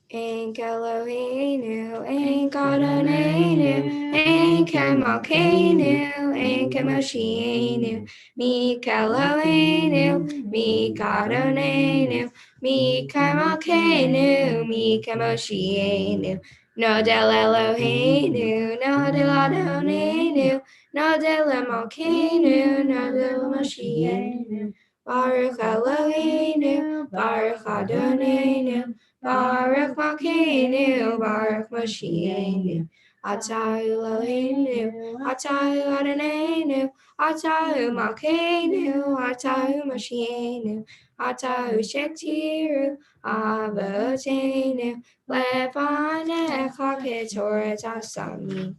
Speaker 15: Enk Eloheinu, Enk Adonenu, Enk Malkeinu, Enk Moshienu, Mik Eloheinu, Mik Adonenu, Mik Malkeinu, Mik Moshienu, Nodel Eloheinu, Nodel Adonenu, Nodel Malkeinu, Nodel Moshienu, Baruch Eloheinu, Baruch Adonenu, Baruch Malkeinu, Baruch Moshienu, Atahu Eloheinu, Atahu Adonenu, Atahu Malkeinu, Atahu Moshienu, Atahu Shektiru, Avotenu, Levanecha Ketoret Asamim.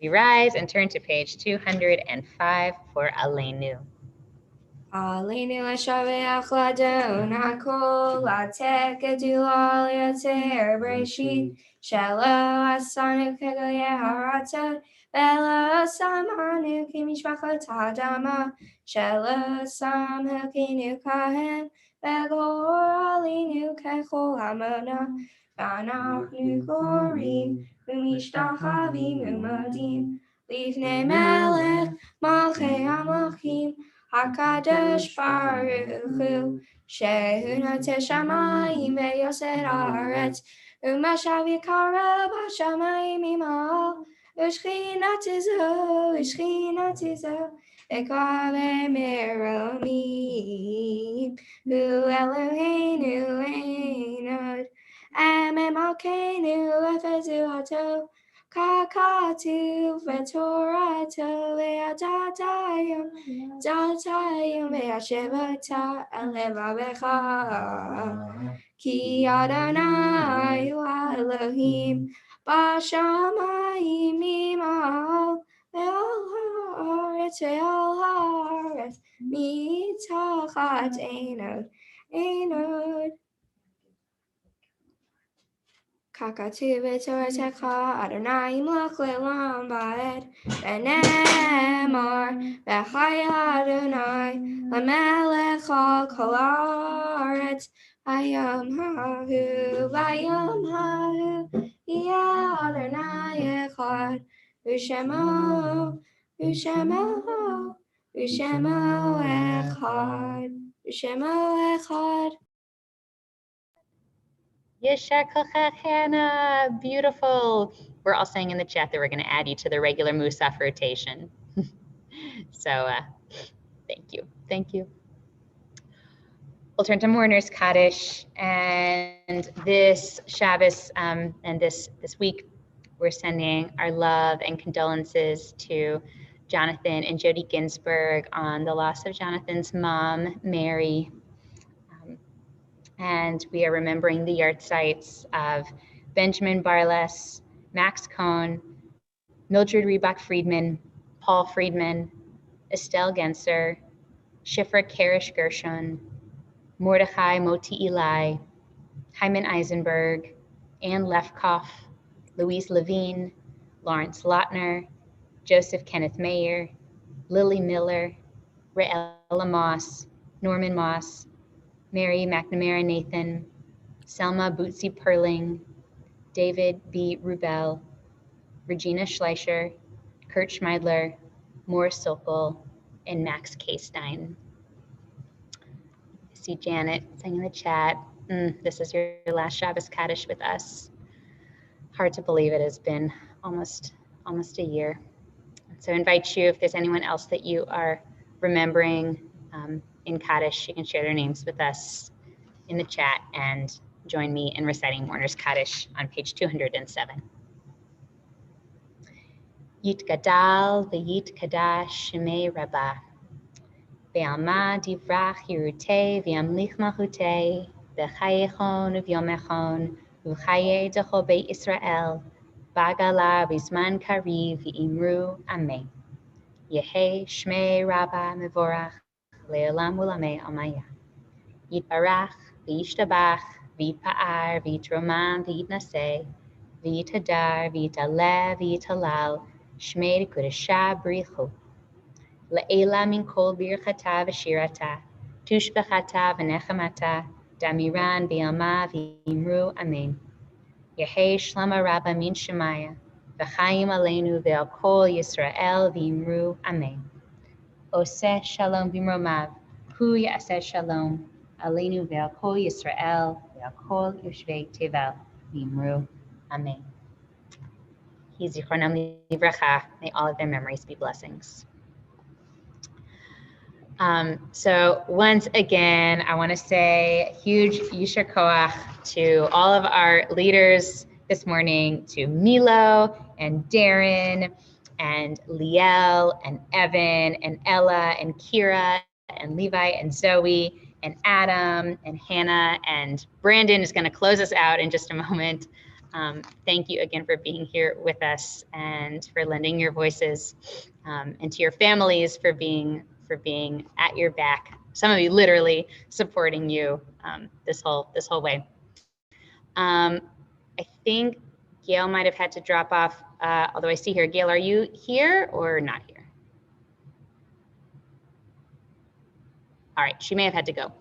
Speaker 1: We rise and turn to page 205 for Aleinu.
Speaker 15: Aleinu l'shaveach l'Adonai kol latek edula liater breshit shelo asanu kegoye haratzot velo samanu kimishpachot hadama shelo sam helkinu kahen vegor alinu kechol hamona v'anachnu gorim v'mishtachavim u'modim lifnei melech malchei hamachim HaKadosh Baruch Hu, Shehu Noteh Shamayim ve'yosed haaretz, U'mashav yikara b'shamayim ima'al, U'shchinatizo, Ekabe meromim, Hu Eloheinu einod, Amem Malkeinu efezu hato, Kakatu v'torato ve'adatayim, Datayim ve'ashavata alevavecha, Ki Adonai hu Elohim, B'shamayim ima'al, ve'al haaretz mitachat einod. Kakatu v'toratecha Adonai yimlach le'olam va'ed, v'nemar v'chaya Adonai l'melech al kol haaretz, v'yom hahu yeh Adonai echad, v'shemo echad.
Speaker 1: Yeshar kochach, Hannah, beautiful. We're all saying in the chat that we're going to add you to the regular Musaf rotation. So thank you. We'll turn to Mourner's Kaddish, and this Shabbos and this week, we're sending our love and condolences to Jonathan and Jody Ginsburg on the loss of Jonathan's mom, Mary. And we are remembering the yahrzeits of Benjamin Barles, Max Cohn, Mildred Reebok Friedman, Paul Friedman, Estelle Genser, Shifra Karish Gershon, Mordechai Moti Eli, Hyman Eisenberg, Ann Lefkoff, Louise Levine, Lawrence Lautner, Joseph Kenneth Mayer, Lily Miller, Raella Moss, Norman Moss, Mary McNamara Nathan, Selma Bootsy Perling, David B. Rubel, Regina Schleicher, Kurt Schmeidler, Morris Sokol, and Max K. Stein. I see Janet saying in the chat, this is your last Shabbos Kaddish with us. Hard to believe it has been almost a year. So I invite you, if there's anyone else that you are remembering in Kaddish, you can share their names with us in the chat and join me in reciting Mourner's Kaddish on page 207. Yitgadal v'yitkadash shemei Rabbah, ve'alma divrach yirutei v'yamlich malchutei, v'chayechon v'yomechon v'chaye decho beit Israel, v'agala b'zman kariv v'imru amen. Yehei shmei Rabbah mevorach le'olam ulamei amaya. Yitbarach v'yishtabach v'yitpa'ar v'yitromam v'yitnaseh v'yitadar v'yitaleh v'yitalal shmei kudesha brichu. Le'ela min kol birchata v'shirata tushbechata v'nechamata damiran v'yama v'imru amen. Yehei shlama Rabbah min shemaya v'chaim aleinu ve'al kol Yisrael v'imru amen. Oseh shalom b'mromav hu ya'aseh shalom aleinu ve'al kol Yisrael ve'al kol yoshvei tevel v'imru amen. Yeh zichronam livracha, may all of their memories be blessings. So once again, I want to say a huge yishar koach to all of our leaders this morning, to Milo and Darren and Liel and Evan and Ella and Kira and Levi and Zoe and Adam and Hannah, and Brandon is going to close us out in just a moment. Thank you again for being here with us and for lending your voices, and to your families for being at your back. Some of you literally supporting you this whole way. I think Gail might have had to drop off, although I see here, Gail, are you here or not here? All right, she may have had to go.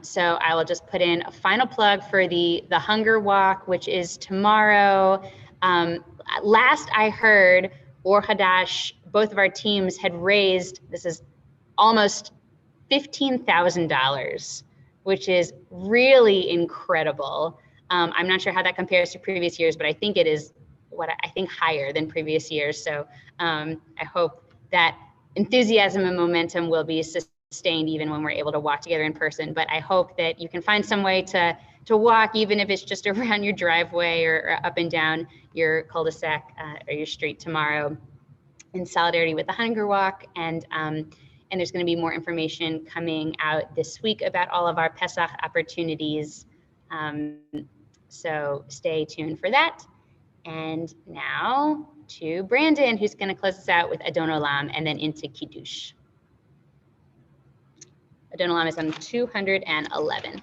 Speaker 1: So I will just put in a final plug for the Hunger Walk, which is tomorrow. Last I heard, Or Hadash, both of our teams had raised, this is almost $15,000, which is really incredible. I'm not sure how that compares to previous years, but I think it is higher than previous years. So I hope that enthusiasm and momentum will be sustained even when we're able to walk together in person. But I hope that you can find some way to walk, even if it's just around your driveway or up and down your cul-de-sac or your street tomorrow, in solidarity with the Hunger Walk. And there's going to be more information coming out this week about all of our Pesach opportunities. So stay tuned for that. And now to Brandon, who's going to close us out with Adon Olam and then into Kiddush. Adon Olam is on 211.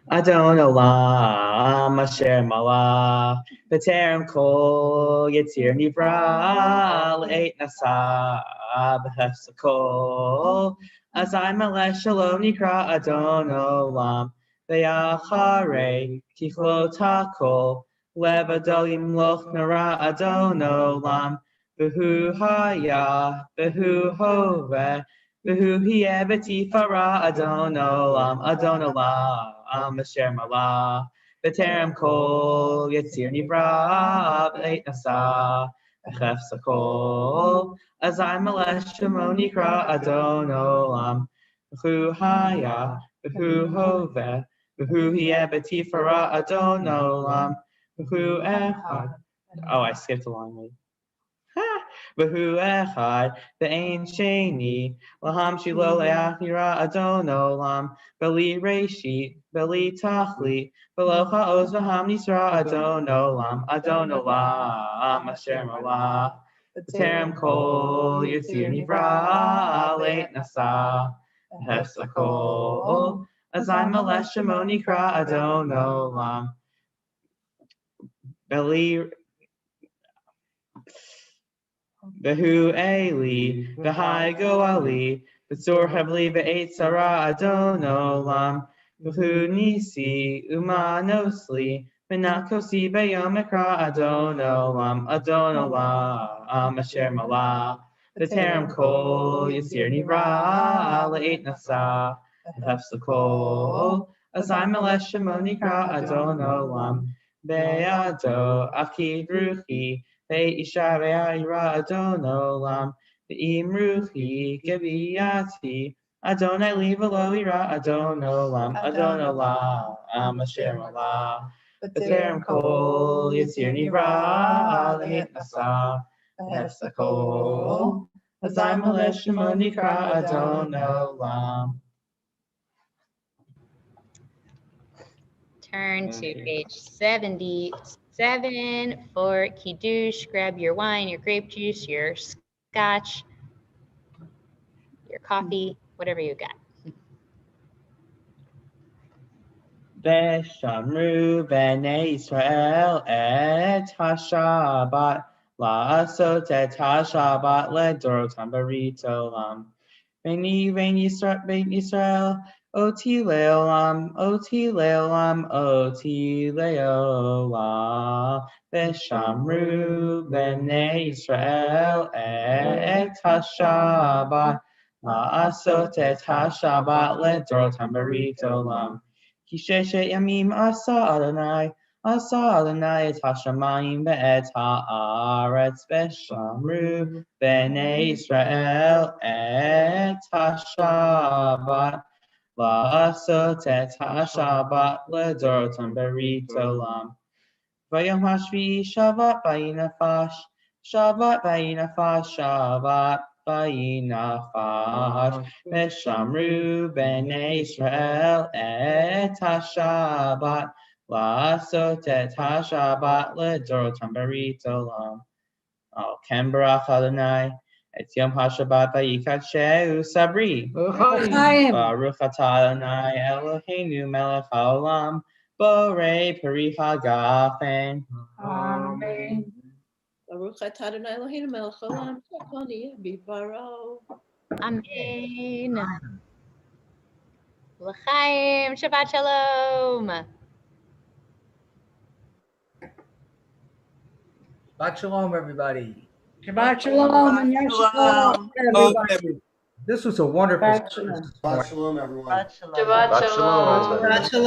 Speaker 6: Adon Olam Asher Malach B'terem Kol Yitzir Nivra L'eit Nasa B'hefsakol Azai Malech Shalom Nikra Adon Olam Ve'acharei Kichlot HaKol Levado Yimloch Nara Adon Olam V'hu Haya V'hu Hoveh V'hu Hieh B'tifara Adon Olam Adon Olam Asher Malach B'terem Kol Yitzir Nivra L'eit Nasa B'hefsakol Azai Malech Shalom Nikra Adon Olam V'hu Haya V'hu Hoveh V'hu Hieh B'tifara Adon Olam V'hu Echad. Oh, I skipped along. Wait. V'hu echad v'ein sheni laham shilo le'achira Adon Olam b'li reshit b'li tachlit v'lo ha'oz v'ham nisra Adon Olam asher malach b'terem kol yitzir nivra l'eit nasa b'hefsakol azai malech shemo nikra Adon Olam b'li V'hu Eli, v'hai goali, v'tzor havli v'eit sarah Adon Olam, v'hu nisi umanosli, v'nakosi b'yom ekra Adon Olam asher malach, v'terem kol yitzir nivra l'eit nasa, v'hefsakol, azai melech shemo nikra Adon Olam, be'ado akid ruchi, Isha ve'ayira Adon Olam ve'im ruchi geviyati Adonai li v'lo ira Adon Olam asher malach b'terem kol yitzir nivra l'eit nasa b'hefsakol azai malech shemo nikra Adon Olam.
Speaker 1: Turn to page 77 for Kiddush. Grab your wine, your grape juice, your scotch, your coffee, whatever you got.
Speaker 6: Veshamru b'nei Yisrael et ha-Shabbat la'asot et ha-Shabbat ledorotam barit olam. V'ni Yisrael oti leolam, oti leolam, oti leolam. Veshamru b'nei Yisrael et ha-Shabbat la'asot et ha-Shabbat ledorotam barit olam. Ki sheshet yamim asa Adonai et hashamayim ve'et ha'aretz v'shamru b'nei Yisrael et hashabat la'asot et hashabat ledorotam berit olam. Vayom hashvi'i Shabbat vayinafash, Shabbat vayinafash, Shabbat vayinafash. Veshamru b'nei Yisrael et ha-Shabbat la'asot et ha-Shabbat ledorotam berit olam. Ken barach Adonai et yom ha-Shabbat vayikadsheu sabri. Baruch atah Adonai Eloheinu melech haolam borei peri hagafen.
Speaker 18: Amen. Baruch atah Adonai Eloheinu melech haolam shekol niyeh bivaro.
Speaker 1: Amen. L'chaim, Shabbat Shalom.
Speaker 4: Shabbat Shalom, everybody.
Speaker 7: Shabbat shalom and Yom everybody.
Speaker 4: This was a wonderful
Speaker 7: Shabbat shalom.
Speaker 19: Shabbat shalom, everyone.
Speaker 15: Shabbat shalom.
Speaker 18: Shabbat shalom.